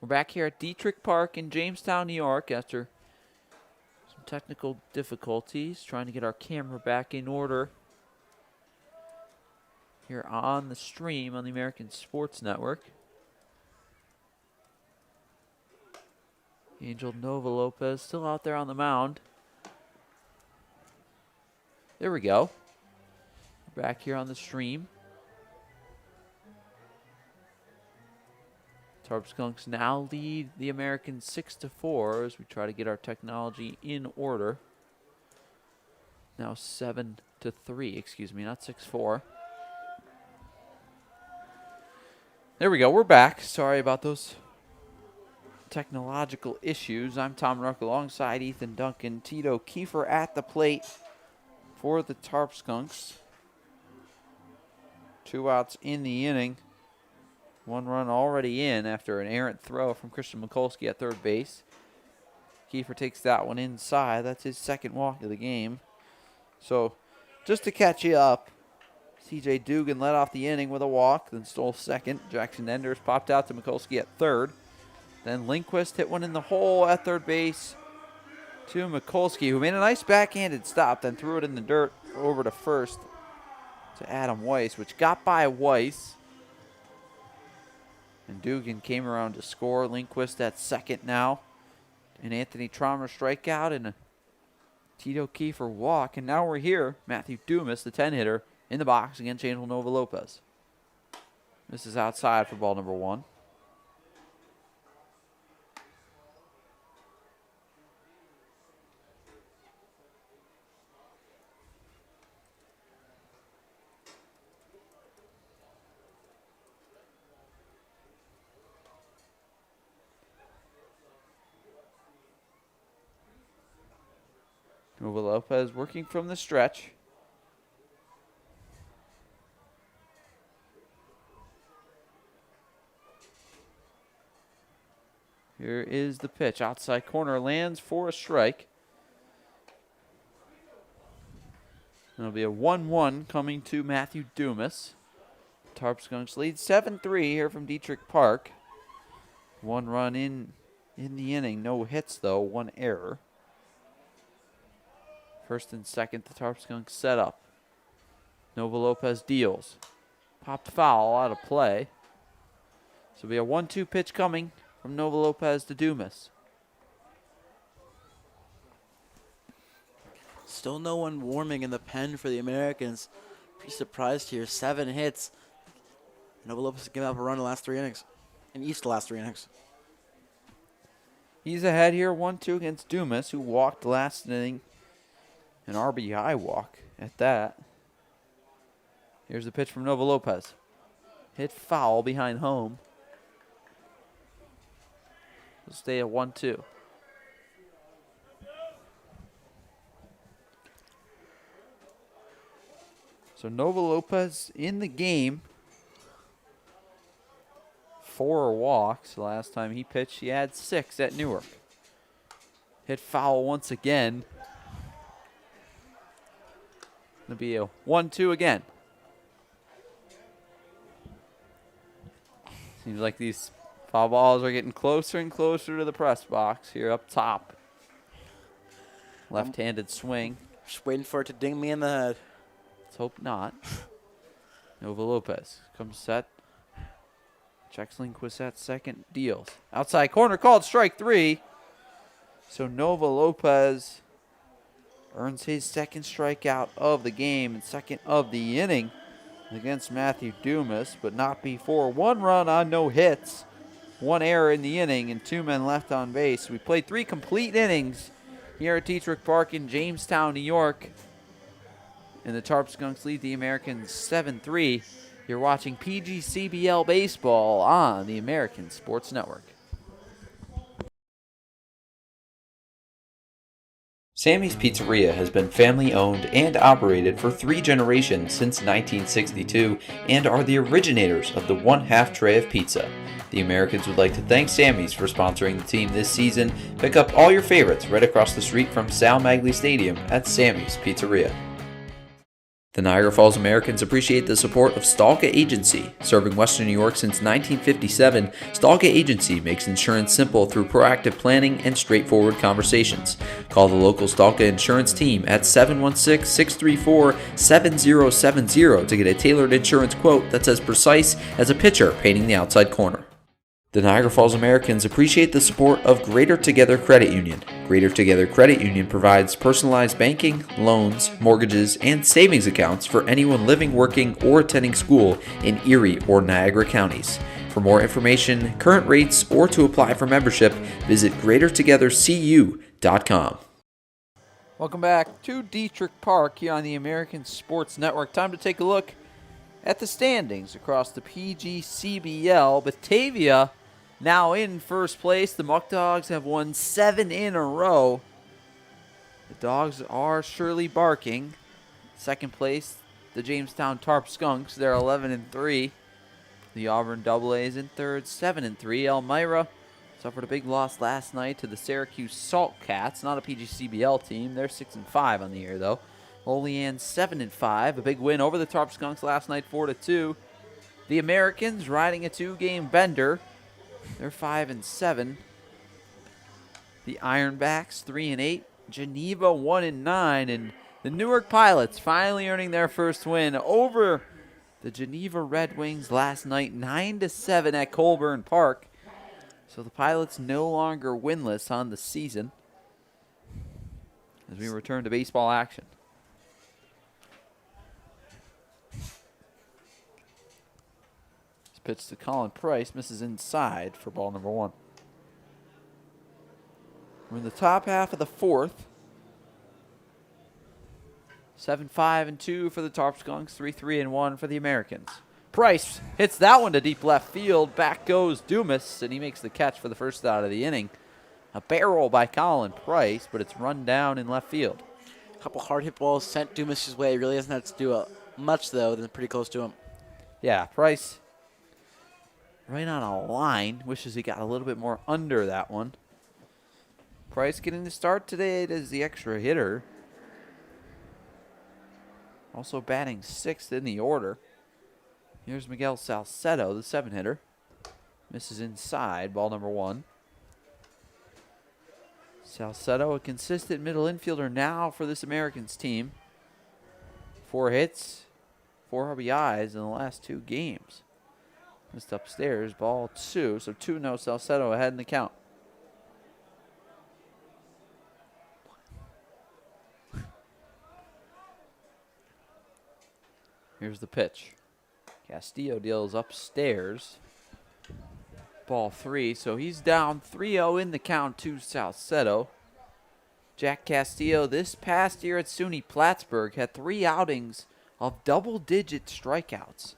We're back here at Dietrich Park in Jamestown, New York after some technical difficulties, trying to get our camera back in order here on the stream on the American Sports Network. Angel Nova Lopez still out there on the mound. There we go. We're back here on the stream. Tarp Skunks now lead the Americans 6-4 as we try to get our technology in order. Now 7-3, excuse me, not 6-4. There we go, we're back. Sorry about those technological issues. I'm Tom Ruck alongside Ethan Duncan. Tito Kiefer at the plate for the Tarp Skunks. 2 outs in the inning. 1 run already in after an errant throw from Christian Mikulski at third base. Kiefer takes that one inside. That's his second walk of the game. So just to catch you up, C.J. Dugan led off the inning with a walk, then stole second. Jackson Enders popped out to Mikulski at third. Then Lindquist hit one in the hole at third base to Mikulski, who made a nice backhanded stop, then threw it in the dirt over to first to Adam Weiss, which got by Weiss. And Dugan came around to score. Lindquist at second now. An Anthony Traumer strikeout and a Tito Kiefer walk. And now we're here. Matthew Dumas, the 10-hitter, in the box against Angel Nova Lopez. This is outside for ball number 1. Nova Lopez working from the stretch. Here is the pitch. Outside corner lands for a strike. It'll be a 1-1 coming to Matthew Dumas. Tarp Skunks lead 7-3 here from Dietrich Park. 1 run in the inning. No hits, though. 1 error. First and second, the Tarp Skunks set up. Nova Lopez deals. Popped foul out of play. So it'll be a 1-2 pitch coming from Nova Lopez to Dumas. Still no one warming in the pen for the Americans. Pretty surprised here. 7 hits. Nova Lopez gave up a run in the last 3 innings. In each of the last 3 innings. He's ahead here, 1-2 against Dumas, who walked last inning. An RBI walk at that. Here's the pitch from Nova Lopez. Hit foul behind home. We'll stay at 1-2. So Nova Lopez in the game. 4 walks. The last time he pitched, he had 6 at Newark. Hit foul once again. It'll be a 1-2 again. Seems like these foul balls are getting closer and closer to the press box here up top. Left-handed swing. Just waiting for it to ding me in the head. Let's hope not. Nova Lopez comes set. Checks Lindquist at second. Deals. Outside corner called strike 3. So Nova Lopez earns his second strikeout of the game and second of the inning against Matthew Dumas, but not before 1 run on no hits, 1 error in the inning, and 2 men left on base. We played 3 complete innings here at Dietrich Park in Jamestown, New York. And the Tarp Skunks lead the Americans 7-3. You're watching PGCBL Baseball on the American Sports Network. Sammy's Pizzeria has been family owned and operated for 3 generations since 1962 and are the originators of the 1/2 tray of pizza. The Americans would like to thank Sammy's for sponsoring the team this season. Pick up all your favorites right across the street from Sal Magley Stadium at Sammy's Pizzeria. The Niagara Falls Americans appreciate the support of Stalka Agency. Serving Western New York since 1957, Stalka Agency makes insurance simple through proactive planning and straightforward conversations. Call the local Stalka insurance team at 716-634-7070 to get a tailored insurance quote that's as precise as a pitcher painting the outside corner. The Niagara Falls Americans appreciate the support of Greater Together Credit Union. Greater Together Credit Union provides personalized banking, loans, mortgages, and savings accounts for anyone living, working, or attending school in Erie or Niagara counties. For more information, current rates, or to apply for membership, visit greatertogethercu.com. Welcome back to Dietrich Park here on the American Sports Network. Time to take a look at the standings across the PGCBL. Batavia now in first place. The Muck Dogs have won 7 in a row. The Dogs are surely barking. Second place, the Jamestown Tarp Skunks. They're 11-3. The Auburn Double A's in third, 7-3. Elmira suffered a big loss last night to the Syracuse Salt Cats. Not a PGCBL team. They're 6-5 on the year, though. Olean 7-5. A big win over the Tarp Skunks last night, 4-2. The Americans riding a 2-game bender. They're 5-7. The Ironbacks 3-8. Geneva 1-9, and the Newark Pilots finally earning their first win over the Geneva Red Wings last night, 9-7 at Colburn Park. So the Pilots no longer winless on the season as we return to baseball action. Pitch to Colin Price, misses inside for ball number 1. We're in the top half of the fourth. 7-5-2 for the Tarp Skunks, 3-3-1 for the Americans. Price hits that one to deep left field. Back goes Dumas, and he makes the catch for the first out of the inning. A barrel by Colin Price, but it's run down in left field. A couple hard hit balls sent Dumas' way. Really hasn't had to do much, though. They're pretty close to him. Yeah, Price right on a line. Wishes he got a little bit more under that one. Price getting the start today as the extra hitter. Also batting 6th in the order. Here's Miguel Salcedo, the 7-hitter. Misses inside, ball number 1. Salcedo, a consistent middle infielder now for this Americans team. 4 hits, 4 RBIs in the last 2 games. Missed upstairs, ball 2. So 2-0, Salcedo ahead in the count. Here's the pitch. Castillo deals upstairs. Ball 3, so he's down 3-0 in the count to Salcedo. Jack Castillo this past year at SUNY Plattsburgh had 3 outings of double-digit strikeouts.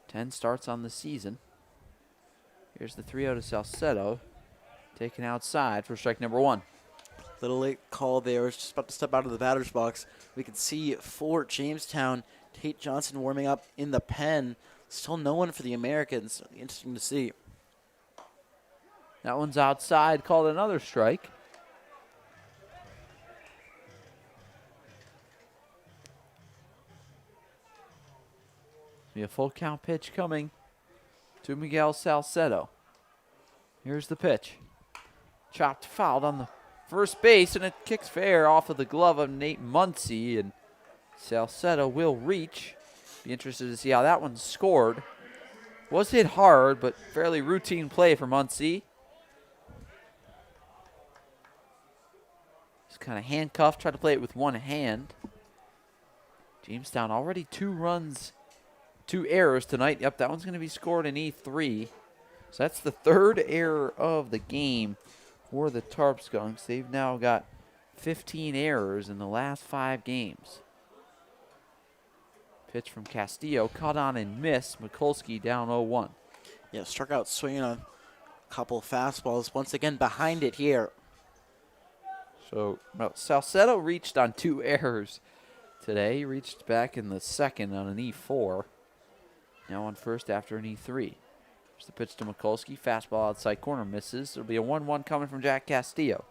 10 starts on the season. Here's the 3-0 to Salcedo. Taken outside for strike number 1. Little late call there. Was just about to step out of the batter's box. We can see for Jamestown, Tate Johnson warming up in the pen. Still no one for the Americans. Interesting to see. That one's outside, called another strike. Be a full count pitch coming to Miguel Salcedo. Here's the pitch. Chopped fouled on the first base, and it kicks fair off of the glove of Nate Muncy, and Salcedo will reach. Be interested to see how that one scored. Was hit hard, but fairly routine play for Muncy. Just kind of handcuffed, tried to play it with one hand. Jamestown already 2 runs, 2 errors tonight. Yep, that one's going to be scored in E3. So that's the 3rd error of the game for the Tarp Skunks. They've now got 15 errors in the last 5 games. Pitch from Castillo, caught on and missed. Mikulski down 0-1. Yeah, struck out swinging on a couple fastballs. Once again behind it here. So, well, Salcedo reached on 2 errors today. He reached back in the 2nd on an E4. Now on first after an E3. There's the pitch to Mikulski. Fastball outside corner misses. There'll be a 1-1 coming from Jack Castillo.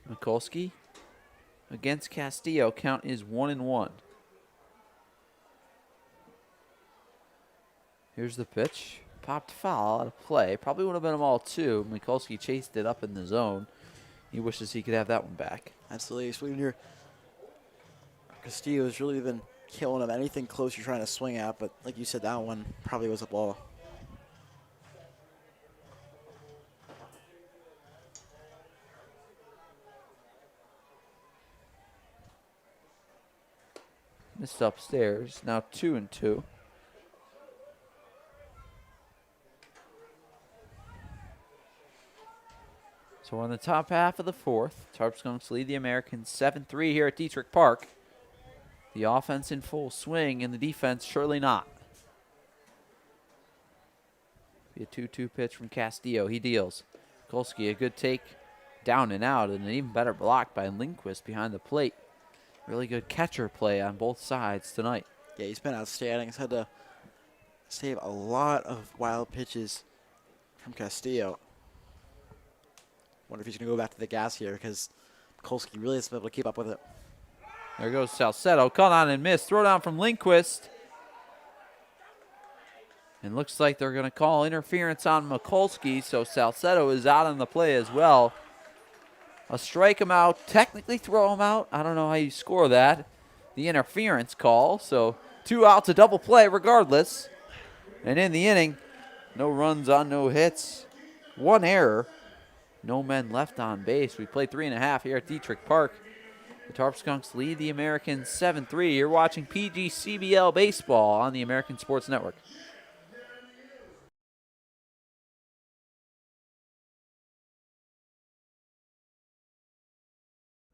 Mikulski against Castillo. Count is 1-1. Here's the pitch. Popped foul out of play. Probably would have been a ball two. Mikulski chased it up in the zone. He wishes he could have that one back. Absolutely. Swinging here. Castillo's really been killing him. Anything close you're trying to swing at, but like you said, that one probably was a ball. Missed upstairs. Now 2-2. So we're in the top half of the fourth. Tarp Skunks lead the Americans 7-3 here at Dietrich Park. The offense in full swing and the defense surely not. Be a 2-2 pitch from Castillo. He deals. Mikulski, a good take down and out, and an even better block by Lindquist behind the plate. Really good catcher play on both sides tonight. Yeah, he's been outstanding. He's had to save a lot of wild pitches from Castillo. Wonder if he's going to go back to the gas here because Mikulski really hasn't been able to keep up with it. There goes Salcedo. Caught on and missed. Throw down from Lindquist. And looks like they're going to call interference on Mikulski, so Salcedo is out on the play as well. A strike him out, technically throw him out. I don't know how you score that. The interference call, so 2 outs, a double play regardless. And in the inning, no runs on no hits. 1 error. No men left on base. We played 3.5 here at Dietrich Park. The Tarp Skunks lead the Americans 7-3. You're watching PGCBL Baseball on the American Sports Network.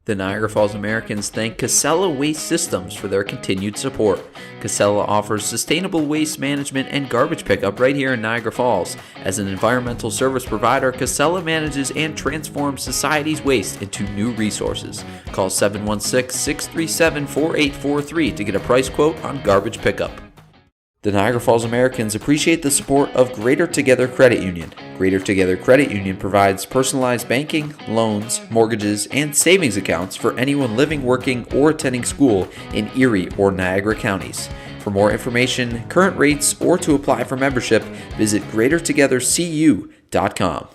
The Niagara Falls Americans thank Casella Waste Systems for their continued support. Casella offers sustainable waste management and garbage pickup right here in Niagara Falls. As an environmental service provider, Casella manages and transforms society's waste into new resources. Call 716-637-4843 to get a price quote on garbage pickup. The Niagara Falls Americans appreciate the support of Greater Together Credit Union. Greater Together Credit Union provides personalized banking, loans, mortgages, and savings accounts for anyone living, working, or attending school in Erie or Niagara counties. For more information, current rates, or to apply for membership, visit greatertogethercu.com.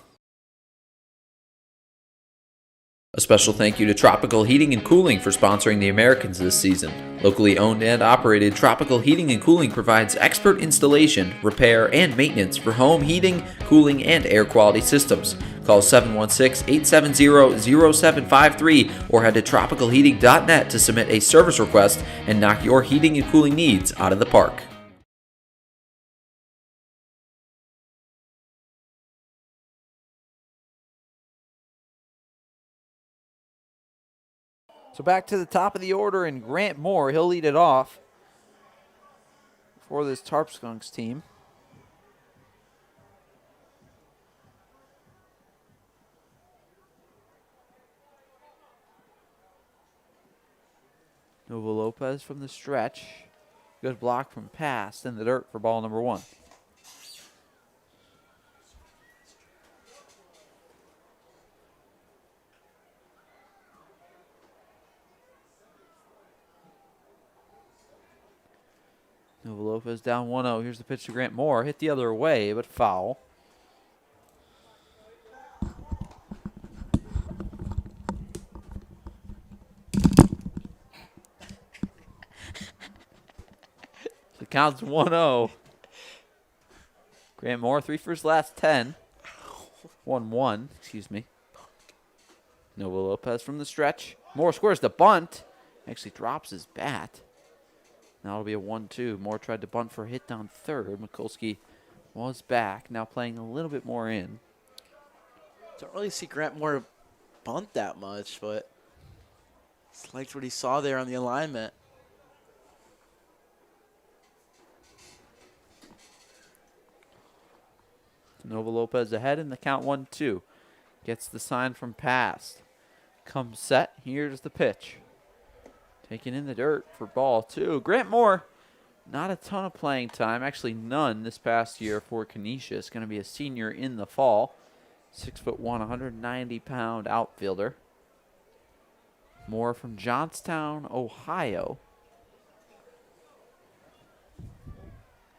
A special thank you to Tropical Heating and Cooling for sponsoring the Americans this season. Locally owned and operated, Tropical Heating and Cooling provides expert installation, repair, and maintenance for home heating, cooling, and air quality systems. Call 716-870-0753 or head to tropicalheating.net to submit a service request and knock your heating and cooling needs out of the park. So back to the top of the order, and Grant Moore, he'll lead it off for this Tarp Skunks team. Nova Lopez from the stretch. Good block from Past in the dirt for ball number 1. Nova Lopez down 1-0. Here's the pitch to Grant Moore. Hit the other way, but foul. The count's 1-0. Grant Moore, 3 for his last 10. 1-1, excuse me. Nova Lopez from the stretch. Moore squares the bunt. Actually drops his bat. Now it'll be a 1-2. Moore tried to bunt for a hit down third. Mikulski was back. Now playing a little bit more in. Don't really see Grant Moore bunt that much, but just liked what he saw there on the alignment. Nova Lopez ahead in the count 1-2. Gets the sign from Past. Comes set. Here's the pitch. Taken in the dirt for ball 2. Grant Moore, not a ton of playing time. Actually none this past year for Canisius. Going to be a senior in the fall. 6'1", 190-pound outfielder. Moore from Johnstown, Ohio.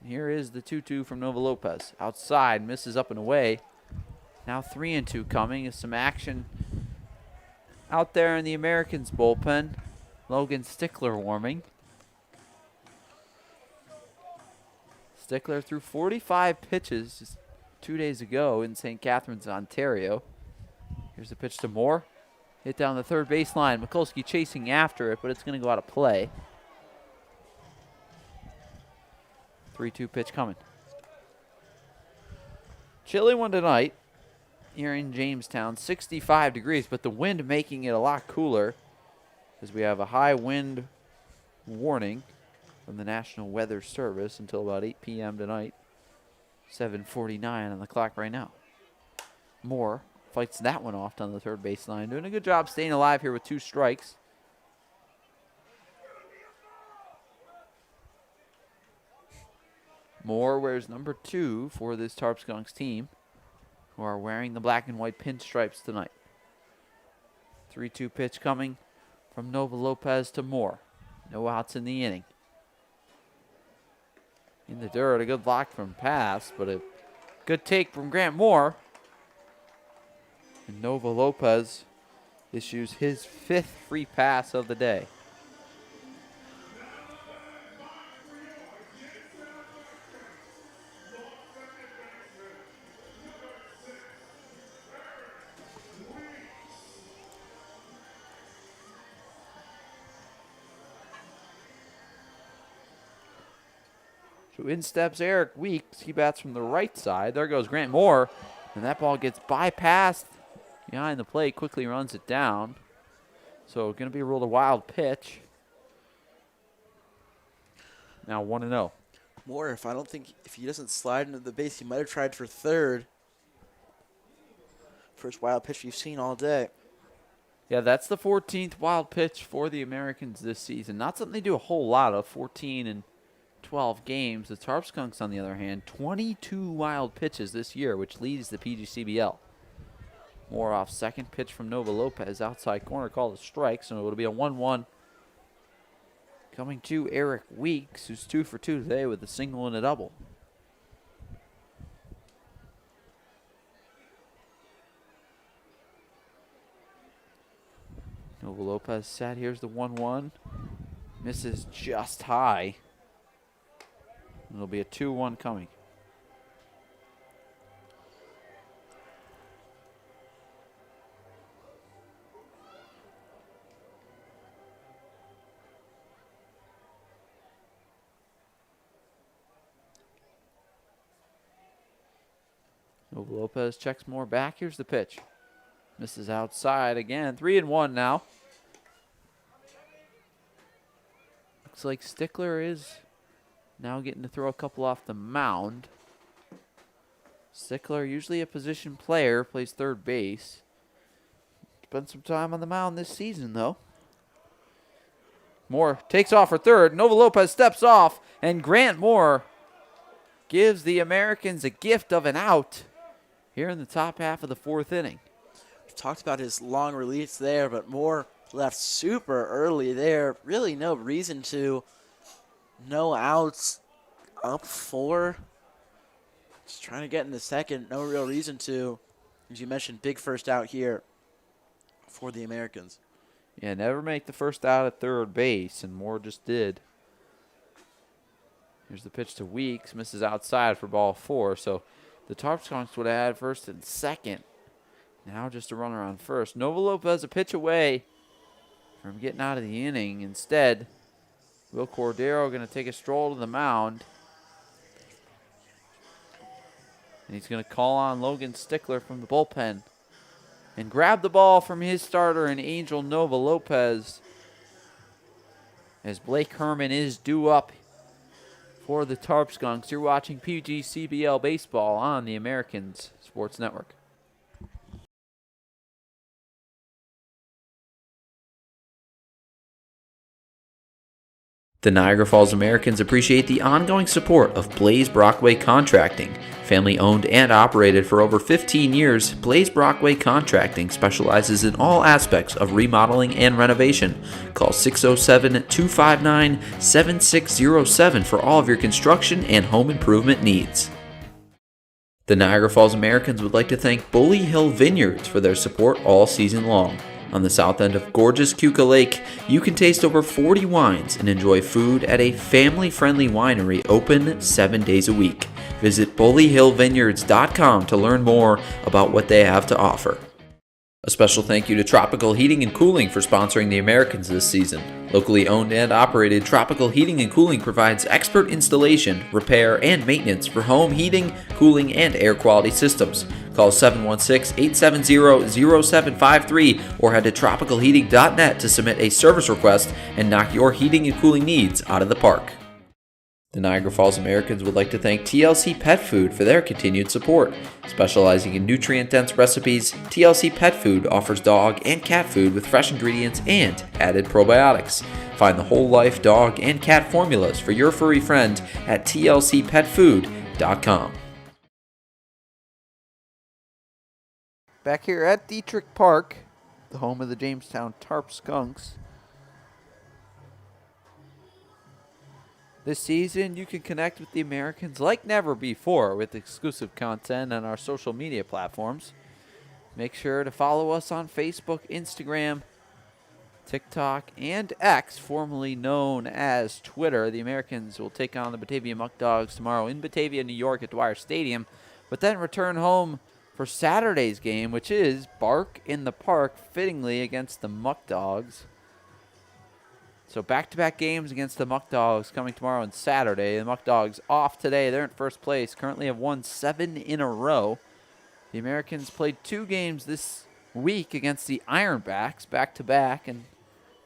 Here is the 2-2 from Nova Lopez. Outside, misses up and away. Now 3-2 coming. Is some action out there in the Americans bullpen. Logan Stickler warming. Stickler threw 45 pitches just 2 days ago in St. Catharines, Ontario. Here's the pitch to Moore. Hit down the third baseline. Mikulski chasing after it, but it's going to go out of play. 3-2 pitch coming. Chilly one tonight here in Jamestown. 65 degrees, but the wind making it a lot cooler as we have a high wind warning from the National Weather Service until about 8 p.m. tonight. 7:49 on the clock right now. Moore fights that one off down the third baseline. Doing a good job staying alive here with 2 strikes. Moore wears number 2 for this Tarp Skunks team, who are wearing the black and white pinstripes tonight. 3-2 pitch coming from Nova Lopez to Moore. No outs in the inning. In the dirt, a good block from Pass, but a good take from Grant Moore. And Nova Lopez issues his 5th free pass of the day. So in steps Eric Weeks. He bats from the right side. There goes Grant Moore. And that ball gets bypassed behind the plate. Quickly runs it down. So going to be ruled a wild pitch. Now 1-0. Moore, if he doesn't slide into the base, he might have tried for third. First wild pitch we've seen all day. Yeah, that's the 14th wild pitch for the Americans this season. Not something they do a whole lot of, 14 and 12 games. The Tarp Skunks, on the other hand, 22 wild pitches this year, which leads the PGCBL. Moore off second, pitch from Nova Lopez. Outside corner, called a strike, so it'll be a 1-1. Coming to Eric Weeks, who's 2 for 2 today with a single and a double. Nova Lopez set. Here's the 1-1. Misses just high. It'll be a 2-1 coming. Nova Lopez checks Moore back. Here's the pitch. Misses outside again. 3-1 now. Looks like Stickler is now getting to throw a couple off the mound. Stickler, usually a position player, plays third base. Spent some time on the mound this season, though. Moore takes off for third. Nova Lopez steps off, and Grant Moore gives the Americans a gift of an out here in the top half of the 4th inning. We've talked about his long release there, but Moore left super early there. Really no reason to. No outs, up 4. Just trying to get in the second. No real reason to. As you mentioned, big first out here for the Americans. Yeah, never make the first out at third base, and Moore just did. Here's the pitch to Weeks. Misses outside for ball 4. So the Tarp Skunks would have had first and second. Now just a runner on first. Nova Lopez a pitch away from getting out of the inning. Instead, Will Cordero going to take a stroll to the mound. And he's going to call on Logan Stickler from the bullpen and grab the ball from his starter and Angel Nova Lopez as Blake Herman is due up for the Tarp Skunks. You're watching PGCBL Baseball on the Americans Sports Network. The Niagara Falls Americans appreciate the ongoing support of Blaze Brockway Contracting. Family owned and operated for over 15 years, Blaze Brockway Contracting specializes in all aspects of remodeling and renovation. Call 607-259-7607 for all of your construction and home improvement needs. The Niagara Falls Americans would like to thank Bully Hill Vineyards for their support all season long. On the south end of gorgeous Keuka Lake, you can taste over 40 wines and enjoy food at a family-friendly winery open 7 days a week. Visit bullyhillvineyards.com to learn more about what they have to offer. A special thank you to Tropical Heating and Cooling for sponsoring the Americans this season. Locally owned and operated, Tropical Heating and Cooling provides expert installation, repair, and maintenance for home heating, cooling, and air quality systems. Call 716-870-0753 or head to tropicalheating.net to submit a service request and knock your heating and cooling needs out of the park. The Niagara Falls Americans would like to thank TLC Pet Food for their continued support. Specializing in nutrient-dense recipes, TLC Pet Food offers dog and cat food with fresh ingredients and added probiotics. Find the whole life dog and cat formulas for your furry friend at tlcpetfood.com. Back here at Dietrich Park, the home of the Jamestown Tarp Skunks. This season, you can connect with the Americans like never before with exclusive content on our social media platforms. Make sure to follow us on Facebook, Instagram, TikTok, and X, formerly known as Twitter. The Americans will take on the Batavia Muck Dogs tomorrow in Batavia, New York at Dwyer Stadium, but then return home for Saturday's game, which is Bark in the Park, fittingly against the Muck Dogs. So back-to-back games against the Muck Dogs coming tomorrow and Saturday. The Muck Dogs off today. They're in first place. Currently have won 7 in a row. The Americans played 2 games this week against the Ironbacks back-to-back, and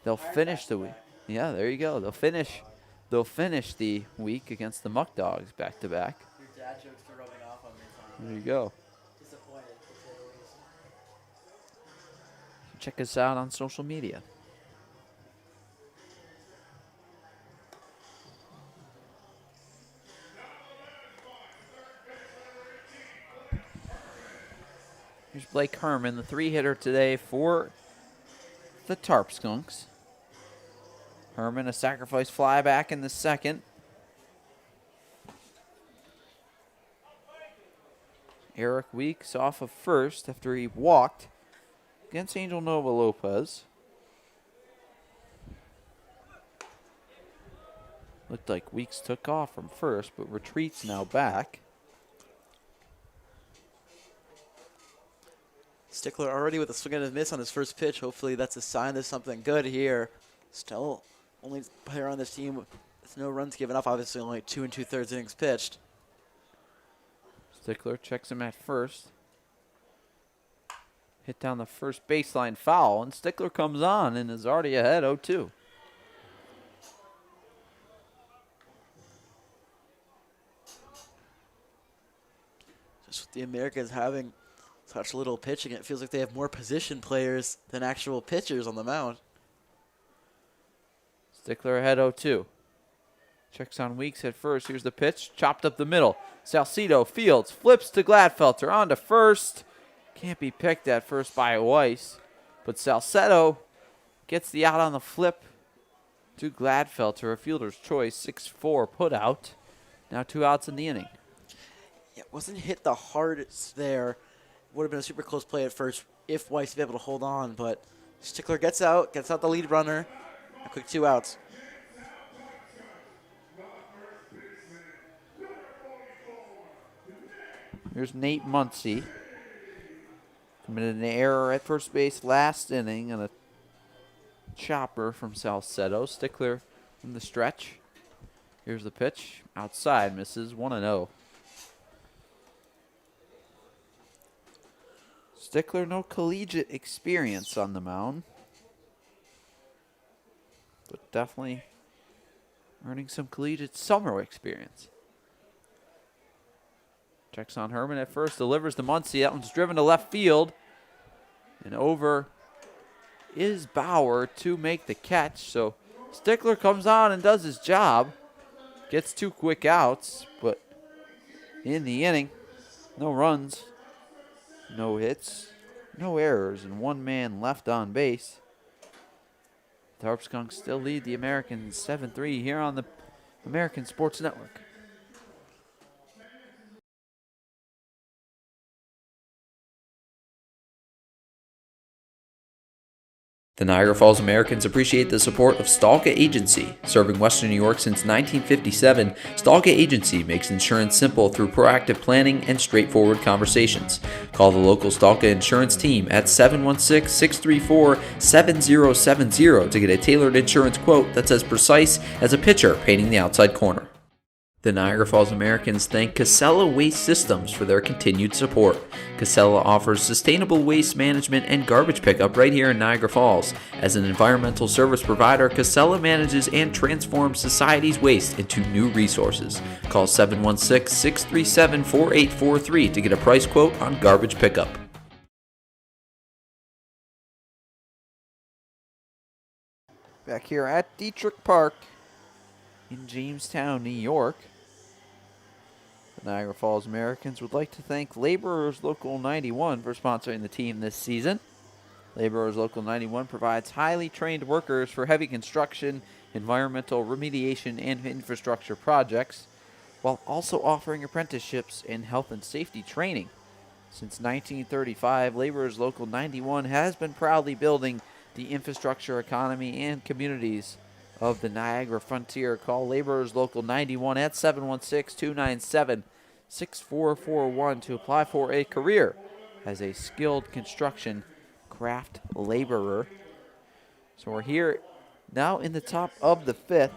they'll finish the week. Yeah, there you go. They'll finish the week against the Muck Dogs back-to-back. Your dad jokes are rubbing off on me, Tom. There you go. Disappointed, to say the least. Check us out on social media. Here's Blake Herman, the 3-hitter today for the Tarp Skunks. Herman, a sacrifice fly back in the second. Eric Weeks off of first after he walked against Angel Nova Lopez. Looked like Weeks took off from first, but retreats now back. Stickler already with a swing and a miss on his first pitch. Hopefully that's a sign there's something good here. Still only player on this team with no runs given up. Obviously only 2 2/3 innings pitched. Stickler checks him at first. Hit down the first baseline foul, and Stickler comes on and is already ahead 0-2. Just with the Americans having such little pitching, it feels like they have more position players than actual pitchers on the mound. Stickler ahead 0-2. Checks on Weeks at first. Here's the pitch. Chopped up the middle. Salcido fields. Flips to Gladfelter. On to first. Can't be picked at first by Weiss. But Salcedo gets the out on the flip to Gladfelter. A fielder's choice. 6-4 put out. Now 2 outs in the inning. It wasn't hit the hardest there. Would have been a super close play at first if Weiss be able to hold on. But Stickler gets out the lead runner. A quick 2 outs. Here's Nate Muncy. Committed an error at first base last inning and a chopper from Salcedo. Stickler from the stretch. Here's the pitch. Outside, misses 1-0. Stickler, no collegiate experience on the mound, but definitely earning some collegiate summer experience. Checks on Herman at first, delivers to Muncy. That one's driven to left field. And over is Bauer to make the catch. So Stickler comes on and does his job. Gets 2 quick outs, but in the inning, no runs, no hits, no errors, and 1 man left on base. Tarp Skunks still lead the Americans 7-3 here on the American Sports Network. The Niagara Falls Americans appreciate the support of Stalka Agency. Serving Western New York since 1957, Stalka Agency makes insurance simple through proactive planning and straightforward conversations. Call the local Stalka insurance team at 716-634-7070 to get a tailored insurance quote that's as precise as a pitcher painting the outside corner. The Niagara Falls Americans thank Casella Waste Systems for their continued support. Casella offers sustainable waste management and garbage pickup right here in Niagara Falls. As an environmental service provider, Casella manages and transforms society's waste into new resources. Call 716-637-4843 to get a price quote on garbage pickup. Back here at Dietrich Park in Jamestown, New York. The Niagara Falls Americans would like to thank Laborers Local 91 for sponsoring the team this season. Laborers Local 91 provides highly trained workers for heavy construction, environmental remediation, and infrastructure projects, while also offering apprenticeships and health and safety training. Since 1935, Laborers Local 91 has been proudly building the infrastructure, economy, and communities of the Niagara frontier. Call Laborers Local 91 at 716-297-6441 to apply for a career as a skilled construction craft laborer. So we're here now in the top of the 5th.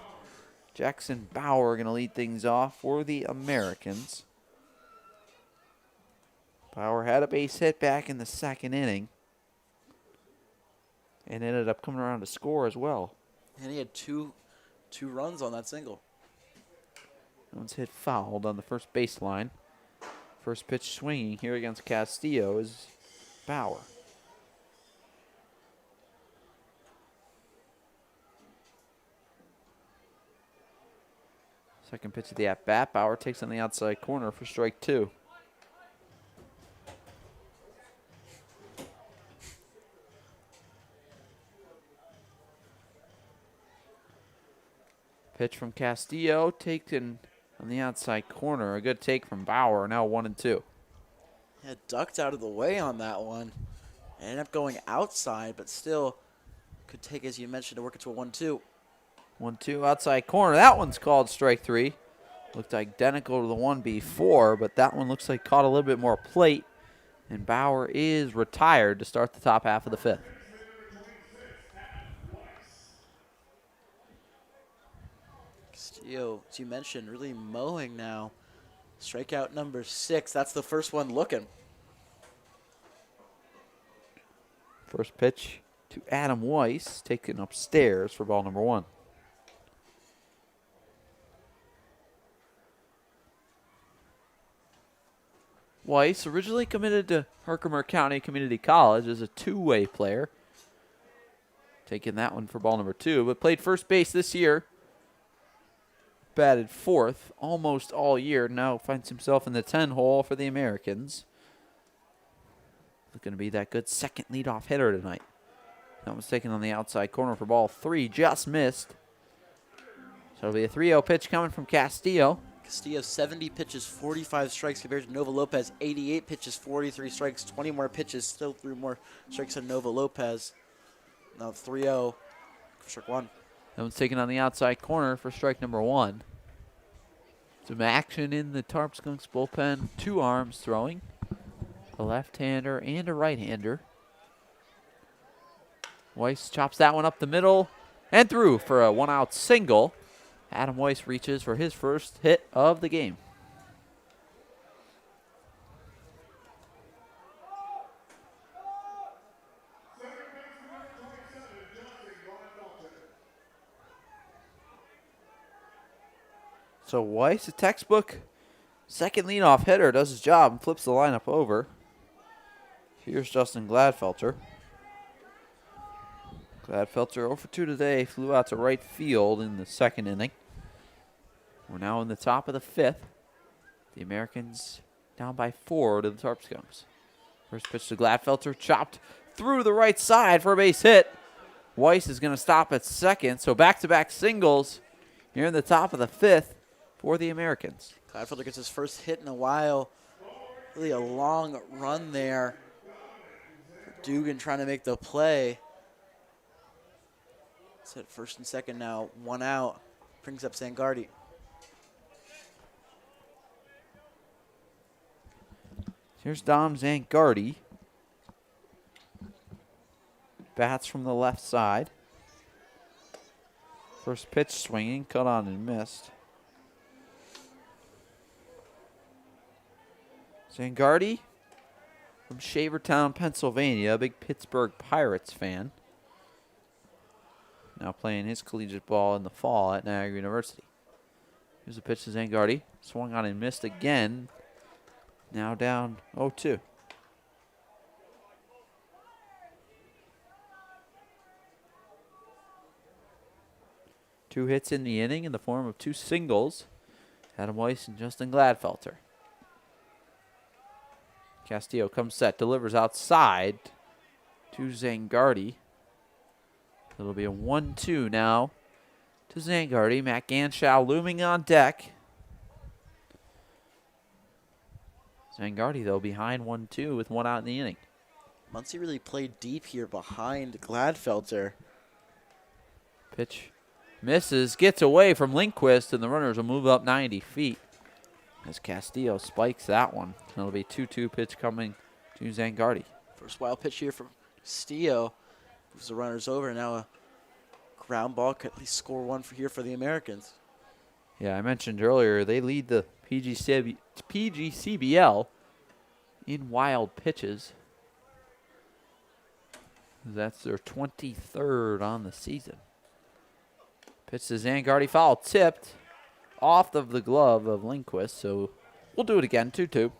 Jackson Bauer going to lead things off for the Americans. Bauer had a base hit back in the 2nd inning and ended up coming around to score as well. And he had two runs on that single. That one's hit fouled on the first baseline. First pitch swinging here against Castillo is Bauer. Second pitch of the at-bat. Bauer takes on the outside corner for strike 2. Pitch from Castillo, taken on the outside corner. A good take from Bauer, now 1-2. Yeah, ducked out of the way on that one. Ended up going outside, but still could take, as you mentioned, to work it to a 1-2. 1-2 outside corner. That one's called strike 3. Looked identical to the one before, but that one looks like caught a little bit more plate. And Bauer is retired to start the top half of the 5th. Castillo, as you mentioned, really mowing now. Strikeout number 6. That's the first one looking. First pitch to Adam Weiss, taken upstairs for ball number 1. Weiss originally committed to Herkimer County Community College as a two-way player. Taking that one for ball number 2, but played first base this year. Batted 4th almost all year. Now finds himself in the 10 hole for the Americans. Looking to be that good second leadoff hitter tonight. That was taken on the outside corner for ball 3. Just missed. So it'll be a 3-0 pitch coming from Castillo. Castillo, 70 pitches, 45 strikes compared to Nova Lopez. 88 pitches, 43 strikes. 20 more pitches, still 3 more strikes than Nova Lopez. Now 3-0 for strike 1. That one's taken on the outside corner for strike number 1. Some action in the Tarp Skunks bullpen. 2 arms throwing. A left-hander and a right-hander. Weiss chops that one up the middle and through for a 1-out single. Adam Weiss reaches for his first hit of the game. So Weiss, a textbook second leadoff hitter, does his job and flips the lineup over. Here's Justin Gladfelter. Gladfelter 0 for 2 today. Flew out to right field in the second inning. We're now in the top of the fifth. The Americans down by 4 to the Tarp Skunks. First pitch to Gladfelter, chopped through the right side for a base hit. Weiss is going to stop at second, so back-to-back singles here in the top of the fifth for the Americans. Gladfelter gets his first hit in a while. Really a long run there. Dugan trying to make the play. It's at first and second now, 1 out. Brings up Zangardi. Here's Dom Zangardi. Bats from the left side. First pitch swinging, cut on and missed. Zangardi from Shavertown, Pennsylvania, a big Pittsburgh Pirates fan. Now playing his collegiate ball in the fall at Niagara University. Here's a pitch to Zangardi. Swung on and missed again. Now down 0-2. Two hits in the inning in the form of 2 singles. Adam Weiss and Justin Gladfelter. Castillo comes set, delivers outside to Zangardi. It'll be a 1-2 now to Zangardi. Matt Ganschow looming on deck. Zangardi, though, behind 1-2 with 1 out in the inning. Muncie really played deep here behind Gladfelter. Pitch misses, gets away from Lindquist, and the runners will move up 90 feet as Castillo spikes that one. It'll be 2-2 pitch coming to Zangardi. First wild pitch here from Castillo. Moves the runners over. Now a ground ball could at least score 1 for here for the Americans. Yeah, I mentioned earlier they lead the PGCBL in wild pitches. That's their 23rd on the season. Pitch to Zangardi, foul tipped off of the glove of Lindquist, so we'll do it again, 2-2.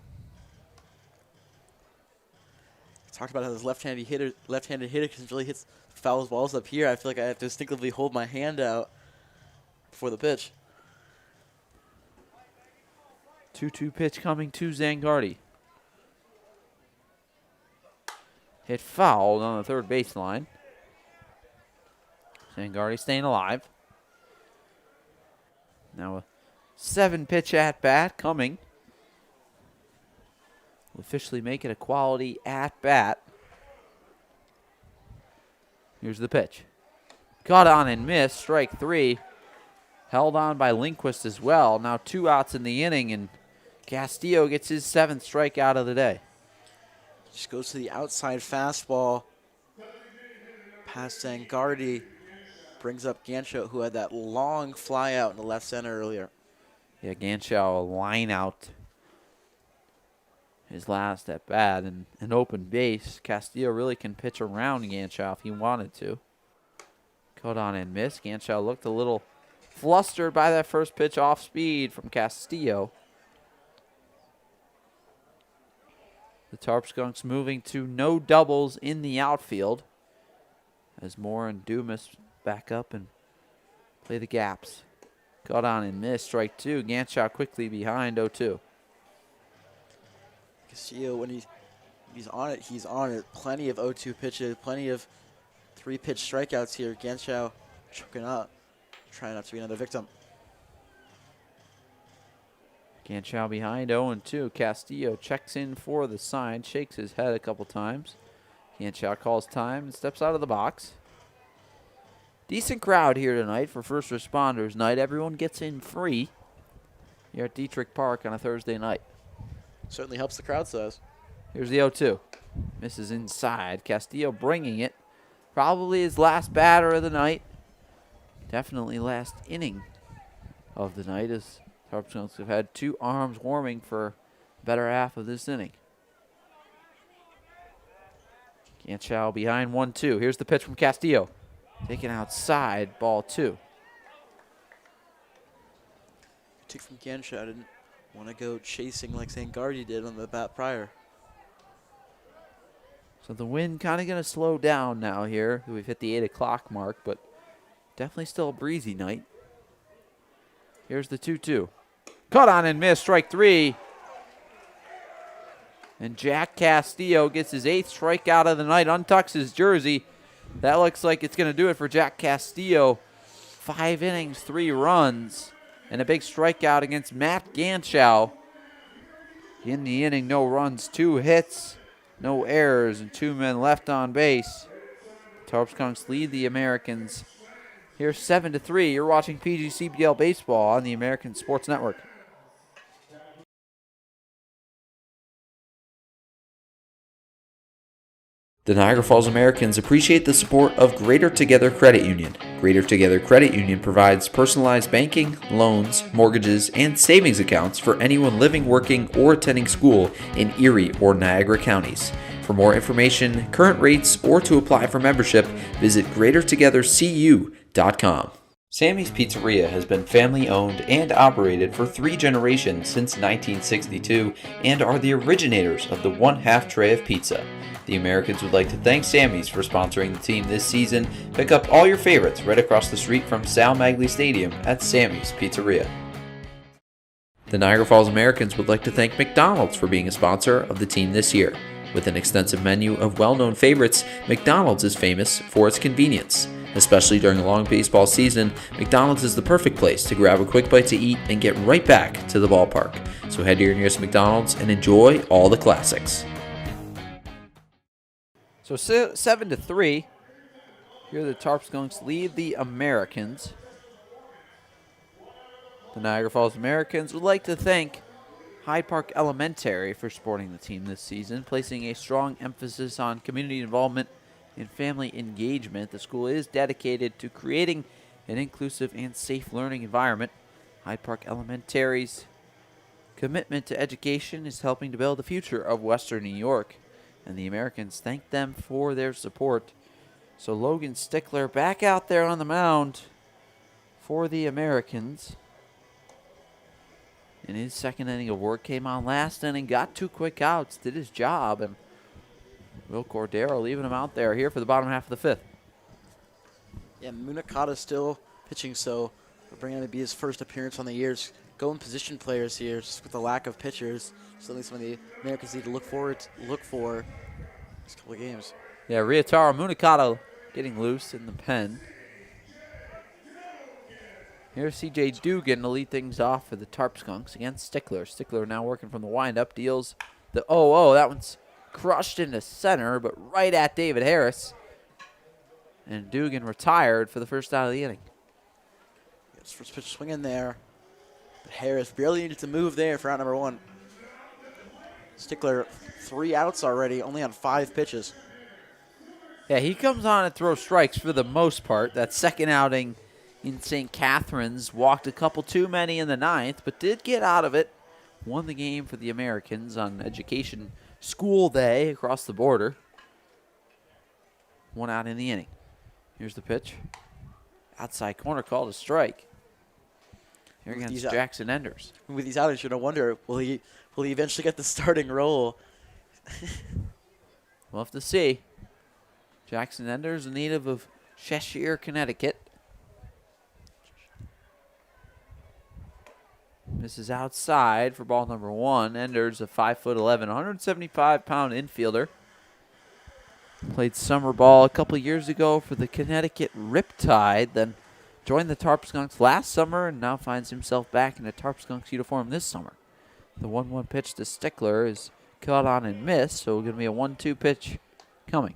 Talked about how this left-handed hitter can really hit foul balls up here. I feel like I have to instinctively hold my hand out before the pitch. 2-2 pitch coming to Zangardi. Hit fouled on the third baseline. Zangardi staying alive. Now a 7-pitch at-bat coming. Will officially make it a quality at-bat. Here's the pitch. Got on and missed. Strike 3. Held on by Lindquist as well. Now 2 outs in the inning, and Castillo gets his 7th strikeout of the day. Just goes to the outside fastball. Past Zangardi. Brings up Ganschow, who had that long fly out in the left center earlier. Yeah, Ganschow a line out his last at bat, and an open base. Castillo really can pitch around Ganschow if he wanted to. Caught on and missed. Ganschow looked a little flustered by that first pitch off speed from Castillo. The Tarp Skunks moving to no doubles in the outfield as Moore and Dumas back up and play the gaps. Caught on and missed. Strike 2. Ganschow quickly behind 0-2. Castillo, when he's on it, he's on it. Plenty of 0-2 pitches, plenty of 3-pitch strikeouts here. Ganschow choking up, trying not to be another victim. Ganschow behind 0-2. Castillo checks in for the sign, shakes his head a couple times. Ganschow calls time and steps out of the box. Decent crowd here tonight for First Responders Night. Everyone gets in free here at Dietrich Park on a Thursday night. Certainly helps the crowd size. Here's the 0-2. Misses inside. Castillo bringing it. Probably his last batter of the night. Definitely last inning of the night, as Tarp Skunks have had 2 arms warming for the better half of this inning. Ganschow behind 1-2. Here's the pitch from Castillo. Taken outside, ball 2. Took from Ganschow, didn't want to go chasing like Zangardi did on the bat prior. So the wind kind of going to slow down now here. We've hit the 8 o'clock mark, but definitely still a breezy night. Here's the 2-2. Caught on and missed, strike 3. And Jack Castillo gets his 8th strikeout of the night, untucks his jersey. That looks like it's going to do it for Jack Castillo. 5 innings, 3 runs, and a big strikeout against Matt Ganschow. In the inning, no runs, 2 hits, no errors, and 2 men left on base. Tarp Skunks lead the Americans. Here's 7-3. You're watching PGCBL Baseball on the American Sports Network. The Niagara Falls Americans appreciate the support of Greater Together Credit Union. Greater Together Credit Union provides personalized banking, loans, mortgages, and savings accounts for anyone living, working, or attending school in Erie or Niagara counties. For more information, current rates, or to apply for membership, visit greatertogethercu.com. Sammy's Pizzeria has been family owned and operated for 3 generations since 1962 and are the originators of the 1/2 tray of pizza. The Americans would like to thank Sammy's for sponsoring the team this season. Pick up all your favorites right across the street from Sal Magley Stadium at Sammy's Pizzeria. The Niagara Falls Americans would like to thank McDonald's for being a sponsor of the team this year. With an extensive menu of well-known favorites, McDonald's is famous for its convenience. Especially during a long baseball season, McDonald's is the perfect place to grab a quick bite to eat and get right back to the ballpark. So head to your nearest McDonald's and enjoy all the classics. So 7-3. Here the Tarp Skunks lead the Americans. The Niagara Falls Americans would like to thank Hyde Park Elementary for supporting the team this season, placing a strong emphasis on community involvement and family engagement. The school is dedicated to creating an inclusive and safe learning environment. Hyde Park Elementary's commitment to education is helping to build the future of Western New York, and the Americans thank them for their support. So Logan Stickler back out there on the mound for the Americans. In his second inning of work, came on last inning, got 2 quick outs, did his job, and Will Cordero leaving him out there here for the bottom half of the 5th. Yeah, Munakata still pitching, so we're bringing him to be his first appearance on the years. Going position players here, just with the lack of pitchers. Something some of the Americans need to look for these couple of games. Yeah, Ryotaro Munakata getting loose in the pen. Here's C.J. Dugan to lead things off for the Tarp Skunks against Stickler. Stickler now working from the windup, deals the 0-0. That one's crushed into center, but right at David Harris. And Dugan retired for the first out of the inning. Yes, first pitch swing in there. But Harris barely needed to move there for out number 1. Stickler, 3 outs already, only on 5 pitches. Yeah, he comes on and throws strikes for the most part. That second outing in St. Catharines walked a couple too many in the 9th, but did get out of it. Won the game for the Americans on Education School Day across the border. 1 out in the inning. Here's the pitch. Outside corner called a strike. Here against Jackson Enders. With these outings, you're going to wonder, will he eventually get the starting role? We'll have to see. Jackson Enders, a native of Cheshire, Connecticut. This is outside for ball number 1. Enders, a 5'11", 175-pound infielder. Played summer ball a couple years ago for the Connecticut Riptide, then joined the Tarp Skunks last summer and now finds himself back in a Tarp Skunks uniform this summer. The 1-1 pitch to Stickler is caught on and missed, so going to be a 1-2 pitch coming.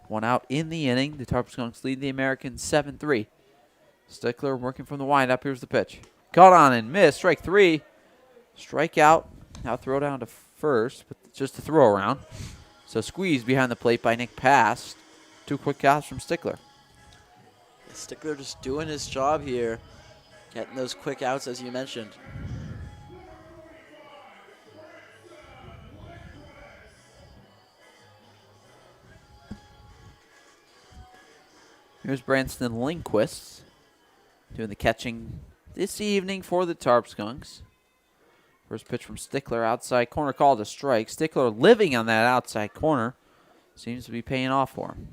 One out in the inning. The Tarp Skunks lead the Americans 7-3. Stickler working from the windup. Here's the pitch. Caught on and missed. Strike 3. Strikeout. Now throw down to first, but just a throw around. So squeezed behind the plate by Nick Pass. 2 quick outs from Stickler. Stickler just doing his job here. Getting those quick outs, as you mentioned. Here's Branston Lindquist doing the catching this evening for the Tarp Skunks. First pitch from Stickler, outside corner, called a strike. Stickler living on that outside corner. Seems to be paying off for him.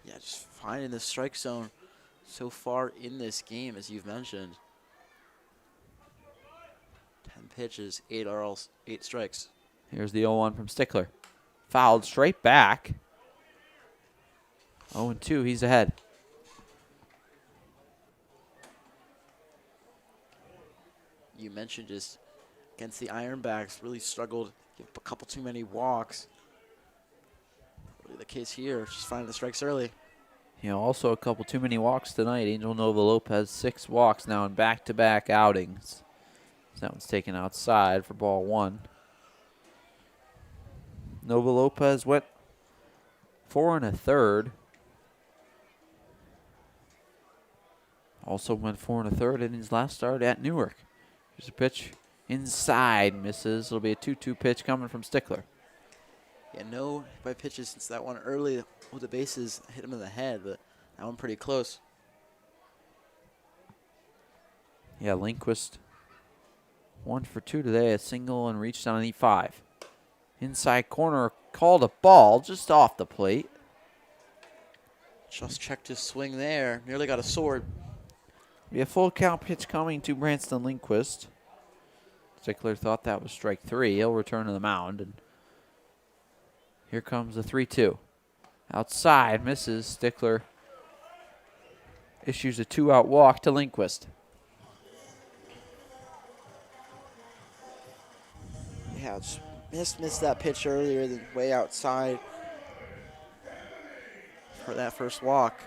Yeah, just finding the strike zone so far in this game, as you've mentioned. 10 pitches, 8 strikes. Here's the 0-1 from Stickler. Fouled straight back. 0-2, he's ahead. You mentioned just against the Ironbacks, really struggled, give up a couple too many walks. Really the case here, just finding the strikes early. Also a couple too many walks tonight. Angel Nova Lopez, 6 walks now in back-to-back outings. So that one's taken outside for ball 1. Nova Lopez went 4 1/3. Also went 4 1/3 in his last start at Newark. Here's a pitch inside, misses. It'll be a 2-2 pitch coming from Stickler. Yeah, no hit by pitches since that one early with the bases hit him in the head, but that one pretty close. Yeah, Lindquist 1 for 2 today, a single and reached on an E5. Inside corner, called a ball just off the plate. Just checked his swing there, nearly got a sword. Be a full count pitch coming to Branston Lindquist. Stickler thought that was strike 3. He'll return to the mound, and here comes the 3-2. Outside, misses. Stickler issues a 2-out walk to Lindquist. Yeah, just missed that pitch earlier, than way outside for that first walk.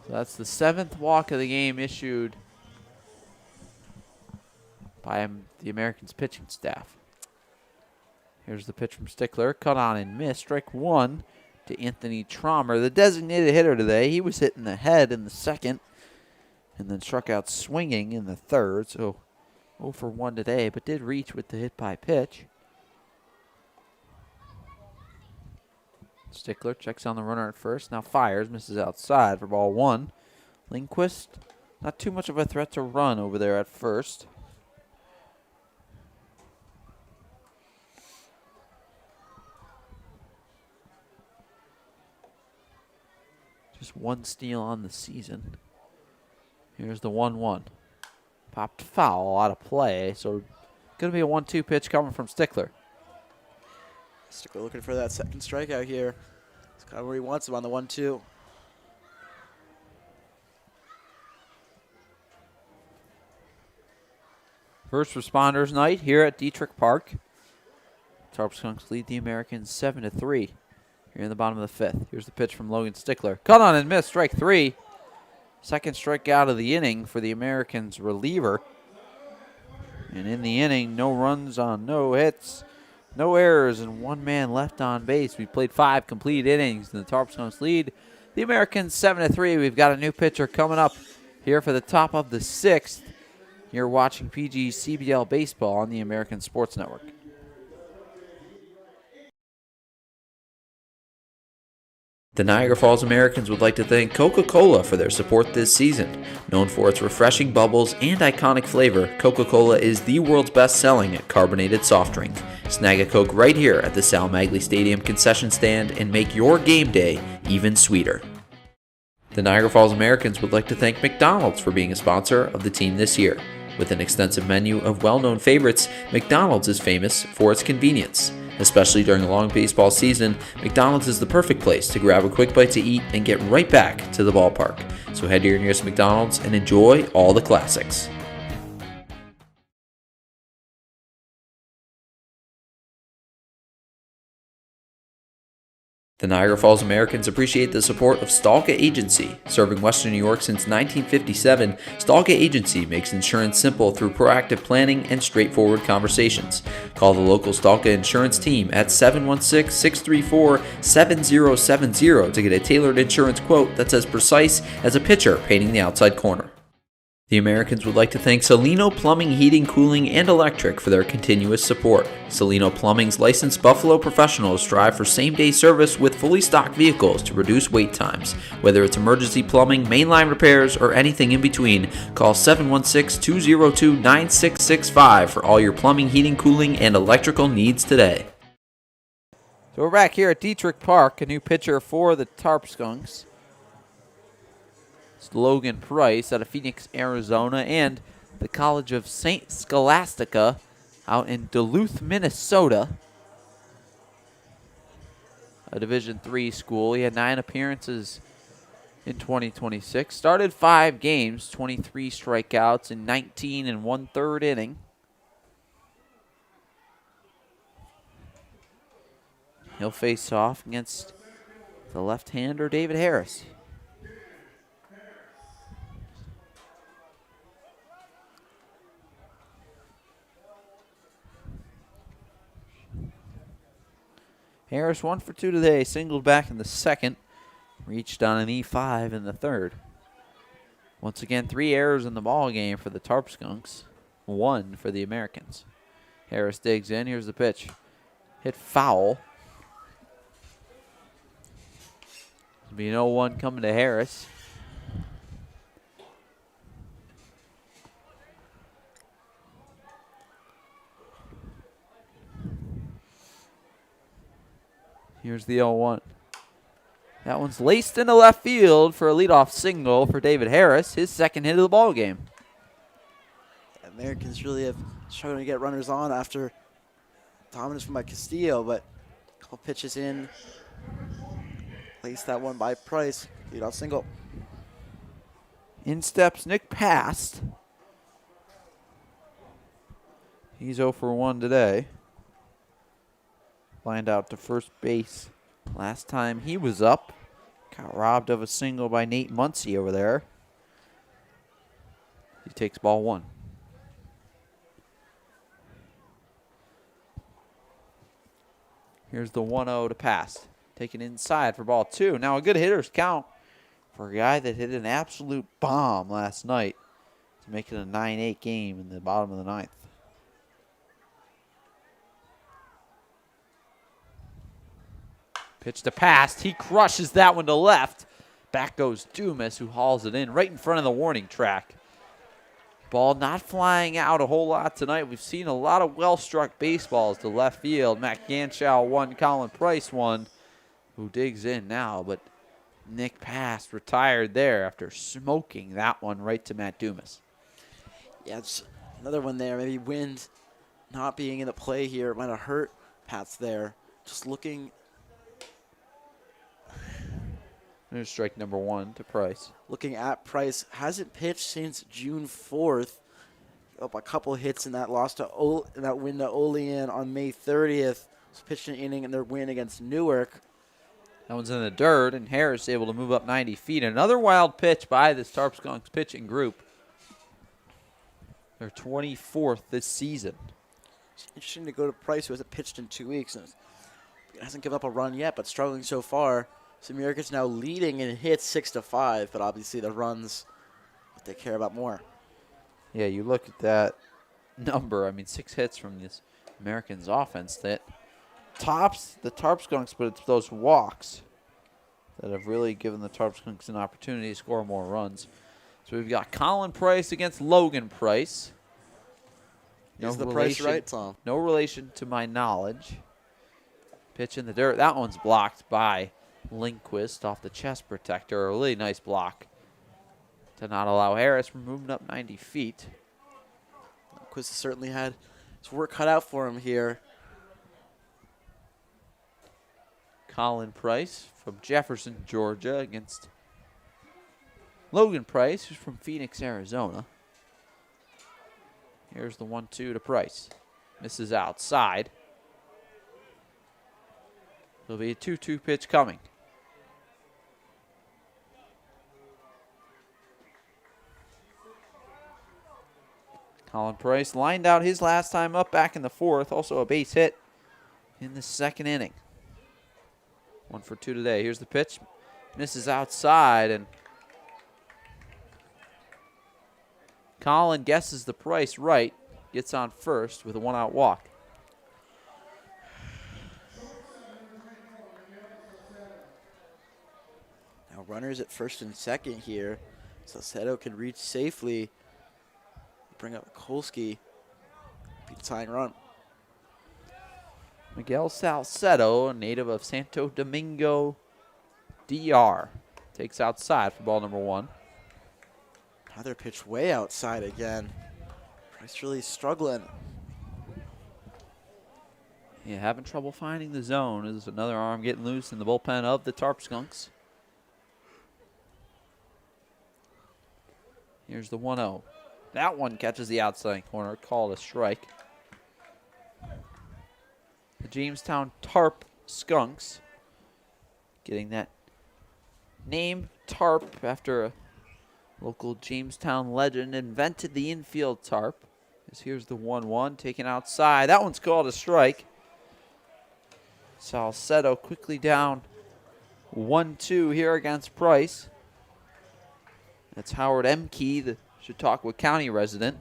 So that's the 7th walk of the game issued by the Americans pitching staff. Here's the pitch from Stickler. Cut on and missed. Strike 1 to Anthony Trommer, the designated hitter today. He was hit in the head in the second and then struck out swinging in the third. So 0 for 1 today, but did reach with the hit by pitch. Stickler checks on the runner at first. Now fires, misses outside for ball 1. Lindquist, not too much of a threat to run over there at first. Just 1 steal on the season. Here's the 1-1. Popped foul out of play, so going to be a 1-2 pitch coming from Stickler. Stickler looking for that second strikeout here. It's kind of where he wants him on the 1-2. First responders night here at Dietrich Park. Tarp Skunks lead the Americans 7-3 here in the bottom of the 5th. Here's the pitch from Logan Stickler. Cut on and missed, strike 3. Second strikeout of the inning for the Americans reliever. And in the inning, no runs on no hits, no errors, and 1 man left on base. We played 5 complete innings, and the Tarp Skunks lead the Americans 7-3. We've got a new pitcher coming up here for the top of the 6th. You're watching PG CBL Baseball on the American Sports Network. The Niagara Falls Americans would like to thank Coca-Cola for their support this season. Known for its refreshing bubbles and iconic flavor, Coca-Cola is the world's best-selling carbonated soft drink. Snag a Coke right here at the Sal Magley Stadium concession stand and make your game day even sweeter. The Niagara Falls Americans would like to thank McDonald's for being a sponsor of the team this year. With an extensive menu of well-known favorites, McDonald's is famous for its convenience. Especially during a long baseball season, McDonald's is the perfect place to grab a quick bite to eat and get right back to the ballpark. So head to your nearest McDonald's and enjoy all the classics. The Niagara Falls Americans appreciate the support of Stalka Agency. Serving Western New York since 1957, Stalka Agency makes insurance simple through proactive planning and straightforward conversations. Call the local Stalka insurance team at 716-634-7070 to get a tailored insurance quote that's as precise as a pitcher painting the outside corner. The Americans would like to thank Salino Plumbing, Heating, Cooling, and Electric for their continuous support. Salino Plumbing's licensed Buffalo professionals strive for same-day service with fully stocked vehicles to reduce wait times. Whether it's emergency plumbing, mainline repairs, or anything in between, call 716-202-9665 for all your plumbing, heating, cooling, and electrical needs today. So we're back here at Dietrich Park, a new pitcher for the Tarp Skunks. It's Logan Price out of Phoenix, Arizona, and the College of St. Scholastica out in Duluth, Minnesota. A Division III school. He had 9 appearances in 2026. Started 5 games, 23 strikeouts in 19 and 1/3 inning. He'll face off against the left-hander David Harris. Harris 1 for 2 today, singled back in the second, reached on an E5 in the third. Once again, 3 errors in the ball game for the Tarp Skunks, 1 for the Americans. Harris digs in. Here's the pitch. Hit foul. There'll be no 1 coming to Harris. Here's the 0-1. That one's laced into left field for a leadoff single for David Harris, his second hit of the ball game. Americans really have struggled to get runners on after dominance from Castillo, but a couple pitches in. Laced that one by Price. Leadoff single. In steps Nick Past. He's 0 for 1 today. Lined out to first base. Last time he was up, got robbed of a single by Nate Muncy over there. He takes ball 1. Here's the 1-0 to Past. Taken inside for ball 2. Now a good hitter's count for a guy that hit an absolute bomb last night to make it a 9-8 game in the bottom of the 9th. Pitch to Past. He crushes that one to left. Back goes Dumas, who hauls it in right in front of the warning track. Ball not flying out a whole lot tonight. We've seen a lot of well-struck baseballs to left field. Matt Ganschow 1, Colin Price 1, who digs in now. But Nick Past retired there after smoking that one right to Matt Dumas. Yeah, it's another one there. Maybe wind not being in the play here might have hurt Pats there. Just looking. There's strike number 1 to Price. Looking at Price, hasn't pitched since June 4th. Up a couple hits in that loss to in that win to Olean on May 30th. Was pitched an inning in their win against Newark. That one's in the dirt, and Harris able to move up 90 feet. Another wild pitch by this Tarp Skunks pitching group. They're 24th this season. It's interesting to go to Price, who hasn't pitched in 2 weeks. And hasn't given up a run yet, but struggling so far. So Americans now leading in hits 6-5, but obviously the runs, what they care about more. Yeah, you look at that number. I mean, 6 hits from this Americans offense that tops the Tarp Skunks, but it's those walks that have really given the Tarp Skunks an opportunity to score more runs. So we've got Colin Price against Logan Price. Is the Price right, Tom? No relation to my knowledge. Pitch in the dirt. That one's blocked by Lindquist off the chest protector. A really nice block to not allow Harris from moving up 90 feet. Lindquist certainly had his work cut out for him here. Colin Price from Jefferson, Georgia against Logan Price, who's from Phoenix, Arizona. Here's the 1-2 to Price. Misses outside. There'll be a 2-2 pitch coming. Colin Price lined out his last time up back in the 4th. Also a base hit in the 2nd inning. 1 for 2 today. Here's the pitch. Misses outside, and Colin guesses the price right, gets on first with a 1-out walk. Now runners at first and second here. Salcedo can reach safely. Bring up Kolsky. Beat tying run. Miguel Salcedo, a native of Santo Domingo, DR, takes outside for ball number 1. Another pitch way outside again. Price really struggling. Yeah, having trouble finding the zone. Is another arm getting loose in the bullpen of the Tarp Skunks. Here's the 1-0. That one catches the outside corner, called a strike. The Jamestown Tarp Skunks getting that name tarp after a local Jamestown legend invented the infield tarp. As here's the 1-1 taken outside. That one's called a strike. Salcedo quickly down 1-2 here against Price. That's Howard Emke, the Chautauqua County resident,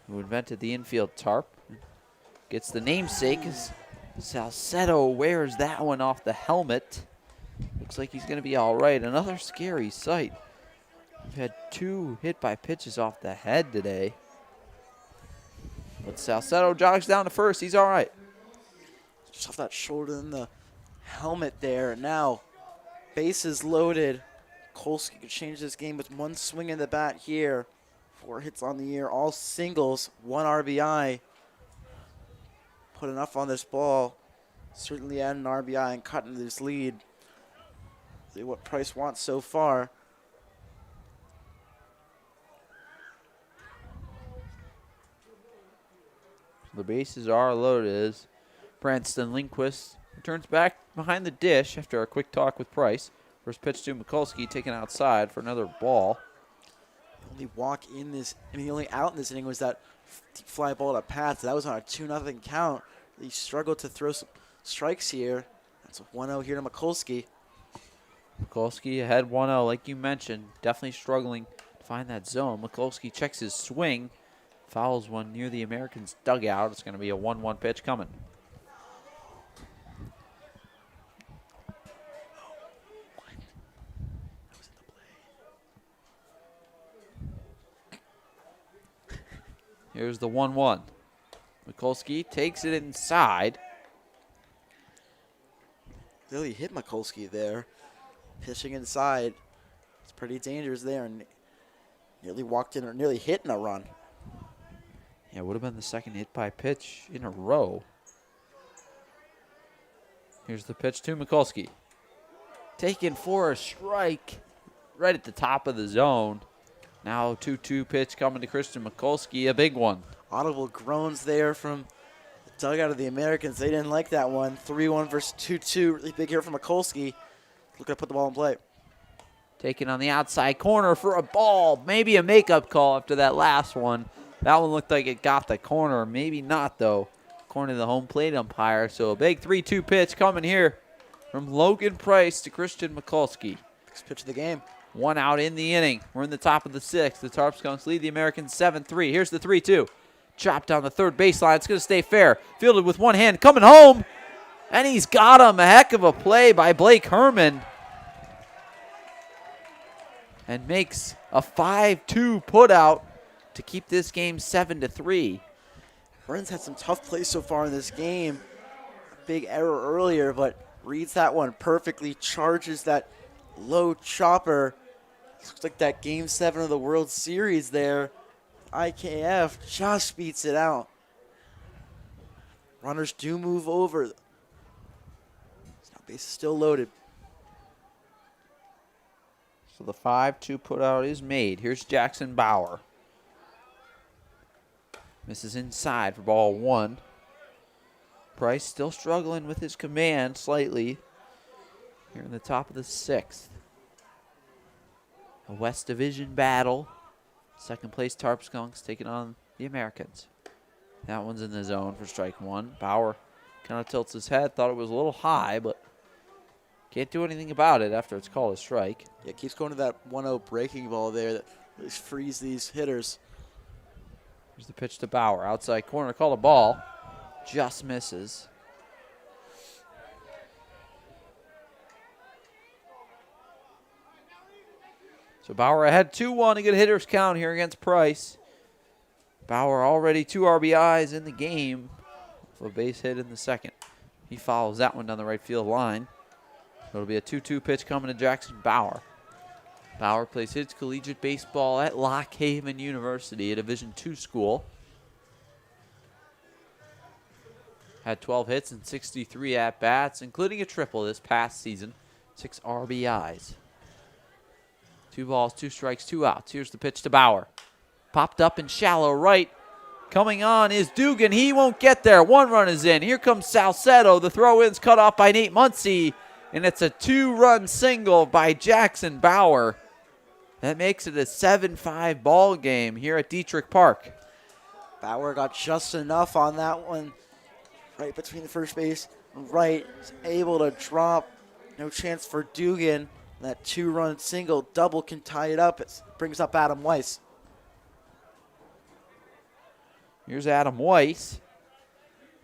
who invented the infield tarp. Gets the namesake as Salcedo wears that one off the helmet. Looks like he's going to be all right. Another scary sight. We've had 2 hit by pitches off the head today. But Salcedo jogs down to first. He's all right. Just off that shoulder and the helmet there. Now, bases loaded. Kolsky could change this game with 1 swing in the bat here. 4 hits on the year, all singles, 1 RBI. Put enough on this ball. Certainly add an RBI and cut into this lead. See what Price wants so far. The bases are loaded as Branston Lindquist returns back behind the dish after a quick talk with Price. First pitch to Mikulski, taken outside for another ball. The only walk in this, the only out in this inning was that fly ball to Pat. That was on a 2-0 count. He struggled to throw some strikes here. That's a 1-0 here to Mikulski. Mikulski ahead 1-0, like you mentioned. Definitely struggling to find that zone. Mikulski checks his swing. Fouls one near the Americans' dugout. It's going to be a 1-1 pitch coming. Here's the 1-1. Mikulski takes it inside. Really hit Mikulski there. Pitching inside. It's pretty dangerous there. And nearly walked in or nearly hit in a run. Yeah, would have been the second hit by pitch in a row. Here's the pitch to Mikulski. Taken for a strike right at the top of the zone. Now 2-2 pitch coming to Christian Mikulski, a big one. Audible groans there from the dugout of the Americans. They didn't like that one. 3-1 versus 2-2. Really big here from Mikulski. Looking to put the ball in play. Taken on the outside corner for a ball. Maybe a makeup call after that last one. That one looked like it got the corner. Maybe not, though. According to the home plate umpire. So a big 3-2 pitch coming here from Logan Price to Christian Mikulski. Next pitch of the game. 1 out in the inning. We're in the top of the 6th. The Tarp Skunks lead the Americans 7-3. Here's the 3-2. Chopped down the third baseline. It's going to stay fair. Fielded with one hand. Coming home. And he's got him. A heck of a play by Blake Herman. And makes a 5-2 putout to keep this game 7-3. Burns had some tough plays so far in this game. Big error earlier, but reads that one perfectly. Charges that low chopper. Looks like that Game 7 of the World Series there. IKF just beats it out. Runners do move over. Now base is still loaded. So the 5-2 putout is made. Here's Jackson Bauer. Misses inside for ball 1. Price still struggling with his command slightly here in the top of the 6th. A West Division battle. Second place Tarp Skunks taking on the Americans. That one's in the zone for strike 1. Bauer kind of tilts his head. Thought it was a little high, but can't do anything about it after it's called a strike. Yeah, keeps going to that 1-0 breaking ball there that At least freeze these hitters. Here's the pitch to Bauer. Outside corner, called a ball. Just misses. So Bauer ahead 2-1 to get a hitter's count here against Price. Bauer already 2 RBIs in the game. A base hit in the second. He follows that one down the right field line. It'll be a 2-2 pitch coming to Jackson Bauer. Bauer plays his collegiate baseball at Lock Haven University, a Division II school. Had 12 hits and 63 at-bats, including a triple this past season. 6 RBIs. 2 balls, 2 strikes, 2 outs. Here's the pitch to Bauer. Popped up in shallow right. Coming on is Dugan. He won't get there. 1 run is in. Here comes Salcedo. The throw-in's cut off by Nate Muncy. And it's a 2-run single by Jackson Bauer. That makes it a 7-5 ball game here at Dietrich Park. Bauer got just enough on that one. Right between the first base. Right. Is able to drop. No chance for Dugan. That 2-run single double can tie it up. It brings up Adam Weiss. Here's Adam Weiss.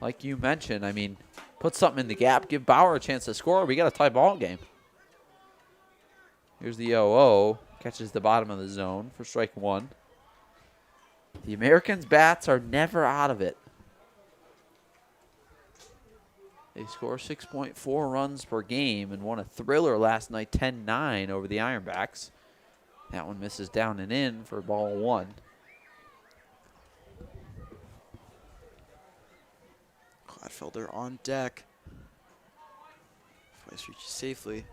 Like you mentioned, I mean, put something in the gap, give Bauer a chance to score. We got a tie ball game. Here's the 0-0. Catches the bottom of the zone for strike 1. The Americans' bats are never out of it. They score 6.4 runs per game and won a thriller last night, 10-9 over the Ironbacks. That one misses down and in for ball 1. Gladfelder on deck. Weiss reaches safely.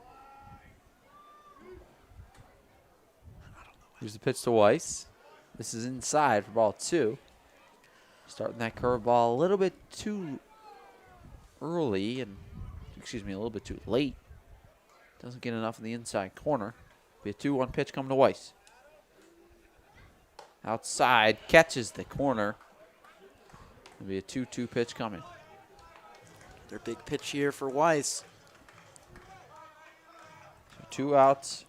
Here's the pitch to Weiss. This is inside for ball 2. Starting that curveball a little bit too early and, a little bit too late. Doesn't get enough in the inside corner. Be a 2-1 pitch coming to Weiss. Outside, catches the corner. It'll be a 2-2 pitch coming. Their big pitch here for Weiss. So 2 outs,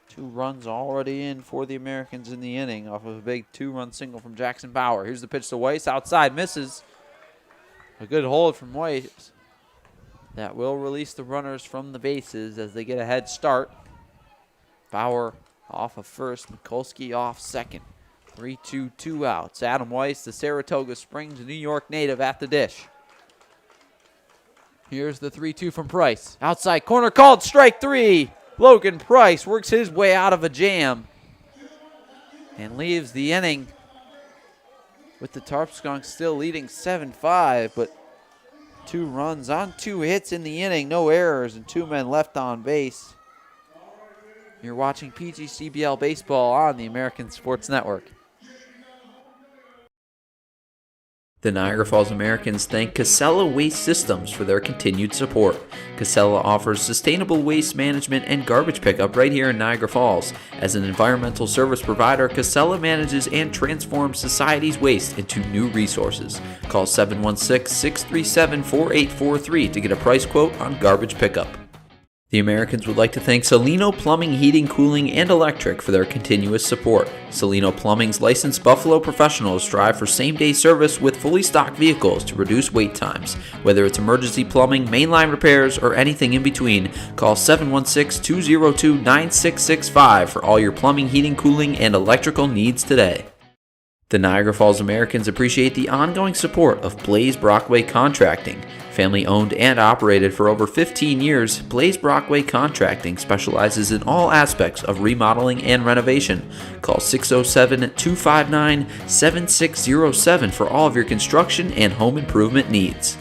2 runs already in for the Americans in the inning off of a big 2-run single from Jackson Bauer. Here's the pitch to Weiss. Outside, misses. A good hold from Weiss. That will release the runners from the bases as they get a head start. Bauer off of first, Mikulski off second. 3-2, 2 outs. Adam Weiss, the Saratoga Springs, New York native at the dish. Here's the 3-2 from Price. Outside corner called strike 3. Logan Price works his way out of a jam and leaves the inning with the Tarp Skunks still leading 7-5, but 2 runs on 2 hits in the inning, no errors, and 2 men left on base. You're watching PGCBL Baseball on the American Sports Network. The Niagara Falls Americans thank Casella Waste Systems for their continued support. Casella offers sustainable waste management and garbage pickup right here in Niagara Falls. As an environmental service provider, Casella manages and transforms society's waste into new resources. Call 716-637-4843 to get a price quote on garbage pickup. The Americans would like to thank Salino Plumbing, Heating, Cooling, and Electric for their continuous support. Salino Plumbing's licensed Buffalo professionals strive for same-day service with fully stocked vehicles to reduce wait times. Whether it's emergency plumbing, mainline repairs, or anything in between, call 716-202-9665 for all your plumbing, heating, cooling, and electrical needs today. The Niagara Falls Americans appreciate the ongoing support of Blaze Brockway Contracting. Family owned and operated for over 15 years, Blaze Brockway Contracting specializes in all aspects of remodeling and renovation. Call 607-259-7607 for all of your construction and home improvement needs.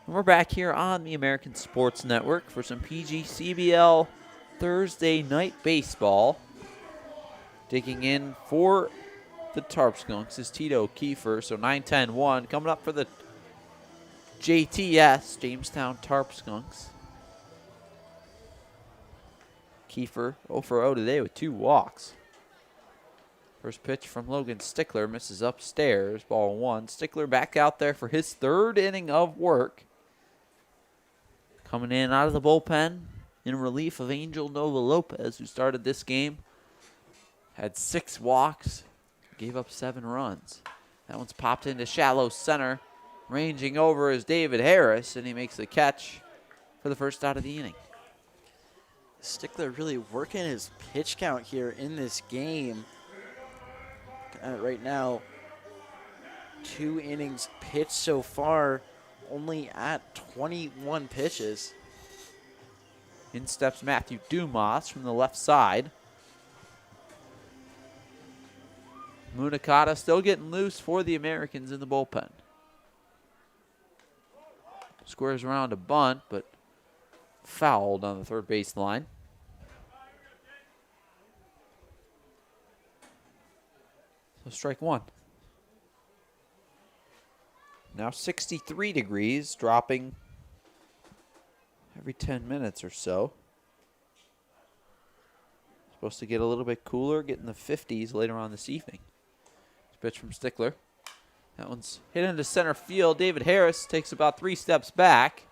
And we're back here on the American Sports Network for some PGCBL Thursday night baseball. Digging in for the Tarp Skunks is Tito Kiefer. So 9-10-1 coming up for the JTS, Jamestown Tarp Skunks. Kiefer 0 for 0 today with 2 walks. First pitch from Logan Stickler misses upstairs. Ball 1. Stickler back out there for his 3rd inning of work. Coming in out of the bullpen in relief of Angel Nova Lopez, who started this game. Had 6 walks, gave up 7 runs. That one's popped into shallow center. Ranging over is David Harris, and he makes the catch for the first out of the inning. Stickler really working his pitch count here in this game. Right now, 2 innings pitched so far, only at 21 pitches. In steps Matthew Dumas from the left side. Munakata still getting loose for the Americans in the bullpen. Squares around a bunt, but fouled on the third base line. So strike 1. Now 63 degrees, dropping every 10 minutes or so. Supposed to get a little bit cooler, get in the 50s later on this evening. Pitch from Stickler. That one's hit into center field. David Harris takes about 3 steps back,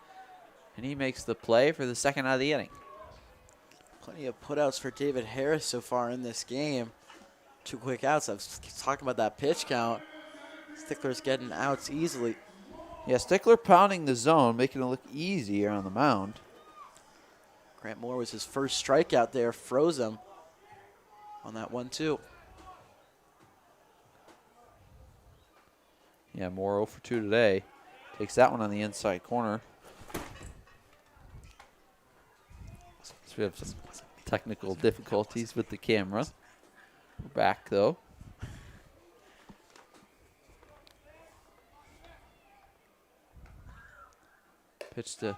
and he makes the play for the second out of the inning. Plenty of putouts for David Harris so far in this game. 2 quick outs. I was talking about that pitch count. Stickler's getting outs easily. Yeah, Stickler pounding the zone, making it look easier on the mound. Grant Moore was his first strikeout there, froze him on that 1-2. Yeah, Moore 0 for 2 today. Takes that one on the inside corner. So we have some technical difficulties with the camera. We're back, though. Pitch to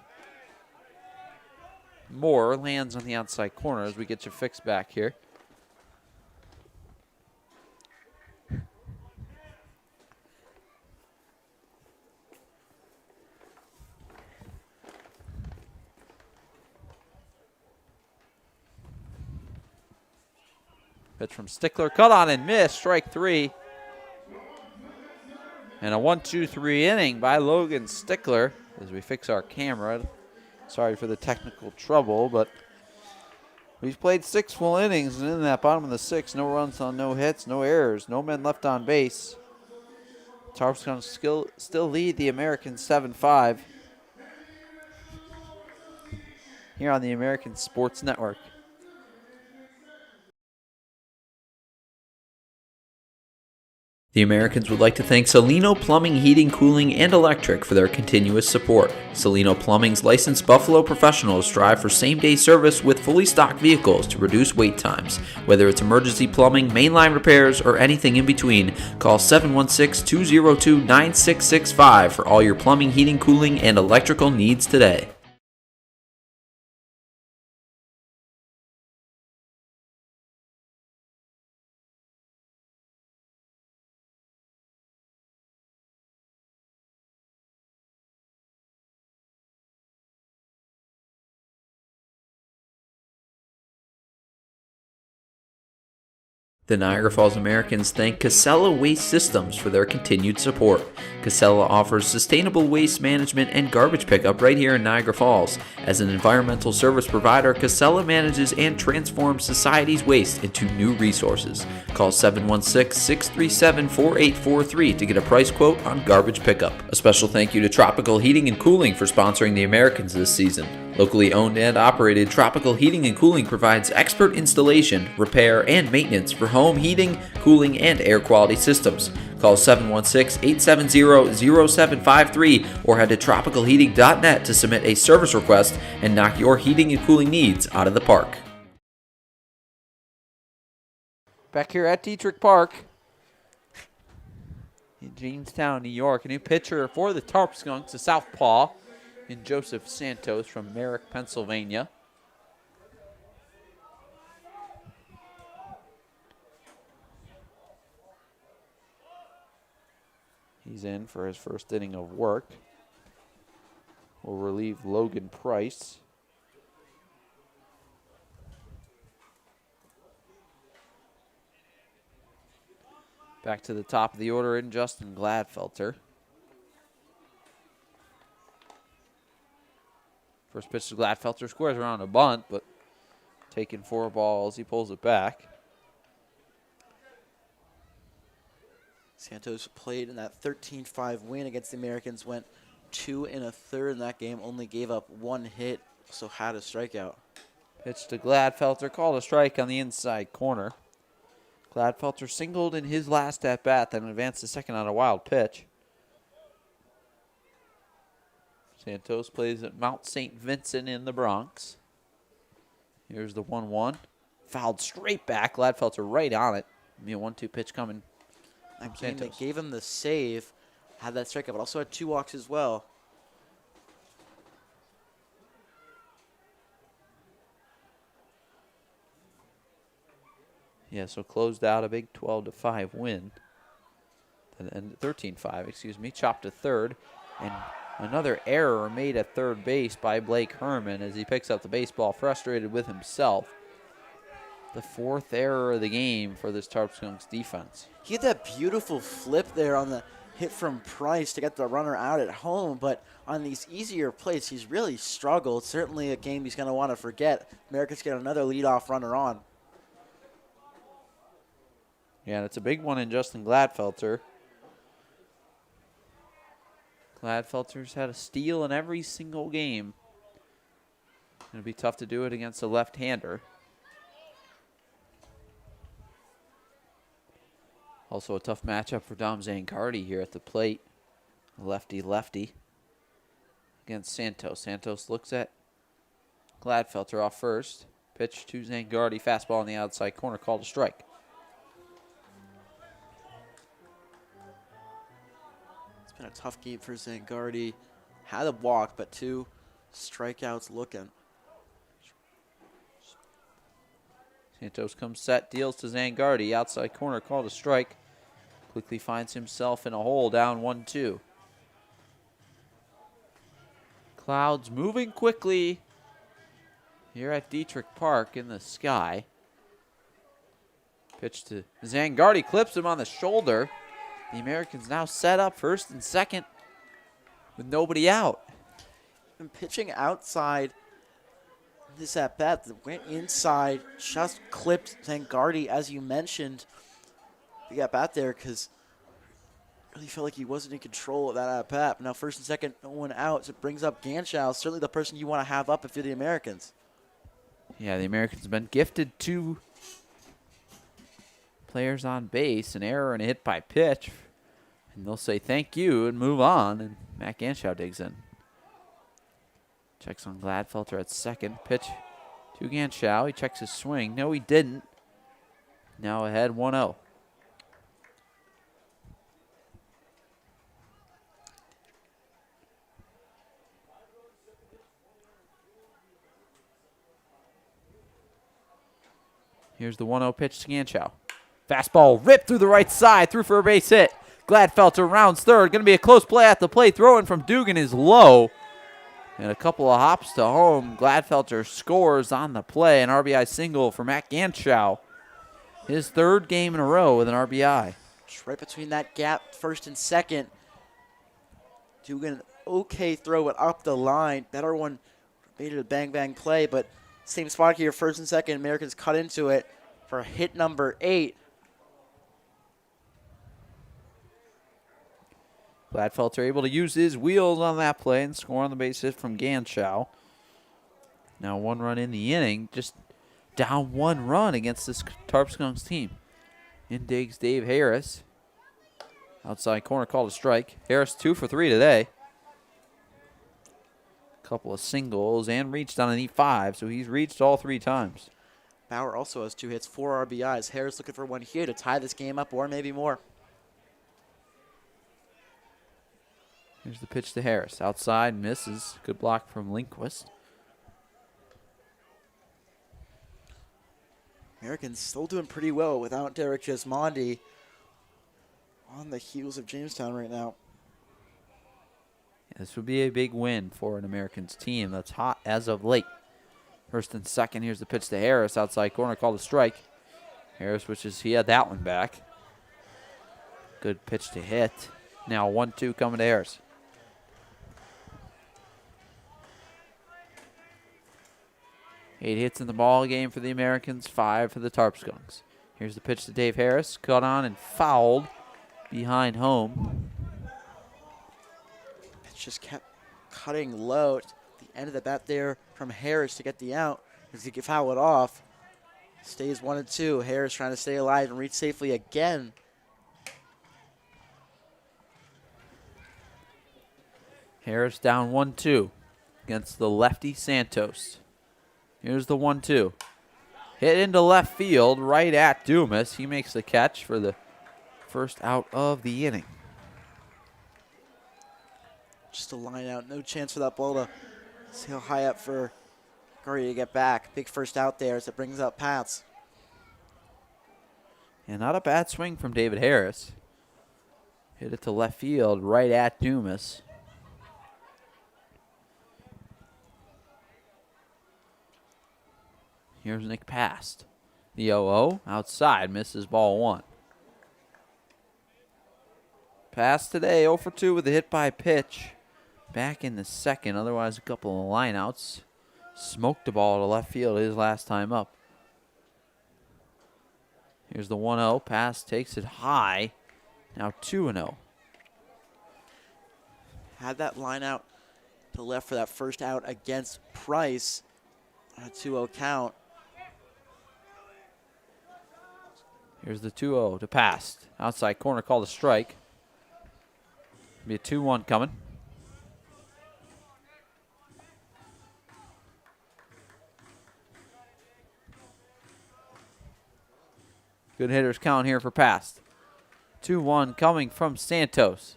Moore. Lands on the outside corner as we get you fixed back here. Pitch from Stickler, cut on and miss, strike 3. And a 1-2-3 inning by Logan Stickler as we fix our camera. Sorry for the technical trouble, but we've played 6 full innings, and in that bottom of the 6th, no runs on no hits, no errors, no men left on base. Tarp Skunks still lead the Americans 7-5 here on the American Sports Network. The Americans would like to thank Salino Plumbing, Heating, Cooling, and Electric for their continuous support. Salino Plumbing's licensed Buffalo professionals strive for same-day service with fully stocked vehicles to reduce wait times. Whether it's emergency plumbing, mainline repairs, or anything in between, call 716-202-9665 for all your plumbing, heating, cooling, and electrical needs today. The Niagara Falls Americans thank Casella Waste Systems for their continued support. Casella offers sustainable waste management and garbage pickup right here in Niagara Falls. As an environmental service provider, Casella manages and transforms society's waste into new resources. Call 716-637-4843 to get a price quote on garbage pickup. A special thank you to Tropical Heating and Cooling for sponsoring the Americans this season. Locally owned and operated, Tropical Heating and Cooling provides expert installation, repair, and maintenance for home heating, cooling, and air quality systems. Call 716-870-0753 or head to tropicalheating.net to submit a service request and knock your heating and cooling needs out of the park. Back here at Dietrich Park in Jamestown, New York. A new pitcher for the Tarp Skunks, a southpaw. in Joseph Santos from Merrick, Pennsylvania. He's in for his first inning of work. Will relieve Logan Price. Back to the top of the order in Justin Gladfelter. First pitch to Gladfelter, squares around a bunt, but taking 4 balls, he pulls it back. Santos played in that 13-5 win against the Americans, went 2 1/3 in that game, only gave up 1 hit, so had a strikeout. Pitch to Gladfelter, called a strike on the inside corner. Gladfelter singled in his last at-bat, then advanced to second on a wild pitch. Santos plays at Mount St. Vincent in the Bronx. Here's the 1-1. Fouled straight back. Gladfelter right on it. Be a 1-2 pitch coming. That game that gave him the save, had that strikeout, but also had 2 walks as well. Yeah, so closed out a big 12-5 win. And 13-5, excuse me. Chopped to third. And another error made at third base by Blake Herman as he picks up the baseball, frustrated with himself. The 4th error of the game for this Tarp Skunks defense. He had that beautiful flip there on the hit from Price to get the runner out at home, but on these easier plays, he's really struggled. Certainly a game he's going to want to forget. Americans get another leadoff runner on. Yeah, and it's a big one in Justin Gladfelter. Gladfelter's had a steal in every single game. It'll be tough to do it against a left-hander. Also a tough matchup for Dom Zancardi here at the plate. Lefty-lefty against Santos. Santos looks at Gladfelter off first. Pitch to Zancardi. Fastball on the outside corner. Called a strike. It's been a tough game for Zancardi. Had a walk, but 2 strikeouts looking. Santos comes set. Deals to Zancardi. Outside corner. Called a strike. Quickly finds himself in a hole, down 1-2. Clouds moving quickly here at Dietrich Park in the sky. Pitch to Zancardi, clips him on the shoulder. The Americans now set up first and second with nobody out. And pitching outside this at-bat that went inside, just clipped Zancardi, as you mentioned. The at-bat there, because really felt like he wasn't in control of that at-bat. Now first and second, no one out, so it brings up Ganschow, certainly the person you want to have up if you're the Americans. Yeah, the Americans have been gifted 2 players on base, an error and a hit by pitch. And they'll say thank you and move on, and Matt Ganschow digs in. Checks on Gladfelter at second. Pitch to Ganschow. He checks his swing. No, he didn't. Now ahead 1-0. Here's the 1-0 pitch to Ganschow. Fastball ripped through the right side, through for a base hit. Gladfelter rounds third. Going to be a close play at the plate. Throwing from Dugan is low. And a couple of hops to home. Gladfelter scores on the play. An RBI single for Matt Ganschow. His 3rd game in a row with an RBI. Just right between that gap, first and second. Dugan, okay throw it up the line. Better one, made it a bang-bang play, but same spot here, first and second. Americans cut into it for hit number 8. Gladfelter able to use his wheels on that play and score on the base hit from Ganschow. Now 1 run in the inning, just down 1 run against this Tarp Skunks team. In digs Dave Harris. Outside corner called a strike. Harris 2 for 3 today. Couple of singles and reached on an E5, so he's reached all 3 times. Bauer also has 2 hits, 4 RBIs. Harris looking for 1 here to tie this game up or maybe more. Here's the pitch to Harris. Outside, misses. Good block from Lindquist. Americans still doing pretty well without Derek Gismondi on the heels of Jamestown right now. This would be a big win for an Americans team that's hot as of late. First and second, here's the pitch to Harris. Outside corner, called a strike. Harris wishes he had that one back. Good pitch to hit. Now 1-2 coming to Harris. Eight hits in the ball game for the Americans, 5 for the Tarp Skunks. Here's the pitch to Dave Harris. Caught on and fouled behind home. It just kept cutting low at the end of the bat there from Harris to get the out. As he can foul it off. Stays 1-2. Harris trying to stay alive and reach safely again. Harris down 1-2 against the lefty Santos. Here's the 1-2. Hit into left field right at Dumas. He makes the catch for the first out of the inning. Just a line out. No chance for that ball to sail high up for Curry to get back. Big first out there as it brings up Pats. And not a bad swing from David Harris. Hit it to left field right at Dumas. Here's Nick Past. The 0-0 outside, misses ball 1. Past today, 0 for 2 with a hit by pitch. Back in the second, otherwise a couple of lineouts. Smoked the ball to left field his last time up. Here's the 1-0. Past takes it high. Now 2-0. Had that line out to left for that first out against Price on a 2-0 count. Here's the 2-0 to Past. Outside corner, called a strike. Be a 2-1 coming. Good hitters count here for Past. 2-1 coming from Santos.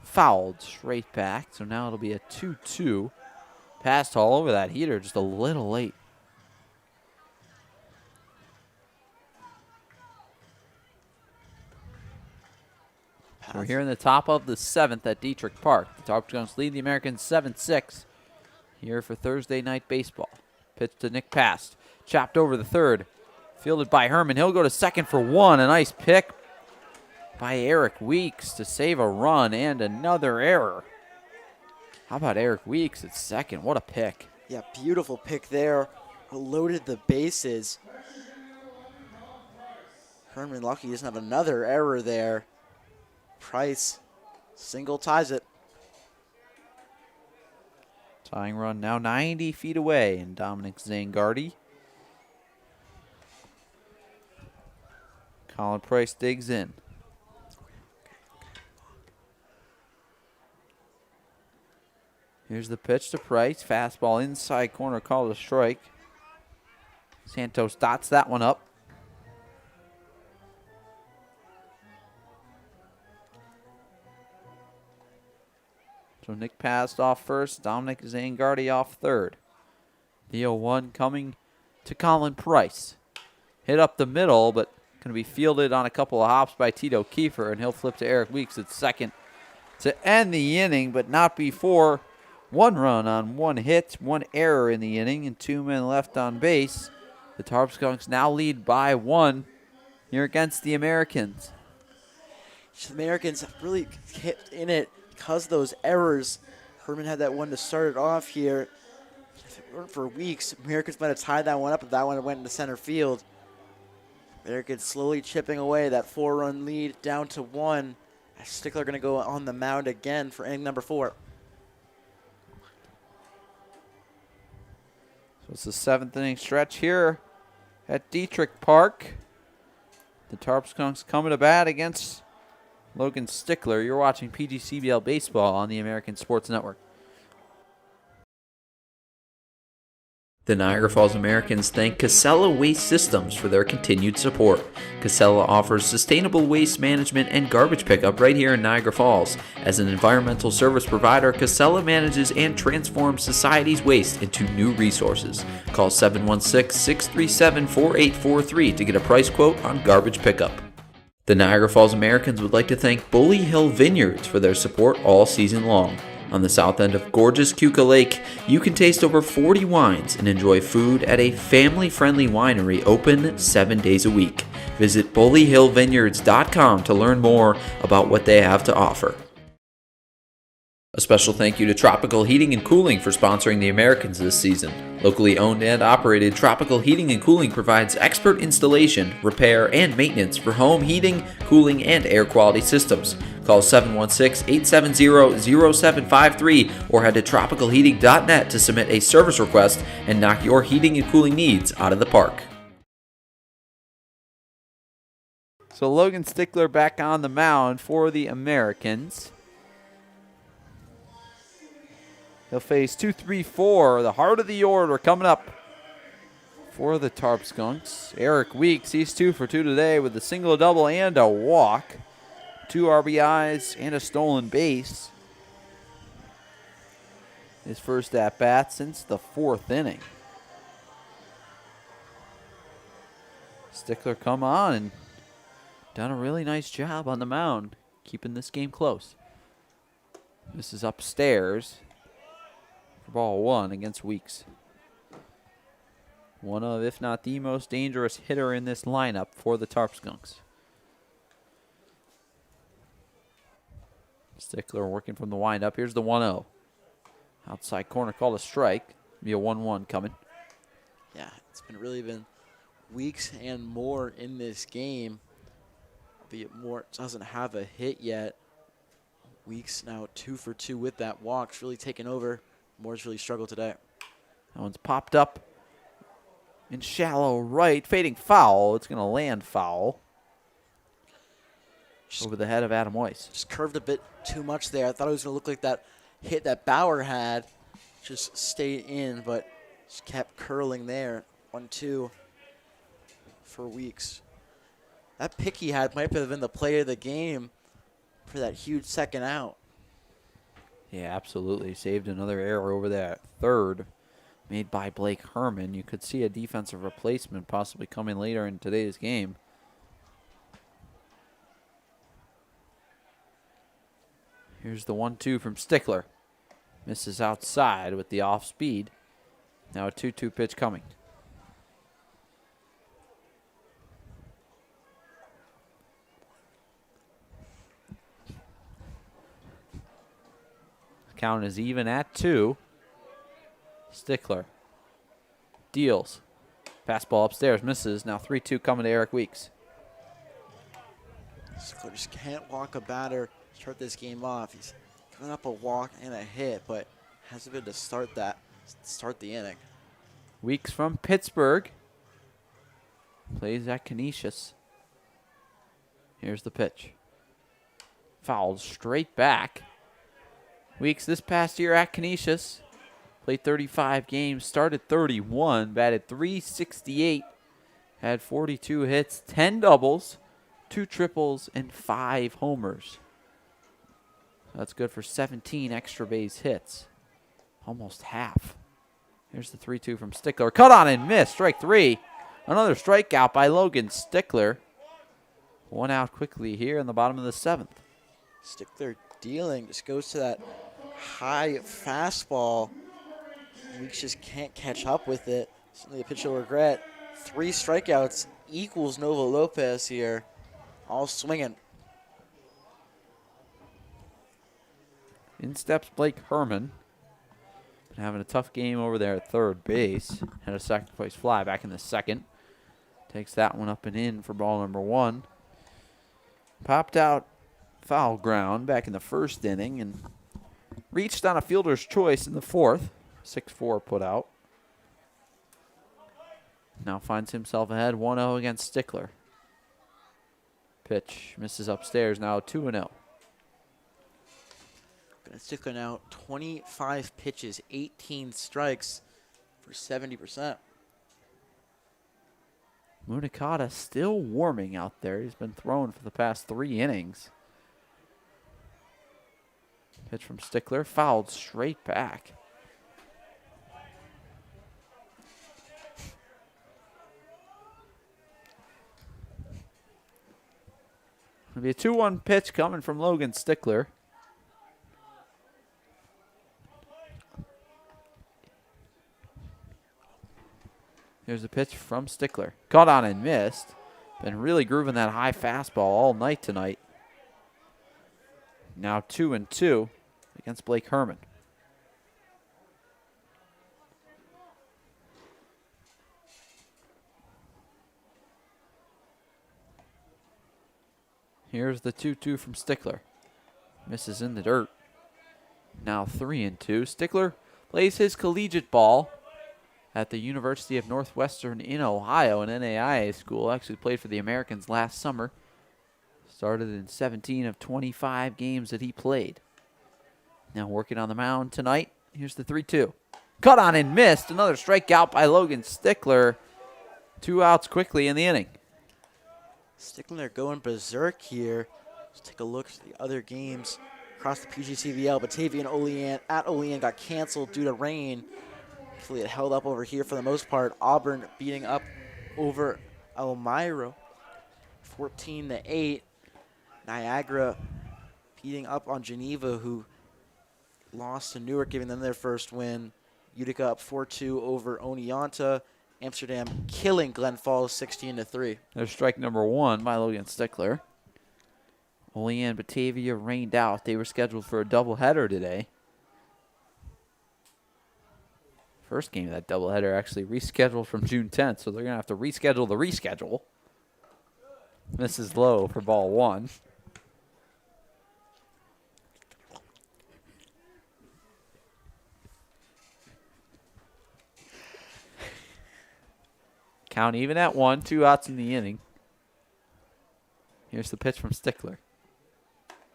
Fouled straight back, so now it'll be a 2-2. Past all over that heater, just a little late. So we're here in the top of the 7th at Dietrich Park. The Tarp Skunks lead the Americans 7-6 here for Thursday night baseball. Pitch to Nick Past. Chopped over the third. Fielded by Herman. He'll go to second for 1. A nice pick by Eric Weeks to save a run and another error. How about Eric Weeks at second? What a pick. Yeah, beautiful pick there. Loaded the bases. Herman lucky he doesn't have another error there. Price single ties it. Tying run now 90 feet away, and Dominic Zangardi. Colin Price digs in. Here's the pitch to Price. Fastball inside corner, called a strike. Santos dots that one up. So Nick Past off first, Dominic Zangardi off third. The 0-1 coming to Colin Price. Hit up the middle, but going to be fielded on a couple of hops by Tito Kiefer, and he'll flip to Eric Weeks at second to end the inning, but not before 1 run on 1 hit, 1 error in the inning, and 2 men left on base. The Tarp Skunks now lead by 1 here against the Americans. The Americans have really hit in it because of those errors. Herman had that one to start it off here. If it weren't for Weeks, Americans might have tied that one up if that one went into center field. Americans slowly chipping away that 4-run lead down to 1. Stickler going to go on the mound again for inning number 4. So it's the 7th inning stretch here at Dietrich Park. The Tarp Skunks coming to bat against Logan Stickler. You're watching PGCBL Baseball on the American Sports Network. The Niagara Falls Americans thank Casella Waste Systems for their continued support. Casella offers sustainable waste management and garbage pickup right here in Niagara Falls. As an environmental service provider, Casella manages and transforms society's waste into new resources. Call 716-637-4843 to get a price quote on garbage pickup. The Niagara Falls Americans would like to thank Bully Hill Vineyards for their support all season long. On the south end of gorgeous Keuka Lake, you can taste over 40 wines and enjoy food at a family-friendly winery open 7 days a week. Visit bullyhillvineyards.com to learn more about what they have to offer. A special thank you to Tropical Heating and Cooling for sponsoring the Americans this season. Locally owned and operated, Tropical Heating and Cooling provides expert installation, repair, and maintenance for home heating, cooling, and air quality systems. Call 716-870-0753 or head to tropicalheating.net to submit a service request and knock your heating and cooling needs out of the park. So Logan Stickler back on the mound for the Americans. He'll face 2, 3, 4, the heart of the order coming up for the Tarp Skunks. Eric Weeks, he's 2 for 2 today with a single, a double, and a walk. 2 RBIs and a stolen base. His first at-bat since the 4th inning. Stickler come on and done a really nice job on the mound, keeping this game close. This is upstairs. For ball 1 against Weeks. One of, if not the most dangerous hitter in this lineup for the Tarp Skunks. Stickler working from the windup. Here's the 1-0. Outside corner called a strike. Be a 1-1 coming. Yeah, it's really been Weeks and Moore in this game. Albeit Moore doesn't have a hit yet. Weeks now 2 for 2 with that walk. It's really taken over. Moore's really struggled today. That one's popped up in shallow right. Fading foul. It's going to land foul. Over the head of Adam Weiss. Just curved a bit too much there. I thought it was going to look like that hit that Bauer had. Just stayed in, but just kept curling there. 1-2 for Weeks. That pick he had might have been the play of the game for that huge second out. Yeah, absolutely. Saved another error over that third made by Blake Herman. You could see a defensive replacement possibly coming later in today's game. Here's the 1-2 from Stickler. Misses outside with the off speed. Now a 2-2 pitch coming. Count is even at 2. Stickler deals. Fastball upstairs, misses. Now 3-2 coming to Eric Weeks. Stickler just can't walk a batter, start this game off. He's given up a walk and a hit, but hasn't been to start the inning. Weeks from Pittsburgh. Plays at Canisius. Here's the pitch. Fouled straight back. Weeks this past year at Canisius. Played 35 games, started 31, batted .368, had 42 hits, 10 doubles, 2 triples, and 5 homers. That's good for 17 extra base hits. Almost half. Here's the 3-2 from Stickler. Cut on and miss. Strike 3. Another strikeout by Logan Stickler. 1 out quickly here in the bottom of the 7th. Stickler dealing, just goes to that high fastball. Weeks just can't catch up with it. Certainly a pitch you'll regret. 3 strikeouts equals Nova Lopez here. All swinging. In steps Blake Herman. Been having a tough game over there at third base. Had a sacrifice fly back in the 2nd. Takes that one up and in for ball number 1. Popped out foul ground back in the 1st inning and reached on a fielder's choice in the 4th. 6-4 put out. Now finds himself ahead 1-0 against Stickler. Pitch misses upstairs, now 2-0. Stickler now 25 pitches, 18 strikes for 70%. Munakata still warming out there. He's been throwing for the past 3 innings. Pitch from Stickler, fouled straight back. It'll be a 2-1 pitch coming from Logan Stickler. Here's a pitch from Stickler. Caught on and missed. Been really grooving that high fastball all night tonight. Now 2-2 against Blake Herman. Here's the 2-2 from Stickler. Misses in the dirt. Now 3-2. Stickler plays his collegiate ball at the University of Northwestern in Ohio, an NAIA school. Actually played for the Americans last summer. Started in 17 of 25 games that he played. Now working on the mound tonight. Here's the 3-2. Cut on and missed. Another strikeout by Logan Stickler. 2 outs quickly in the inning. Stickler going berserk here. Let's take a look at the other games across the PGCVL. Batavian Olean at Olean got canceled due to rain. Hopefully it held up over here for the most part. Auburn beating up over Elmira 14-8. Niagara beating up on Geneva, who lost to Newark, giving them their first win. Utica up 4-2 over Oneonta. Amsterdam killing Glen Falls 16-3. There's strike number 1 by Logan Stickler. Olean Batavia rained out. They were scheduled for a doubleheader today. First game of that doubleheader actually rescheduled from June 10th, so they're going to have to reschedule the reschedule. This is low for ball 1. Count even at 1, 2 outs in the inning. Here's the pitch from Stickler.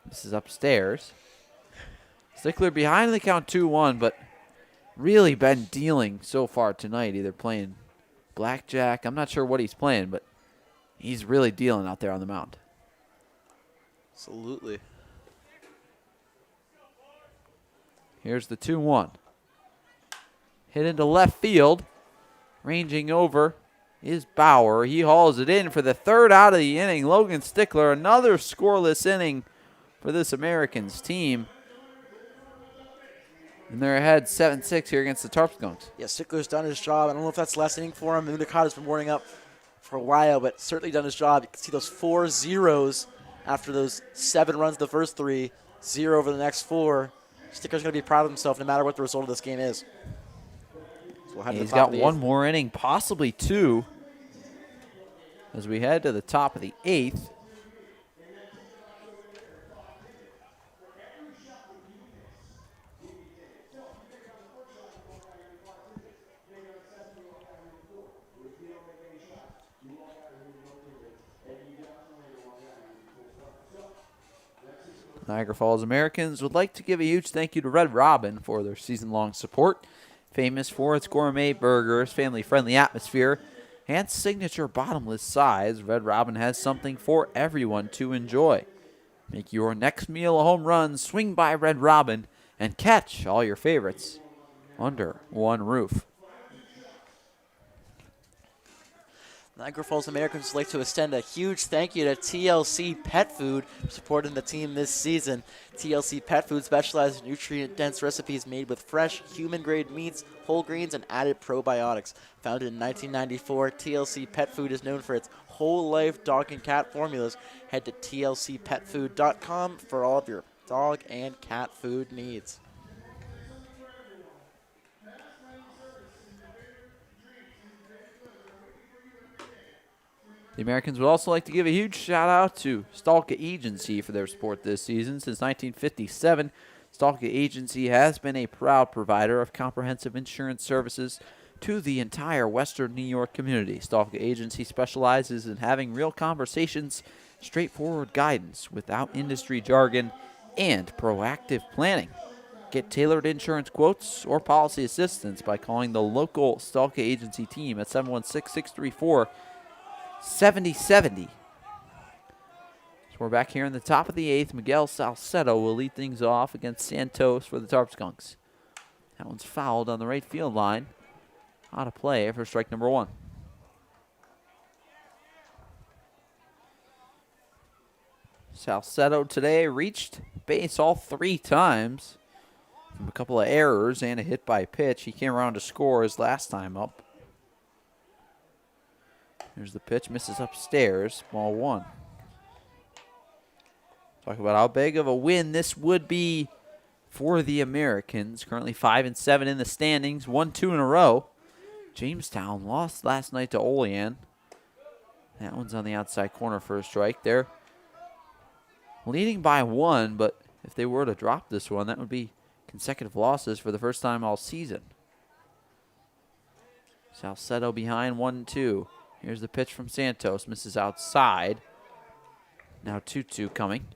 This is upstairs. Stickler behind the count 2-1, but really been dealing so far tonight, either playing blackjack. I'm not sure what he's playing, but he's really dealing out there on the mound. Absolutely. Here's the 2-1. Hit into left field. Ranging over is Bauer. He hauls it in for the 3rd out of the inning. Logan Stickler, another scoreless inning for this Americans team. And they're ahead 7-6 here against the Tarp Skunks. Yeah, Stickler's done his job. I don't know if that's the last inning for him. Munakata's been warming up for a while, but certainly done his job. You can see those 4 zeros after those 7 runs the first 3, 0 over the next 4. Stickler's going to be proud of himself no matter what the result of this game is. He's got 1 more inning, possibly 2, as we head to the top of the 8th. Niagara Falls Americans would like to give a huge thank you to Red Robin for their season-long support. Famous for its gourmet burgers, family-friendly atmosphere, and signature bottomless sides, Red Robin has something for everyone to enjoy. Make your next meal a home run, swing by Red Robin, and catch all your favorites under one roof. Niagara Falls Americans would like to extend a huge thank you to TLC Pet Food for supporting the team this season. TLC Pet Food specializes in nutrient-dense recipes made with fresh, human-grade meats, whole grains, and added probiotics. Founded in 1994, TLC Pet Food is known for its whole-life dog and cat formulas. Head to tlcpetfood.com for all of your dog and cat food needs. The Americans would also like to give a huge shout-out to Stalka Agency for their support this season. Since 1957, Stalka Agency has been a proud provider of comprehensive insurance services to the entire Western New York community. Stalka Agency specializes in having real conversations, straightforward guidance without industry jargon, and proactive planning. Get tailored insurance quotes or policy assistance by calling the local Stalka agency team at 716-634-7070. So we're back here in the top of the 8th. Miguel Salcedo will lead things off against Santos for the Tarp Skunks. That one's fouled on the right field line. Out of play for strike number 1. Salcedo today reached base all 3 times. From a couple of errors and a hit by pitch. He came around to score his last time up. Here's the pitch, misses upstairs, ball 1. Talk about how big of a win this would be for the Americans. Currently 5-7 in the standings, 1-2 in a row. Jamestown lost last night to Olean. That one's on the outside corner for a strike. They're leading by 1, but if they were to drop this one, that would be consecutive losses for the first time all season. Salcedo behind 1-2. Here's the pitch from Santos. Misses outside. Now 2-2 coming.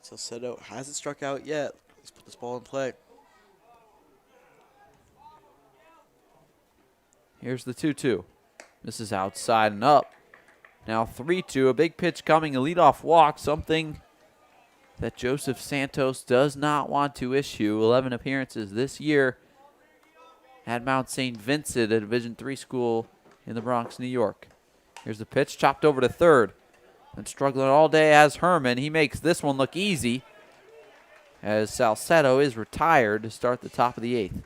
Salcedo hasn't struck out yet. Let's put this ball in play. Here's the 2-2. Misses outside and up. Now 3-2. A big pitch coming. A leadoff walk. Something that Joseph Santos does not want to issue. 11 appearances this year at Mount St. Vincent, a Division III school in the Bronx, New York. Here's the pitch, chopped over to third. Been struggling all day as Herman. He makes this one look easy as Salcedo is retired to start the top of the 8th.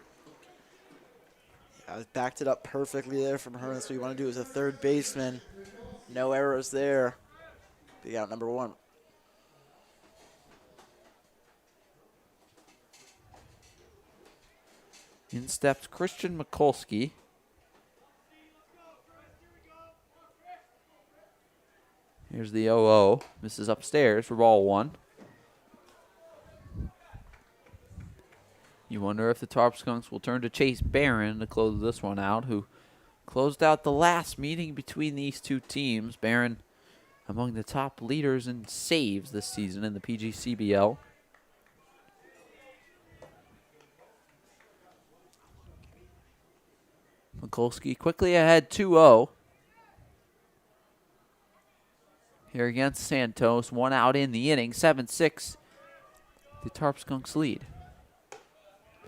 I backed it up perfectly there from Herman. So what you want to do as a third baseman. No errors there. Big out number 1. In steps Christian Mikulski. Here's the 0-0. Misses upstairs for ball 1. You wonder if the Tarp Skunks will turn to Chase Barron to close this one out, who closed out the last meeting between these two teams. Barron among the top leaders in saves this season in the PGCBL. Mikulski quickly ahead 2-0. Here against Santos. 1 out in the inning. 7-6. The Tarp Skunks lead.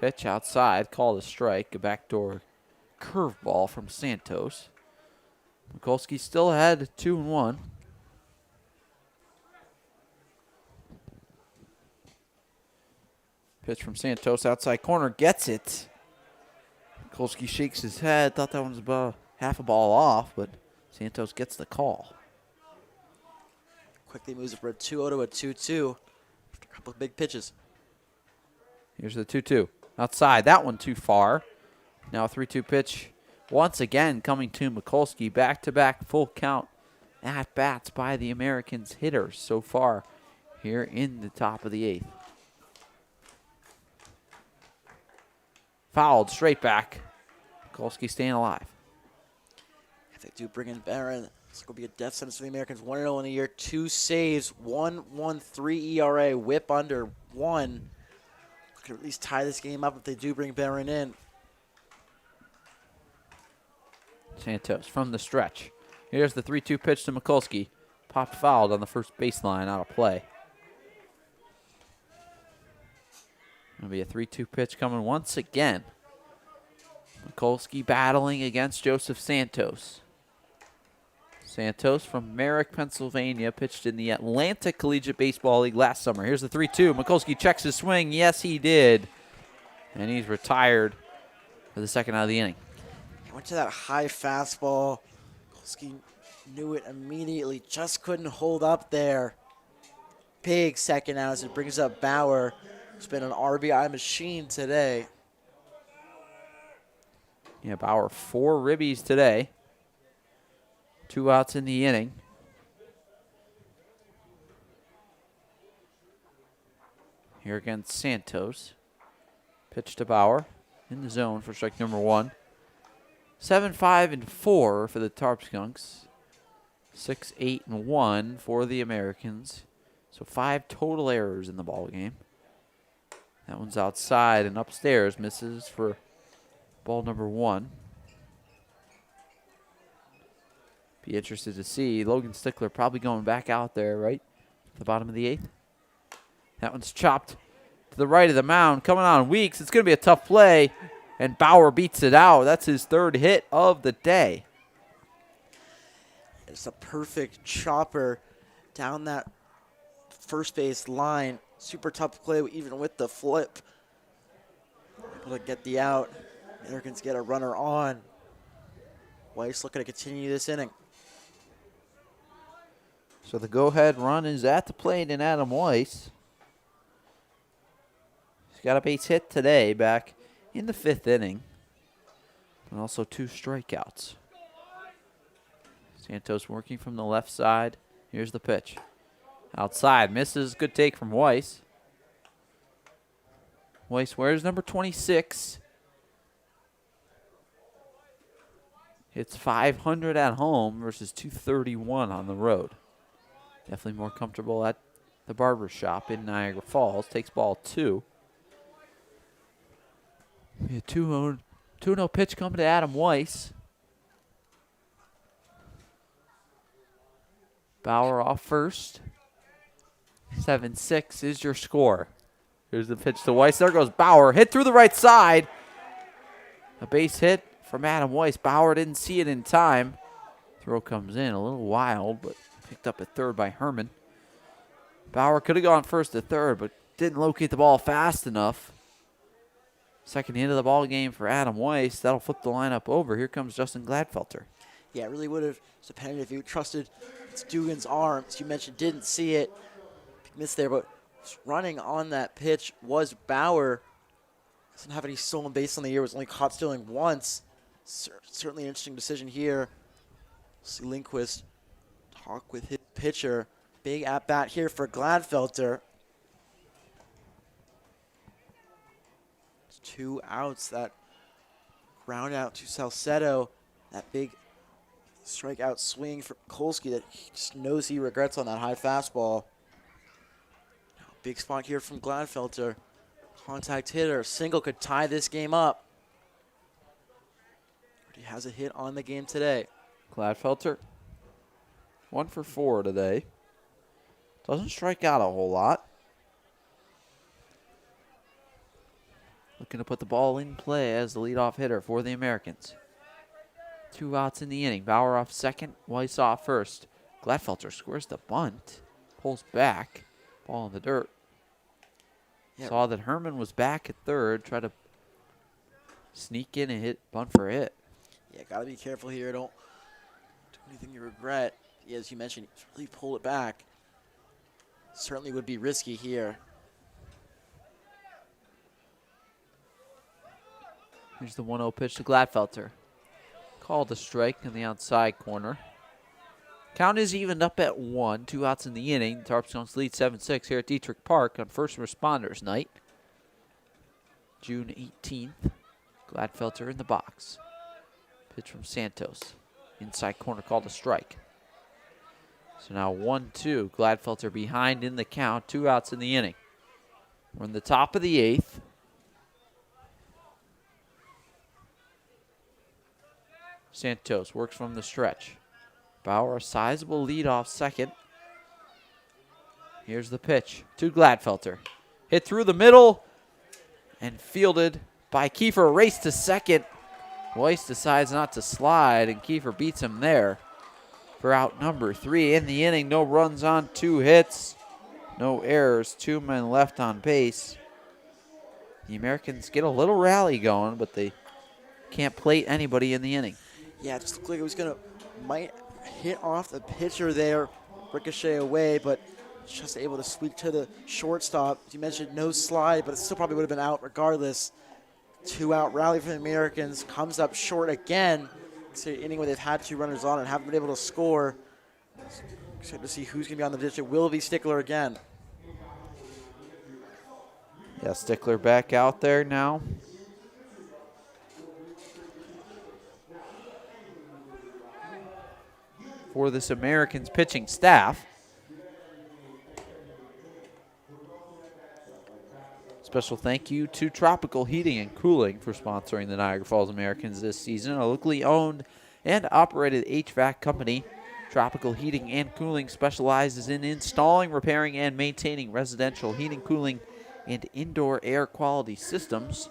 Pitch outside. Called a strike. A backdoor curveball from Santos. Mikulski still ahead 2-1. Pitch from Santos. Outside corner. Gets it. Mikulski shakes his head. Thought that one was about half a ball off, but Santos gets the call. Quickly moves it from a 2-0 to a 2-2. After a couple of big pitches. Here's the 2-2. Outside. That one too far. Now a 3-2 pitch. Once again coming to Mikulski. Back-to-back full count at-bats by the Americans hitters so far here in the top of the 8th. Fouled straight back. Mikulski staying alive. If they do bring in Barron, it's going to be a death sentence for the Americans. 1-0 in the year, 2 saves, 1.13 ERA, whip under 1. Could at least tie this game up if they do bring Barron in. Santos from the stretch. Here's the 3-2 pitch to Mikulski. Popped fouled on the first baseline, out of play. Going to be a 3-2 pitch coming once again. Mikulski battling against Joseph Santos. Santos from Merrick, Pennsylvania, pitched in the Atlantic Collegiate Baseball League last summer. Here's the 3-2. Mikulski checks his swing. Yes, he did. And he's retired for the second out of the inning. He went to that high fastball. Mikulski knew it immediately. Just couldn't hold up there. Big second out as it brings up Bauer. Who's been an RBI machine today. Yeah, Bauer 4 ribbies today. 2 outs in the inning. Here against Santos. Pitch to Bauer in the zone for strike number 1. 7-5-4 for the Tarp Skunks. 6-8-1 for the Americans. So 5 total errors in the ball game. That one's outside and upstairs. Misses for ball number 1. Be interested to see Logan Stickler probably going back out there, right? At the bottom of the 8th. That one's chopped to the right of the mound. Coming on Weeks. It's going to be a tough play. And Bauer beats it out. That's his 3rd hit of the day. It's a perfect chopper down that first base line. Super tough play even with the flip. Able to get the out. Americans get a runner on. Weiss looking to continue this inning. So the go-ahead run is at the plate in Adam Weiss. He's got a base hit today back in the 5th inning. And also 2 strikeouts. Santos working from the left side. Here's the pitch. Outside. Misses. Good take from Weiss. Weiss wears number 26. Hits 500 at home versus 231 on the road. Definitely more comfortable at the barber shop in Niagara Falls. Takes ball 2. A 2-0 pitch coming to Adam Weiss. Bauer off first. 7-6 is your score. Here's the pitch to Weiss. There goes Bauer. Hit through the right side. A base hit from Adam Weiss. Bauer didn't see it in time. Throw comes in a little wild, but picked up at 3rd by Herman. Bauer could have gone first to 3rd, but didn't locate the ball fast enough. 2nd hit of the ball game for Adam Weiss. That'll flip the lineup over. Here comes Justin Gladfelter. Yeah, it really would have depended if you trusted Dugan's arm. As you mentioned, didn't see it. Missed there, but running on that pitch was Bauer. Doesn't have any stolen base on the year. Was only caught stealing once. Certainly an interesting decision here. See Lindquist talk with his pitcher. Big at bat here for Gladfelter. It's 2 outs. That ground out to Salcedo. That big strikeout swing for Kolsky that he just knows he regrets on that high fastball. Big spot here from Gladfelter. Contact hitter. Single could tie this game up. But he has a hit on the game today. Gladfelter, 1 for 4 today. Doesn't strike out a whole lot. Looking to put the ball in play as the leadoff hitter for the Americans. 2 outs in the inning. Bauer off second, Weiss off first. Gladfelter scores the bunt. Pulls back. Ball in the dirt. Yep. Saw that Herman was back at 3rd. Tried to sneak in and hit bunt for a hit. Yeah, got to be careful here. Don't do anything you regret. Yeah, as you mentioned, really pull it back. Certainly would be risky here. Here's the 1-0 pitch to Gladfelter. Called a strike in the outside corner. Count is evened up at 1. 2 outs in the inning. Tarp Skunks lead 7-6 here at Dietrich Park on First Responders Night. June 18th. Gladfelter in the box. Pitch from Santos. Inside corner called a strike. So now 1-2. Gladfelter behind in the count. 2 outs in the inning. We're in the top of the 8th. Santos works from the stretch. Bauer, a sizable lead off second. Here's the pitch to Gladfelter. Hit through the middle and fielded by Kiefer. Race to second. Weiss decides not to slide, and Kiefer beats him there for out number 3 in the inning. No runs on 2 hits. No errors. 2 men left on base. The Americans get a little rally going, but they can't plate anybody in the inning. Yeah, it just looked like it was might hit off the pitcher there, ricochet away, but just able to sweep to the shortstop. You mentioned no slide, but it still probably would have been out regardless. 2 out rally for the Americans, comes up short again. It's an inning where they've had 2 runners on and haven't been able to score. Excited to see who's going to be on the ditch. It will be Stickler again. Yeah, Stickler back out there now. For this Americans pitching staff. Special thank you to Tropical Heating and Cooling for sponsoring the Niagara Falls Americans this season. A locally owned and operated HVAC company, Tropical Heating and Cooling specializes in installing, repairing, and maintaining residential heating, cooling, and indoor air quality systems.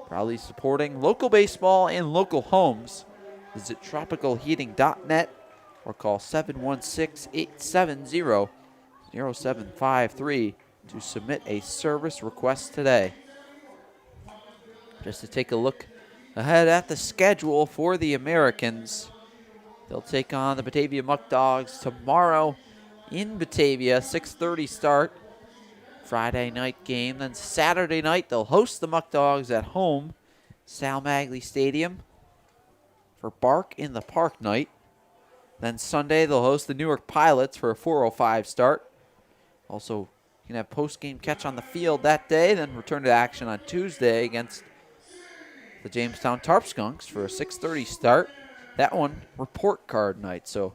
Proudly supporting local baseball and local homes. Visit tropicalheating.net or call 716-870-0753 to submit a service request today. Just to take a look ahead at the schedule for the Americans. They'll take on the Batavia Muck Dogs tomorrow in Batavia, 6:30 start. Friday night game. Then Saturday night, they'll host the Muck Dogs at home, Sal Magley Stadium, for Bark in the Park night. Then Sunday, they'll host the Newark Pilots for a 4:05 start. Also, you can have post-game catch on the field that day, then return to action on Tuesday against the Jamestown Tarp Skunks for a 6:30 start. That one, report card night. So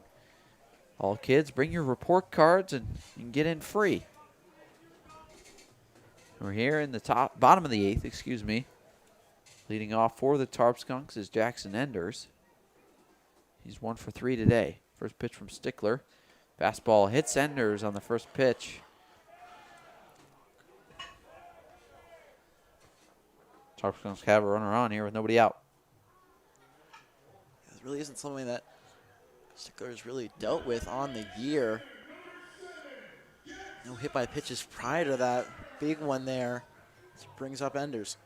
all kids, bring your report cards and you can get in free. We're here in the bottom of the 8th, Leading off for the Tarp Skunks is Jackson Enders. He's 1 for 3 today. First pitch from Stickler. Fastball hits Enders on the first pitch. Tarp Skunks have a runner on here with nobody out. It really isn't something that Stickler has really dealt with on the year. No hit by pitches prior to that big one there. This brings up Enders.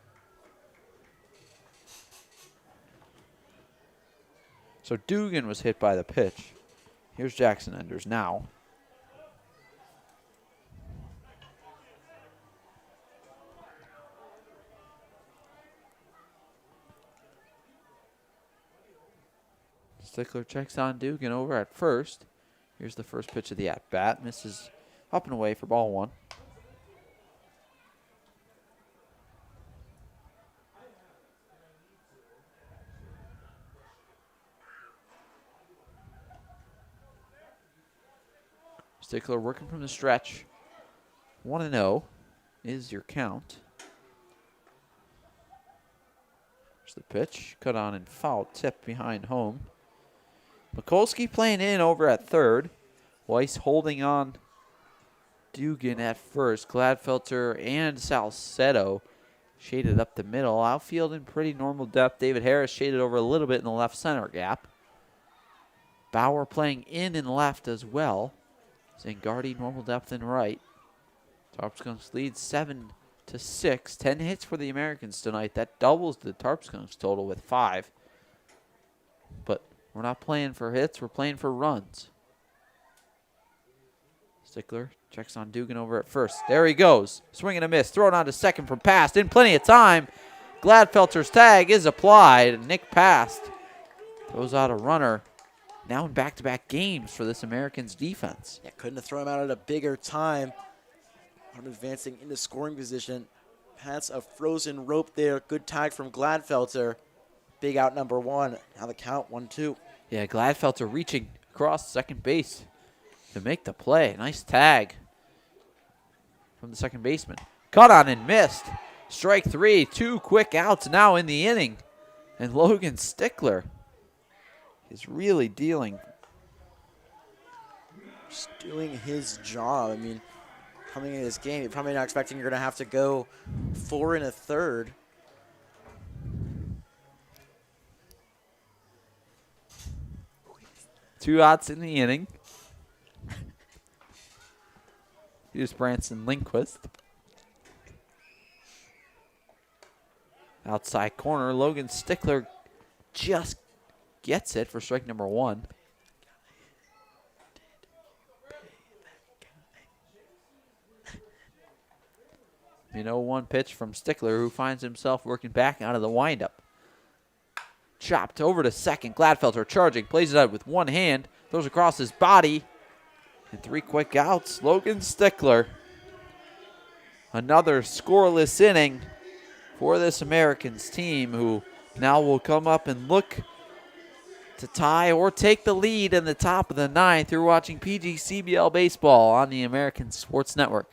So Dugan was hit by the pitch. Here's Jackson Enders now. Stickler checks on Dugan over at first. Here's the first pitch of the at-bat. Misses up and away for ball 1. Stickler working from the stretch. 1-0 is your count. Here's the pitch. Cut on and foul tip behind home. Mikulski playing in over at third. Weiss holding on Dugan at first. Gladfelter and Salcedo shaded up the middle. Outfield in pretty normal depth. David Harris shaded over a little bit in the left center gap. Bauer playing in left as well. Zangardi normal depth in right. Tarp Skunks lead 7-6. 10 hits for the Americans tonight. That doubles the Tarp Skunks total with 5. But we're not playing for hits. We're playing for runs. Stickler checks on Dugan over at first. There he goes. Swing and a miss. Thrown on to second from Past. In plenty of time. Gladfelter's tag is applied. Nick Past throws out a runner. Now in back-to-back games for this Americans defense. Yeah, couldn't have thrown him out at a bigger time. I'm advancing into scoring position. Pats a frozen rope there. Good tag from Gladfelter. Big out number 1. Now the count 1-2. Yeah, Gladfelter reaching across second base to make the play. Nice tag from the second baseman. Caught on and missed. Strike 3. 2 quick outs now in the inning. And Logan Stickler is really dealing. Just doing his job. I mean, coming into this game, you're probably not expecting you're going to have to go 4 1/3. Two outs in the inning. Here's Branson Lindquist. Outside corner, Logan Stickler just gets it for strike number 1. You know, 1 pitch from Stickler, who finds himself working back out of the windup. Chopped over to second. Gladfelter charging, plays it out with one hand, throws across his body. And 3 quick outs. Logan Stickler. Another scoreless inning for this Americans team, who now will come up and look to tie or take the lead in the top of the 9th. You're watching PGCBL Baseball on the American Sports Network.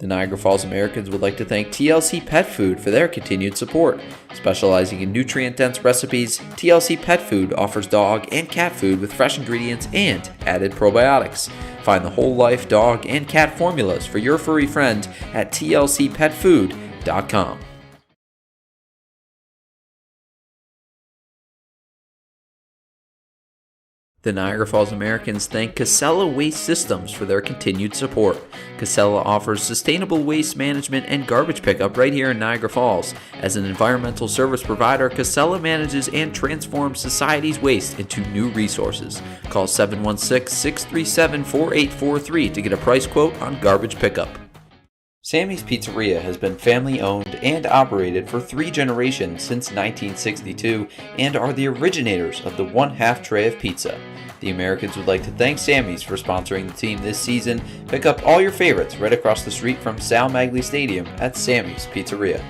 The Niagara Falls Americans would like to thank TLC Pet Food for their continued support. Specializing in nutrient-dense recipes, TLC Pet Food offers dog and cat food with fresh ingredients and added probiotics. Find the whole life dog and cat formulas for your furry friend at tlcpetfood.com. The Niagara Falls Americans thank Casella Waste Systems for their continued support. Casella offers sustainable waste management and garbage pickup right here in Niagara Falls. As an environmental service provider, Casella manages and transforms society's waste into new resources. Call 716-637-4843 to get a price quote on garbage pickup. Sammy's Pizzeria has been family owned and operated for 3 generations since 1962 and are the originators of the 1/2 tray of pizza. The Americans would like to thank Sammy's for sponsoring the team this season. Pick up all your favorites right across the street from Sal Magley Stadium at Sammy's Pizzeria.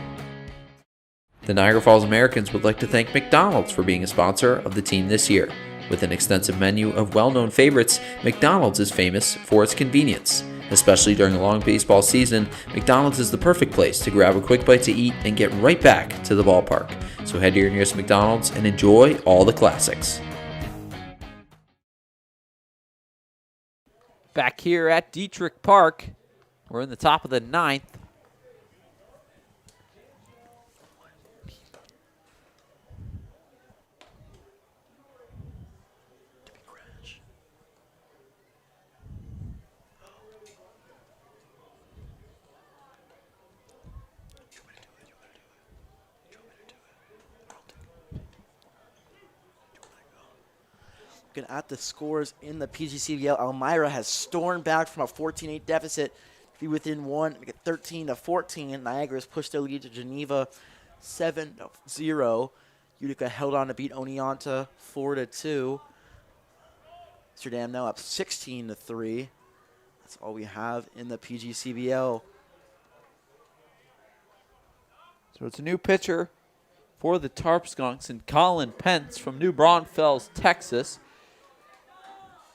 The Niagara Falls Americans would like to thank McDonald's for being a sponsor of the team this year. With an extensive menu of well-known favorites, McDonald's is famous for its convenience. Especially during a long baseball season, McDonald's is the perfect place to grab a quick bite to eat and get right back to the ballpark. So head to your nearest McDonald's and enjoy all the classics. Back here at Dietrich Park, we're in the top of the 9th. Looking at the scores in the PGCBL, Elmira has stormed back from a 14-8 deficit to be within 1, 13-14. Niagara has pushed their lead to Geneva 7-0. Utica held on to beat Oneonta 4-2. Amsterdam now up 16-3. That's all we have in the PGCBL. So it's a new pitcher for the Tarp Skunks and Colin Pence from New Braunfels, Texas.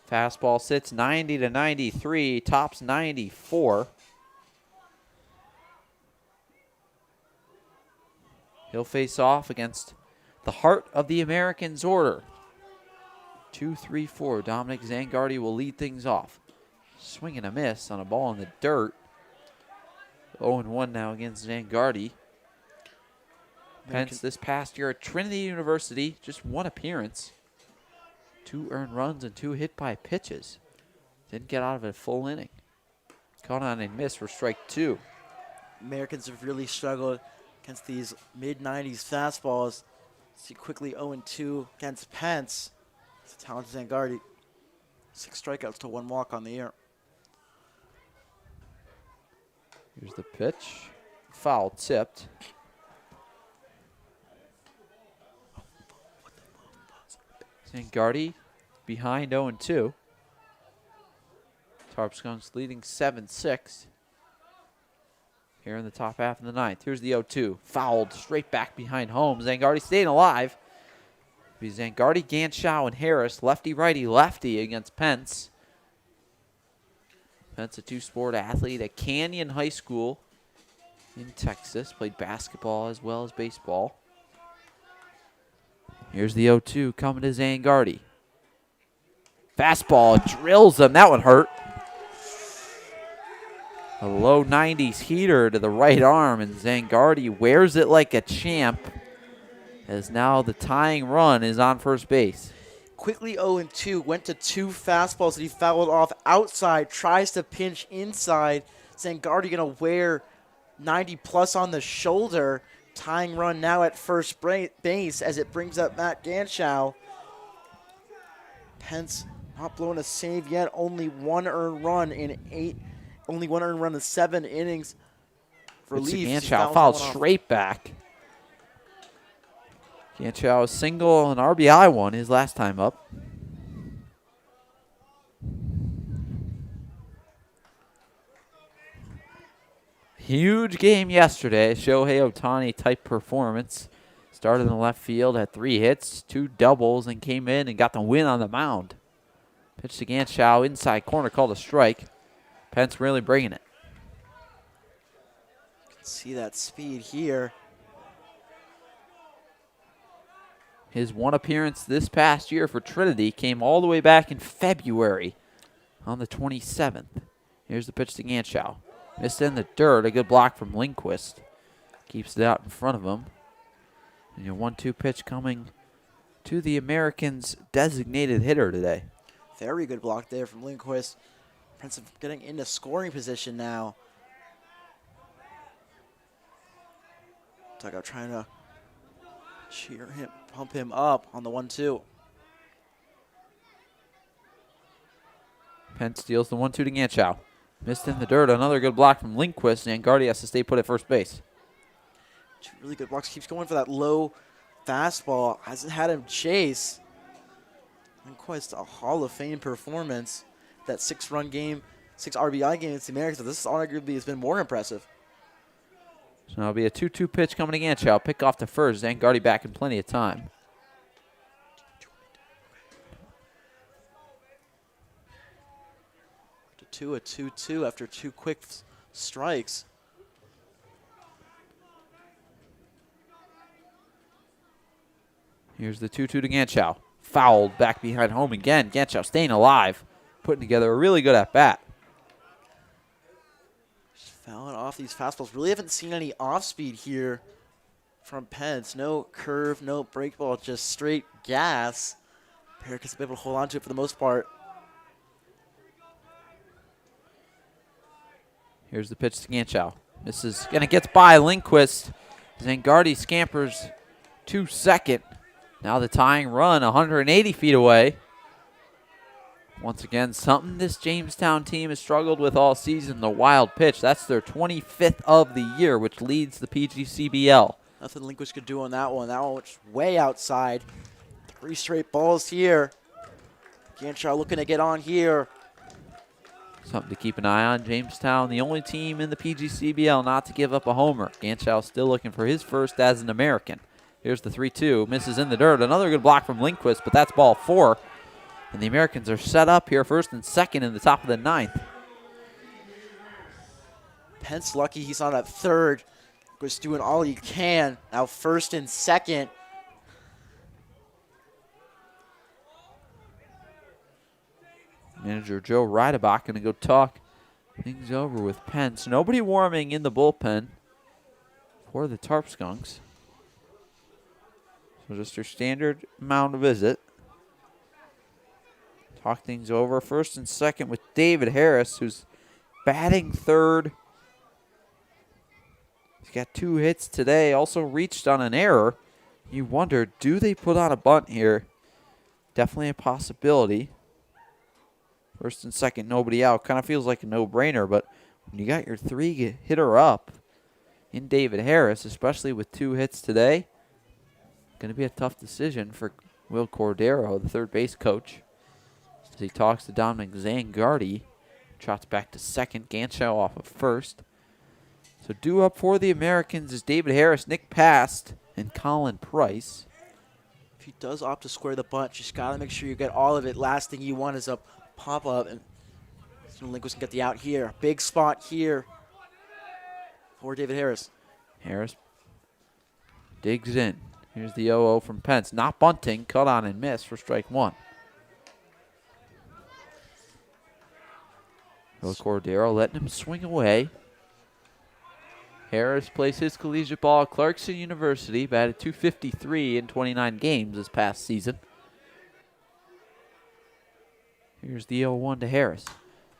Fastball sits 90-93, tops 94. He'll face off against the heart of the Americans order. 2-3-4. Dominic Zangardi will lead things off. Swing and a miss on a ball in the dirt. 0-1 now against Zangardi. Pence this past year at Trinity University, just 1 appearance. 2 earned runs and 2 hit by pitches. Didn't get out of a full inning. Caught on a miss for strike 2. Americans have really struggled against these mid-90s fastballs. See quickly 0-2 against Pence. It's a talented Zangardi. 6 strikeouts to 1 walk on the year. Here's the pitch. Foul tipped. Zangardi behind 0-2. Tarp Skunks leading 7-6. Here in the top half of the 9th. Here's the 0-2. Fouled straight back behind home. Zangardi staying alive. It'll be Zangardi, Ganschow, and Harris. Lefty, righty, lefty against Pence. Pence, a 2-sport athlete at Canyon High School in Texas. Played basketball as well as baseball. Here's the 0-2 coming to Zangardi. Fastball drills him. That one hurt. A low 90s heater to the right arm, and Zangardi wears it like a champ as now the tying run is on first base. Quickly 0-2, went to 2 fastballs that he fouled off outside, tries to pinch inside. Zangardi going to wear 90-plus on the shoulder. Tying run now at first base as it brings up Matt Ganschow. Pence not blowing a save yet. Only 1 earned run in 7 innings. Relief. Ganschow fouled straight back. Ganschow a single and RBI one his last time up. Huge game yesterday. Shohei Ohtani type performance. Started in the left field, had 3 hits, 2 doubles, and came in and got the win on the mound. Pitch to Ganschow, inside corner, called a strike. Pence really bringing it. See that speed here. His one appearance this past year for Trinity came all the way back in February on the 27th. Here's the pitch to Ganschow. Missed in the dirt. A good block from Lindquist. Keeps it out in front of him. And your 1-2 pitch coming to the Americans' designated hitter today. Very good block there from Lindquist. Prince getting into scoring position now. Dugout trying to cheer him, pump him up on the 1-2. Penn steals the 1-2 to Ganschow. Missed in the dirt. Another good block from Lindquist. And Gardy has to stay put at first base. Two really good blocks. Keeps going for that low fastball. Hasn't had him chase. Lindquist, a Hall of Fame performance. That 6-run game, 6 RBI game against the Americans. But this arguably has been more impressive. So it'll be a 2-2 pitch coming to Ganschow. Pick off to first. And Gardy back in plenty of time. A 2-2 after 2 quick strikes. Here's the 2-2 to Ganschow. Fouled back behind home again. Ganschow staying alive. Putting together a really good at-bat. Just fouling off these fastballs. Really haven't seen any off-speed here from Pence. No curve, no break ball, just straight gas. Parrick has been able to hold on to it for the most part. Here's the pitch to Ganschow. Misses, and it gets by Lindquist. Zangardi scampers to second. Now the tying run 180 feet away. Once again, something this Jamestown team has struggled with all season, the wild pitch. That's their 25th of the year, which leads the PGCBL. Nothing Lindquist could do on that one. That one was way outside. 3 straight balls here. Ganschow looking to get on here. Something to keep an eye on. Jamestown, the only team in the PGCBL not to give up a homer. Ganschow still looking for his first as an American. Here's the 3-2. Misses in the dirt. Another good block from Lindquist, but that's ball 4. And the Americans are set up here first and second in the top of the 9th. Pence lucky he's on at third. Was doing all he can. Now first and second. Manager Joe Reidebach going to go talk things over with Pence. Nobody warming in the bullpen for the Tarp Skunks. So just your standard mound visit. Talk things over. First and second with David Harris, who's batting third. He's got 2 hits today. Also reached on an error. You wonder, do they put on a bunt here? Definitely a possibility. First and second, nobody out. Kind of feels like a no-brainer, but when you got your 3-hitter up in David Harris, especially with 2 hits today, going to be a tough decision for Will Cordero, the third base coach. As he talks to Dominic Zangardi, trots back to second. Ganschow off of first. So due up for the Americans is David Harris, Nick Past, and Colin Price. If he does opt to square the bunt, just got to make sure you get all of it. Last thing you want is a pop-up. And Lindquist can get the out here. Big spot here for David Harris. Harris digs in. Here's the 0-0 from Pence. Not bunting. Cut on and miss for strike 1. Will Cordero letting him swing away. Harris plays his collegiate ball at Clarkson University. Batted .253 in 29 games this past season. Here's the 0-1 to Harris.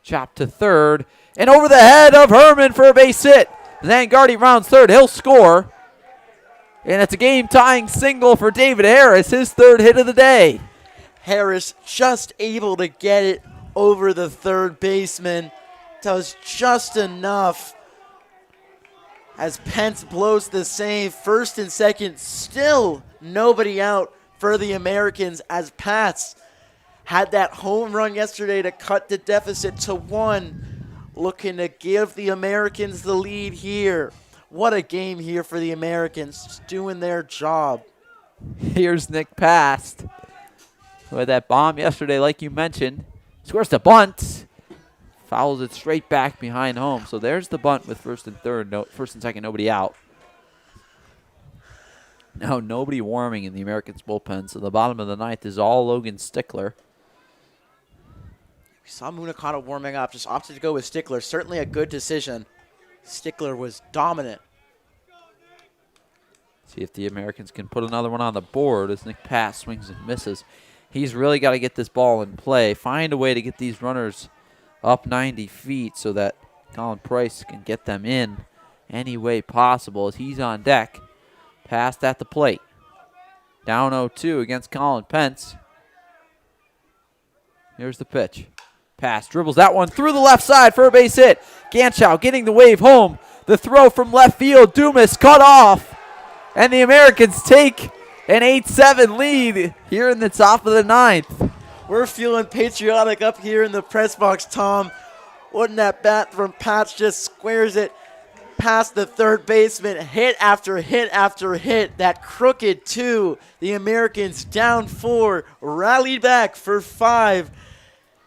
Chop to third. And over the head of Herman for a base hit. Zangardi rounds third. He'll score. And it's a game-tying single for David Harris, his 3rd hit of the day. Harris just able to get it over the third baseman. Does just enough as Pence blows the save. First and second, still nobody out for the Americans as Pats had that home run yesterday to cut the deficit to 1. Looking to give the Americans the lead here. What a game here for the Americans, just doing their job. Here's Nick Past, who had that bomb yesterday, like you mentioned. Scores the bunt. fouls it straight back behind home. So there's the bunt with first and second, nobody out. Now nobody warming in the Americans bullpen. So the bottom of the ninth is all Logan Stickler. We saw Munakata warming up, just opted to go with Stickler. Certainly a good decision. Stickler was dominant. See if the Americans can put another one on the board as Nick Pass swings and misses. He's really got to get this ball in play, find a way to get these runners up 90 feet so that Colin Price can get them in any way possible as he's on deck. Passed at the plate. Down 0-2 against Colin Pence. Here's the pitch. Pass dribbles that one through the left side for a base hit. Ganschow getting the wave home. The throw from left field. Dumas cut off. And the Americans take an 8-7 lead here in the top of the ninth. We're feeling patriotic up here in the press box, Tom. Wouldn't that bat from Pats just squares it past the third baseman, hit after hit after hit. That crooked 2. The Americans down 4, rallied back for 5.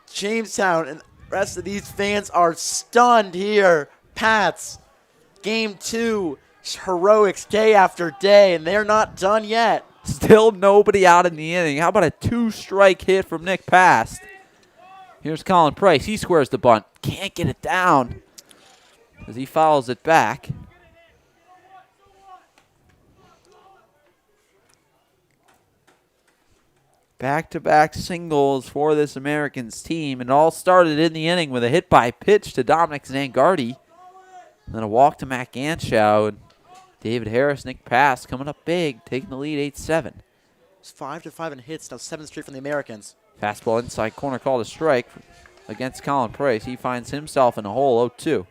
Jamestown and the rest of these fans are stunned here. Pats, game 2. Heroics day after day, and they're not done yet. Still nobody out in the inning. How about a 2-strike hit from Nick Past? Here's Colin Price. He squares the bunt. Can't get it down as he fouls it back. Back-to-back singles for this Americans team. And it all started in the inning with a hit by pitch to Dominic Zangardi. Then a walk to Matt Ganschow. And David Harris, Nick Pass coming up big, taking the lead 8-7. It's 5-5 in hits, now 7 straight from the Americans. Fastball inside corner called a strike against Colin Price. He finds himself in a hole 0-2.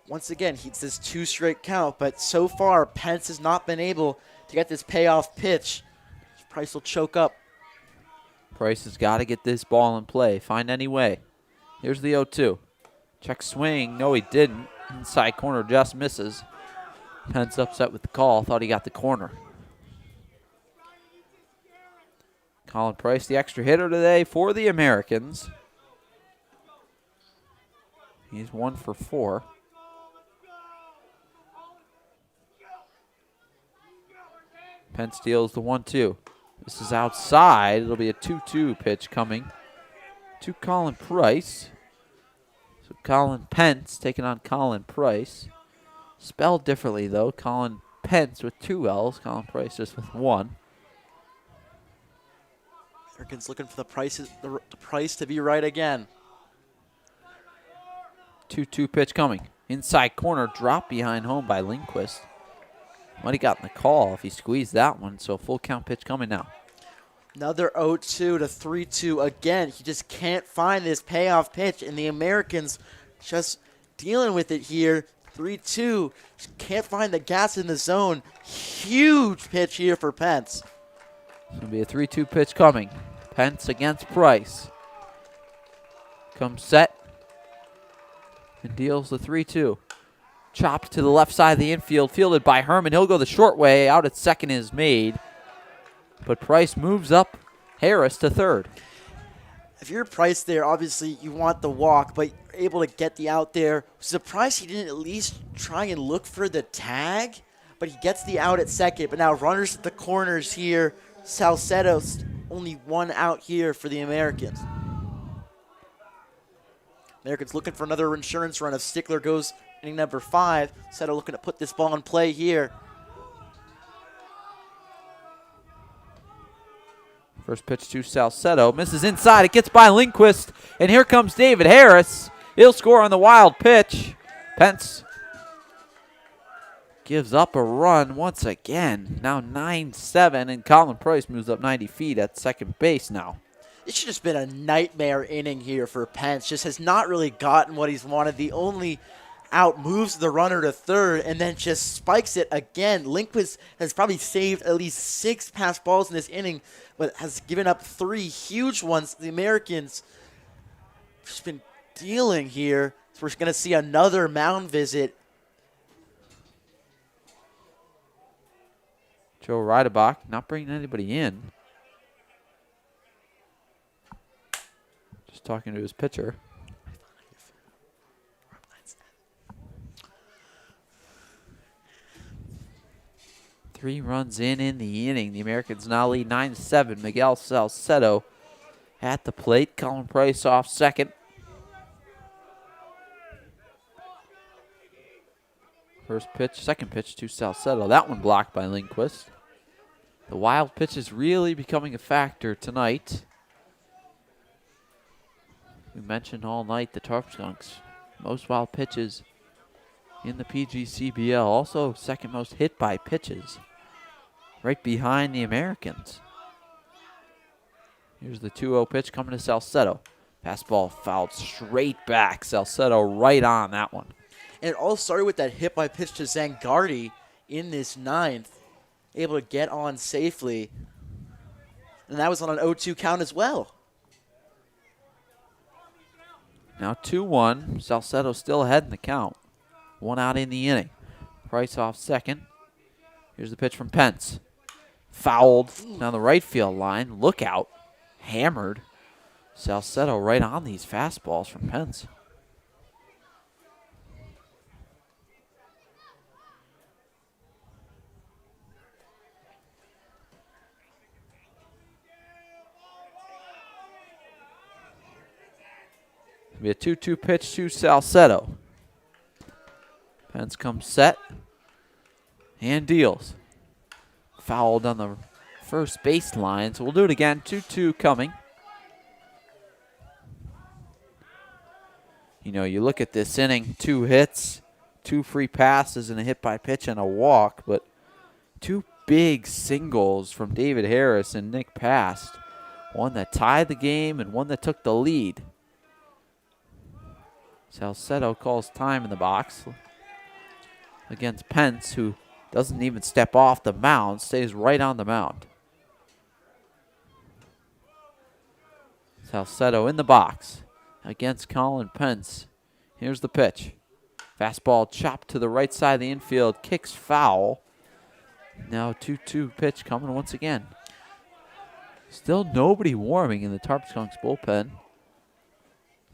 Once again, he's this 2 straight count, but so far, Pence has not been able to get this payoff pitch. Price will choke up. Price has got to get this ball in play, find any way. Here's the 0-2. Check swing. No, he didn't. Inside corner just misses. Pence upset with the call. Thought he got the corner. Colin Price, the extra hitter today for the Americans. He's 1 for 4. Pence deals the 1-2. This is outside. It'll be a 2-2 pitch coming to Colin Price. So Colin Pence taking on Colin Price. Spelled differently, though. Colin Pence with 2 L's. Colin Price just with 1. Americans looking for the price to be right again. 2-2 pitch coming. Inside corner, drop behind home by Lindquist. Might have gotten the call if he squeezed that one, so full count pitch coming now. Another 0-2 to 3-2 again. He just can't find this payoff pitch, and the Americans just dealing with it here. 3-2, just can't find the gas in the zone. Huge pitch here for Pence. It's going to be a 3-2 pitch coming. Pence against Price. Comes set and deals the 3-2. Chopped to the left side of the infield, fielded by Herman. He'll go the short way. Out at second is made. But Price moves up Harris to third. If you're Price there, obviously you want the walk, but you're able to get the out there. Surprised he didn't at least try and look for the tag, but he gets the out at second. But now runners at the corners here. Salcedo's only 1 out here for the Americans. Americans looking for another insurance run. If Stickler goes inning number 5, Salcedo looking to put this ball in play here. First pitch to Salcedo. Misses inside. It gets by Lindquist. And here comes David Harris. He'll score on the wild pitch. Pence gives up a run once again. Now 9-7. And Colin Price moves up 90 feet at second base now. It should have just been a nightmare inning here for Pence. Just has not really gotten what he's wanted. The only out moves the runner to third and then just spikes it again. Lindquist has probably saved at least 6 pass balls in this inning, but has given up 3 huge ones. The Americans just been dealing here. So we're going to see another mound visit. Joe Reidebach not bringing anybody in. Just talking to his pitcher. 3 runs in the inning. The Americans now lead 9-7. Miguel Salcedo at the plate. Colin Price off second. Second pitch to Salcedo. That one blocked by Lindquist. The wild pitch is really becoming a factor tonight. We mentioned all night the Tarp Skunks. Most wild pitches in the PGCBL. Also second most hit by pitches. Right behind the Americans. Here's the 2-0 pitch coming to Salcedo. Fastball fouled straight back. Salcedo right on that one. And it all started with that hit by pitch to Zangardi in this ninth. Able to get on safely. And that was on an 0-2 count as well. Now 2-1. Salcedo still ahead in the count. 1 out in the inning. Price off second. Here's the pitch from Pence. Fouled down the right field line. Look out. Hammered. Salcedo right on these fastballs from Pence. It'll be a 2-2 pitch to Salcedo. Pence comes set and deals. Fouled on the first baseline, so we'll do it again. 2-2 coming. You know, you look at this inning, 2 hits, 2 free passes, and a hit by pitch and a walk, but 2 big singles from David Harris and Nick Past. One that tied the game and one that took the lead. Salcedo calls time in the box against Pence, who doesn't even step off the mound, stays right on the mound. Salcedo in the box against Colin Pence. Here's the pitch. Fastball chopped to the right side of the infield, kicks foul. Now 2-2 pitch coming once again. Still nobody warming in the Tarp Skunks bullpen.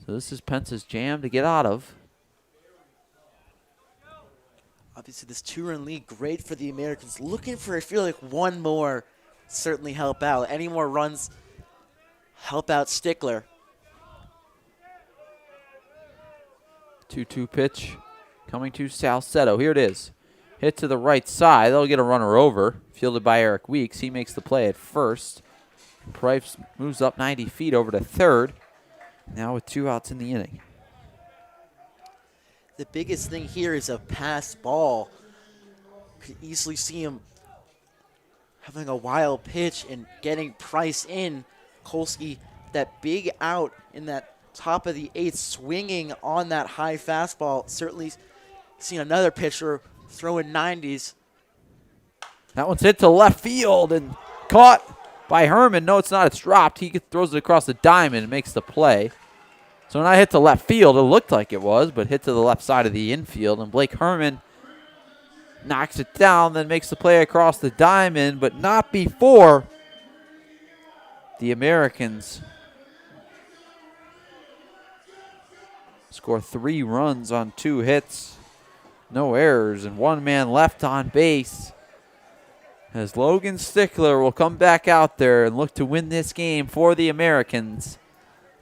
So this is Pence's jam to get out of. Obviously, this 2-run lead, great for the Americans. Looking for, I feel like, one more certainly help out. Any more runs help out Stickler. 2-2 pitch coming to Salcedo. Here it is. Hit to the right side. They'll get a runner over. Fielded by Eric Weeks. He makes the play at first. Price moves up 90 feet over to third. Now with 2 outs in the inning. The biggest thing here is a pass ball. Could easily see him having a wild pitch and getting Price in. Kolsky, that big out in that top of the 8th, swinging on that high fastball. Certainly seen another pitcher throwing 90s. That one's hit to left field and caught by Herman. No, it's not. It's dropped. He throws it across the diamond and makes the play. So when I hit to left field, it looked like it was, but hit to the left side of the infield. And Blake Herman knocks it down, then makes the play across the diamond, but not before the Americans score 3 runs on 2 hits. No errors, and 1 man left on base. As Logan Stickler will come back out there and look to win this game for the Americans.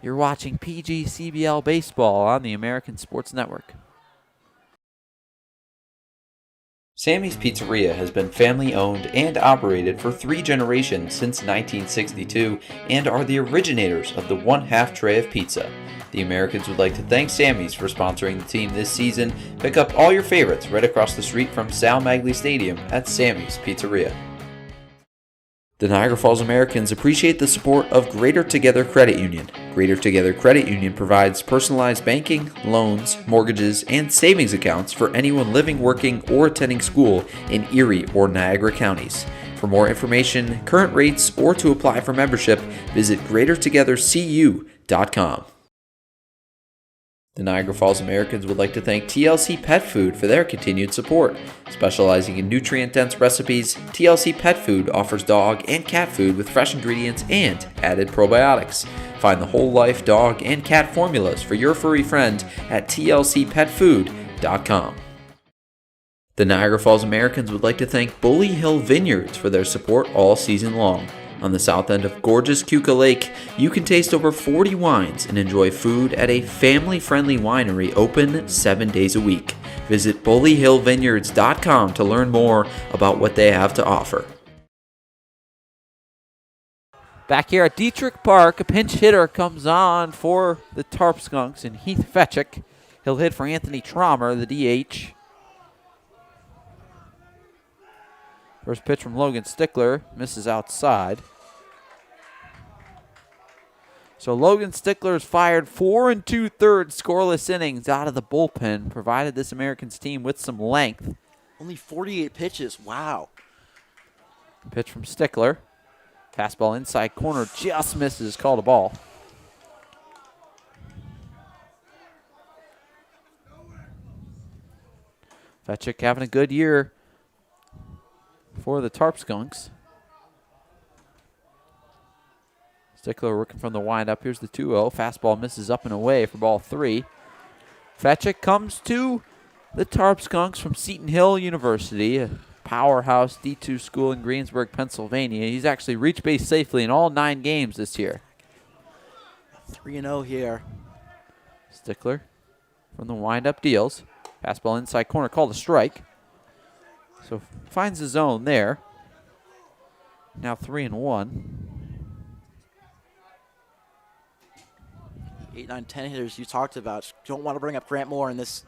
You're watching PGCBL Baseball on the American Sports Network. Sammy's Pizzeria has been family owned and operated for 3 generations since 1962 and are the originators of the 1/2 tray of pizza. The Americans would like to thank Sammy's for sponsoring the team this season. Pick up all your favorites right across the street from Sal Magley Stadium at Sammy's Pizzeria. The Niagara Falls Americans appreciate the support of Greater Together Credit Union. Greater Together Credit Union provides personalized banking, loans, mortgages, and savings accounts for anyone living, working, or attending school in Erie or Niagara counties. For more information, current rates, or to apply for membership, visit greatertogethercu.com. The Niagara Falls Americans would like to thank TLC Pet Food for their continued support. Specializing in nutrient-dense recipes, TLC Pet Food offers dog and cat food with fresh ingredients and added probiotics. Find the whole life dog and cat formulas for your furry friend at tlcpetfood.com. The Niagara Falls Americans would like to thank Bully Hill Vineyards for their support all season long. On the south end of gorgeous Keuka Lake, you can taste over 40 wines and enjoy food at a family-friendly winery open 7 days a week. Visit bullyhillvineyards.com to learn more about what they have to offer. Back here at Dietrich Park, a pinch hitter comes on for the Tarp Skunks, and Heath Fetchick. He'll hit for Anthony Traumer, the DH. First pitch from Logan Stickler, misses outside. So Logan Stickler's fired 4 2/3 scoreless innings out of the bullpen, provided this Americans team with some length. Only 48 pitches. Wow. Pitch from Stickler. Fastball inside corner, just misses, called a ball. Fetchick having a good year for the Tarp Skunks. Stickler working from the windup. Here's the 2-0. Fastball misses up and away for ball 3. Fetchick comes to the Tarp Skunks from Seton Hill University, a powerhouse D2 school in Greensburg, Pennsylvania. He's actually reached base safely in all 9 games this year. 3-0 here. Stickler from the windup deals. Fastball inside corner, called a strike. So finds the zone there. Now 3-1. 8, 9, 10 hitters you talked about. Don't want to bring up Grant Moore in this.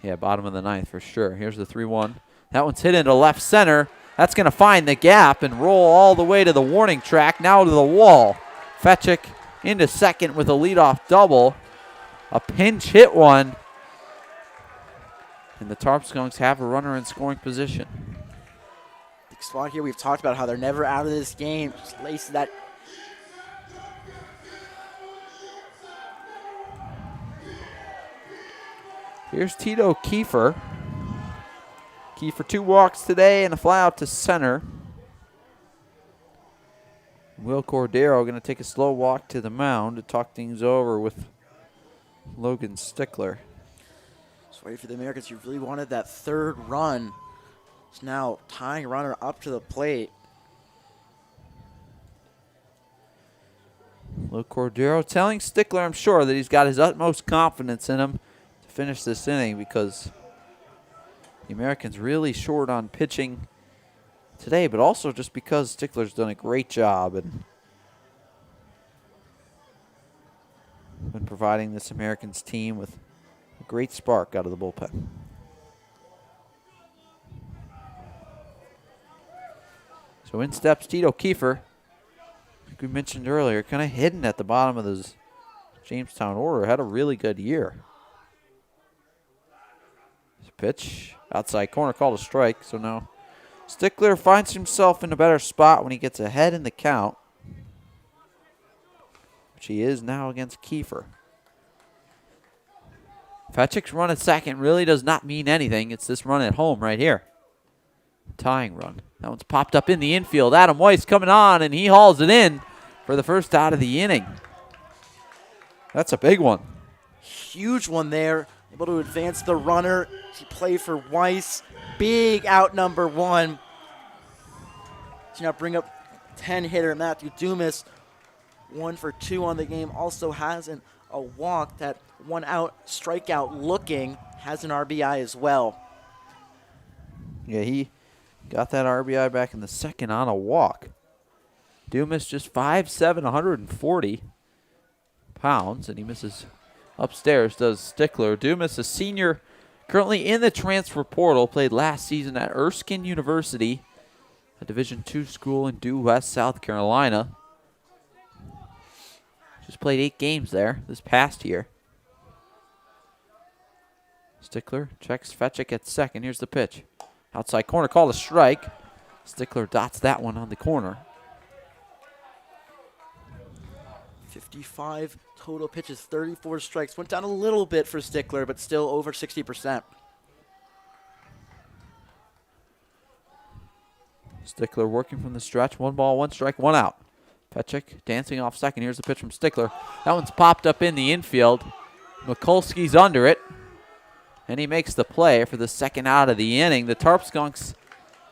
Yeah, bottom of the 9th for sure. Here's the 3-1. That one's hit into left center. That's going to find the gap and roll all the way to the warning track, now to the wall. Fetchick into second with a leadoff double. A pinch hit one. And the Tarp Skunks have a runner in scoring position. The spot here, we've talked about how they're never out of this game. Just lace that. Here's Tito Kiefer. Kiefer 2 walks today and a fly out to center. Will Cordero going to take a slow walk to the mound to talk things over with Logan Stickler. Just waiting for the Americans. You really wanted that third run. It's now tying runner up to the plate. Will Cordero telling Stickler, I'm sure, that he's got his utmost confidence in him to finish this inning, because the Americans really short on pitching today, but also just because Stickler's done a great job and been providing this Americans team with a great spark out of the bullpen. So in steps Tito Kiefer, like we mentioned earlier, kind of hidden at the bottom of this Jamestown order, had a really good year. This pitch, outside corner, called a strike, so now Stickler finds himself in a better spot when he gets ahead in the count, which he is now against Kiefer. Fetchick's run at second really does not mean anything. It's this run at home right here. Tying run. That one's popped up in the infield. Adam Weiss coming on, and he hauls it in for the first out of the inning. That's a big one. Huge one there. Able to advance the runner. He played for Weiss. Big out number 1. To now bring up 10 hitter Matthew Dumas. 1 for 2 on the game. Also has a walk. That 1 out strikeout looking. Has an RBI as well. Yeah, he got that RBI back in the second on a walk. Dumas just 5'7", 140 pounds, and he misses upstairs, does Stickler. Dumas, a senior, currently in the transfer portal, played last season at Erskine University, a Division II school in Due West, South Carolina. Just played 8 games there this past year. Stickler checks Fetchick at second. Here's the pitch. Outside corner, called a strike. Stickler dots that one on the corner. 55 total pitches, 34 strikes. Went down a little bit for Stickler, but still over 60%. Stickler working from the stretch. 1 ball, 1 strike, 1 out. Fetchick dancing off second. Here's the pitch from Stickler. That one's popped up in the infield. Mikulski's under it. And he makes the play for the second out of the inning. The Tarp Skunks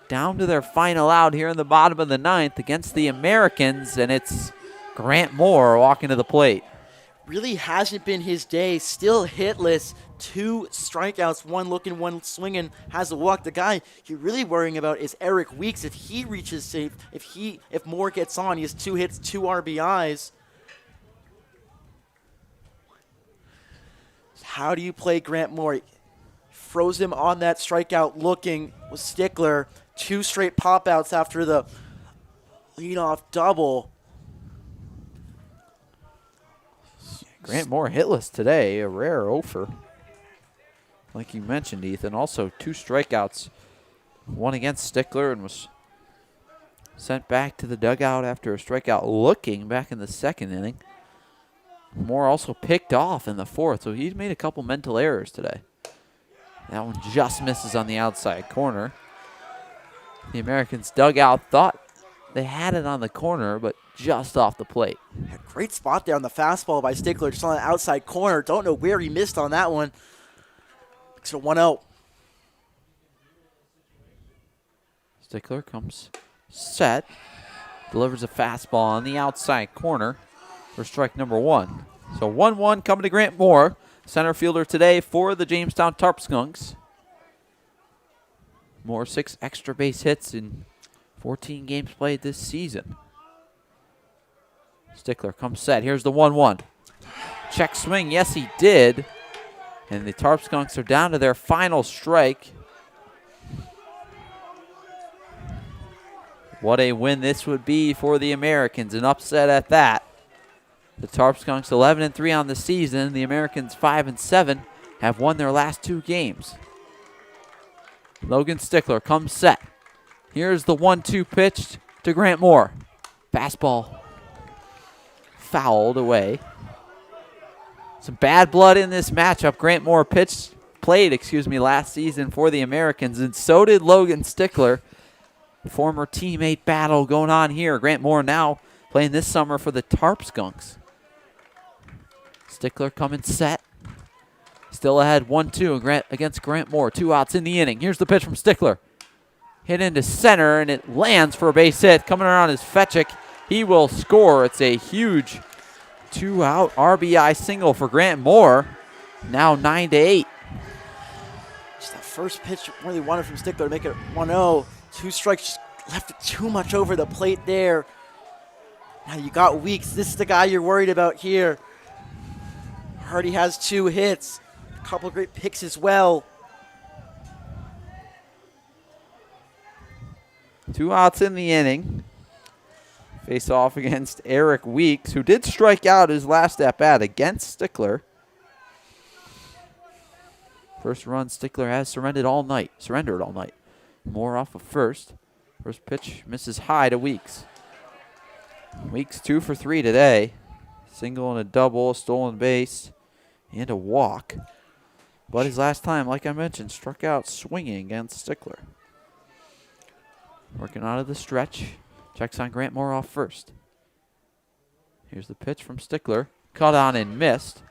down to their final out here in the bottom of the ninth against the Americans, and it's Grant Moore walking to the plate. Really hasn't been his day. Still hitless. 2 strikeouts, 1 looking, 1 swinging. Has a walk. The guy you're really worrying about is Eric Weeks. If he reaches safe, if Moore gets on, he has 2 hits, 2 RBIs. How do you play Grant Moore? Froze him on that strikeout looking with Stickler. 2 straight pop-outs after the leadoff double. Grant Moore hitless today, a rare offer. Like you mentioned, Ethan. Also 2 strikeouts. 1 against Stickler and was sent back to the dugout after a strikeout looking back in the second inning. Moore also picked off in the 4th, so he's made a couple mental errors today. That one just misses on the outside corner. The Americans dugout thought they had it on the corner, but just off the plate. Great spot there on the fastball by Stickler, just on the outside corner. Don't know where he missed on that one. Makes it a 1-0. Stickler comes set, delivers a fastball on the outside corner for strike number 1. So 1-1 coming to Grant Moore, center fielder today for the Jamestown Tarp Skunks. Moore 6 extra base hits in 14 games played this season. Stickler comes set. Here's the 1-1. Check swing. Yes, he did. And the Tarp Skunks are down to their final strike. What a win this would be for the Americans. An upset at that. The Tarp Skunks 11-3 on the season. The Americans 5-7 have won their last 2 games. Logan Stickler comes set. Here's the 1-2 pitch to Grant Moore. Fastball fouled away. Some bad blood in this matchup. Grant Moore played last season for the Americans, and so did Logan Stickler. Former teammate battle going on here. Grant Moore now playing this summer for the Tarp Skunks. Stickler coming set. Still ahead 1-2 against Grant Moore. 2 outs in the inning. Here's the pitch from Stickler. Hit into center, and it lands for a base hit. Coming around is Fetchick. He will score. It's a huge 2-out RBI single for Grant Moore. Now 9-8. Just that first pitch really wanted from Stickler to make it 1-0. 2 strikes, just left it too much over the plate there. Now you got Weeks. This is the guy you're worried about here. Hardy has 2 hits. A couple great picks as well. 2 outs in the inning. Face off against Eric Weeks, who did strike out his last at-bat against Stickler. First run Stickler has surrendered all night. Moore off of first. First pitch misses high to Weeks. Weeks 2 for 3 today. Single and a double, a stolen base, and a walk. But his last time, like I mentioned, struck out swinging against Stickler. Working out of the stretch. Checks on Grant Moore off first. Here's the pitch from Stickler. Caught on and missed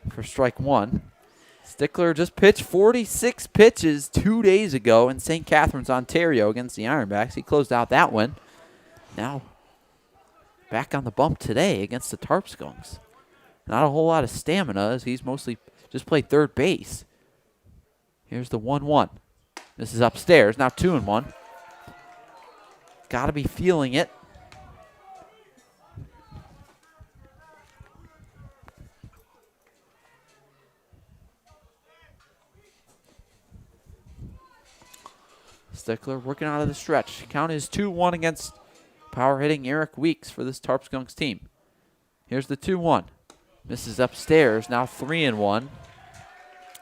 for strike 1. Stickler just pitched 46 pitches 2 days ago in St. Catharines, Ontario against the Ironbacks. He closed out that one. Now back on the bump today against the Tarp Skunks. Not a whole lot of stamina as he's mostly just played third base. Here's the 1-1. This is upstairs. Now 2-1. Got to be feeling it. Stickler working out of the stretch. Count is 2-1 against power hitting Eric Weeks for this Tarp Skunks team. Here's the 2-1. Misses upstairs. Now 3-1.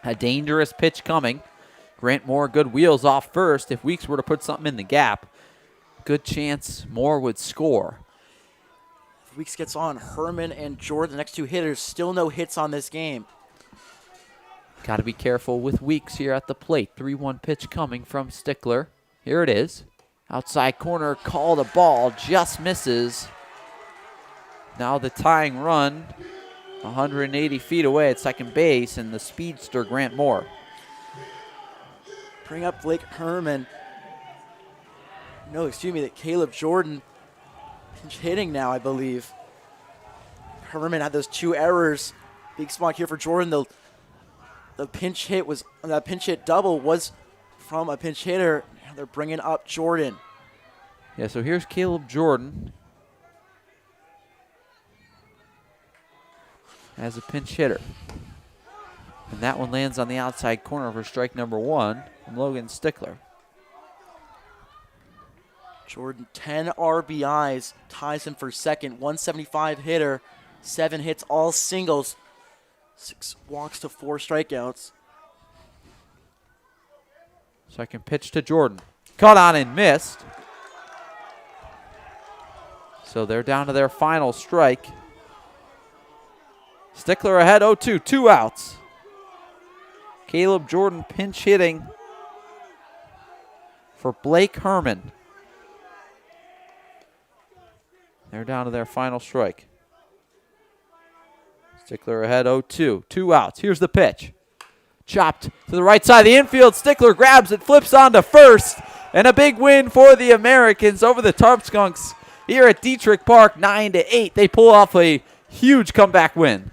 A dangerous pitch coming. Grant Moore, good wheels off first. If Weeks were to put something in the gap, good chance Moore would score. If Weeks gets on, Herman and Jordan, the next 2 hitters, still no hits on this game. Got to be careful with Weeks here at the plate. 3-1 pitch coming from Stickler. Here it is. Outside corner, called a ball, just misses. Now the tying run 180 feet away at second base, and the speedster Grant Moore. Bring up Blake Herman. No, excuse me, that Caleb Jordan pinch hitting now, I believe. Herman had those 2 errors. Big spot here for Jordan. The pinch hit was that pinch hit double was from a pinch hitter. Now they're bringing up Jordan. Yeah, so here's Caleb Jordan as a pinch hitter. And that one lands on the outside corner for strike number 1 from Logan Stickler. Jordan, 10 RBIs, ties him for second. 175 hitter, 7 hits, all singles. 6 walks to 4 strikeouts. Second pitch to Jordan. Caught on and missed. So they're down to their final strike. Stickler ahead 0-2, 2 outs. Caleb Jordan pinch hitting for Blake Herman. They're down to their final strike. Stickler ahead 0-2, 2 outs. Here's the pitch. Chopped to the right side of the infield. Stickler grabs it, flips on to first, and a big win for the Americans over the Tarp Skunks here at Dietrich Park, 9-8. They pull off a huge comeback win.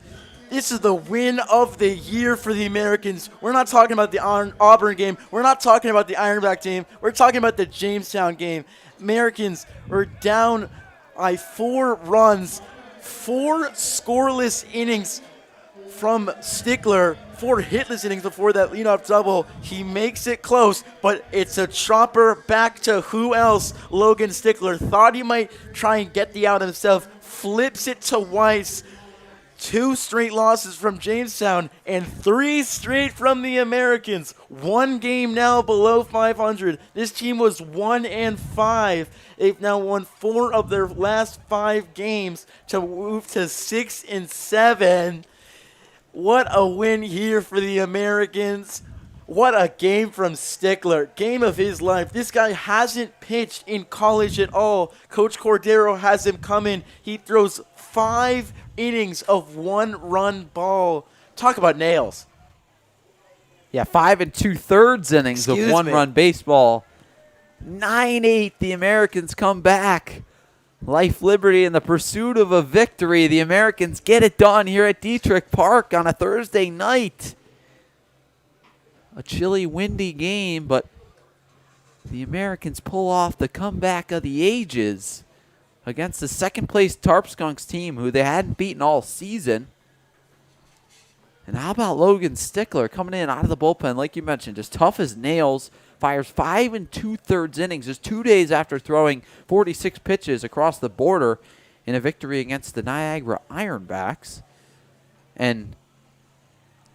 This is the win of the year for the Americans. We're not talking about the Auburn game. We're not talking about the Ironback game. We're talking about the Jamestown game. Americans were down by 4 runs, 4 scoreless innings from Stickler, 4 hitless innings before that leadoff double. He makes it close, but it's a chopper back to who else? Logan Stickler. Thought he might try and get the out himself. Flips it to Weiss. 2 straight losses from Jamestown and 3 straight from the Americans. 1 game now below 500. This team was 1-5. They've now won 4 of their last 5 games to move to 6-7. What a win here for the Americans. What a game from Stickler. Game of his life. This guy hasn't pitched in college at all. Coach Cordero has him come in. He throws 5 innings of 1-run ball. Talk about nails. Yeah, 5 2/3 innings Excuse of 1-run me. baseball. 9-8, the Americans come back. Life, liberty, and the pursuit of a victory. The Americans get it done here at Dietrich Park on a Thursday night. A chilly, windy game, but the Americans pull off the comeback of the ages against the second-place Tarp Skunks team who they hadn't beaten all season. And how about Logan Stickler coming in out of the bullpen, like you mentioned, just tough as nails, fires 5 2/3 innings just 2 days after throwing 46 pitches across the border in a victory against the Niagara Ironbacks. And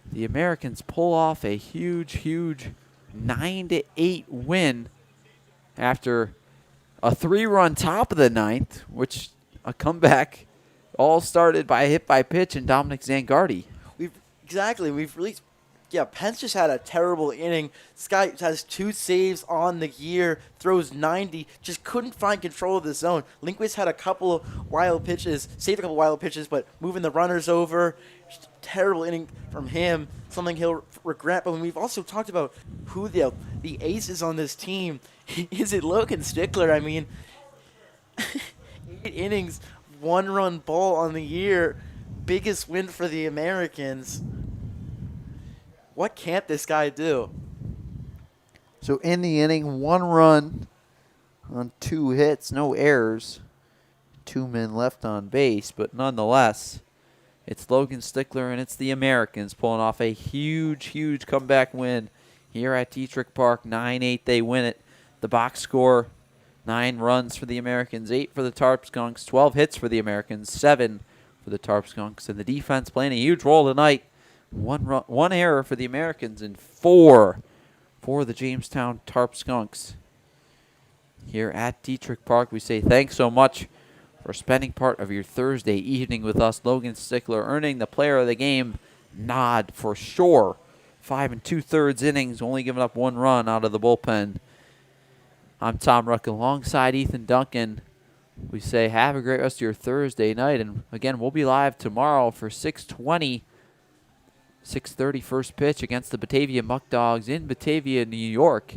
the Americans pull off a huge 9-8 win after a 3-run top of the 9th, which a comeback all started by a hit by pitch and Dominic Zangardi. Pence just had a terrible inning. This guy has 2 saves on the year, throws 90, just couldn't find control of the zone. Lindquist had a couple of wild pitches, saved a couple of wild pitches, but moving the runners over, just a terrible inning from him, something he'll regret. But when we've also talked about who the aces on this team, is it Logan Stickler? I mean, 8 innings, 1-run ball on the year, biggest win for the Americans. What can't this guy do? So in the inning, 1 run on 2 hits, no errors. 2 men left on base, but nonetheless, it's Logan Stickler and it's the Americans pulling off a huge comeback win here at Dietrich Park. 9-8, they win it. The box score, 9 runs for the Americans, 8 for the Tarp Skunks, 12 hits for the Americans, 7 for the Tarp Skunks. And the defense playing a huge role tonight. 1 error for the Americans and 4 for the Jamestown Tarp Skunks. Here at Dietrich Park, we say thanks so much for spending part of your Thursday evening with us. Logan Stickler earning the player of the game nod for sure. 5 2/3 innings, only giving up 1 run out of the bullpen. I'm Tom Ruck alongside Ethan Duncan. we say have a great rest of your Thursday night. And again, we'll be live tomorrow for 6:20, 6:30 first pitch against the Batavia Muck Dogs in Batavia, New York.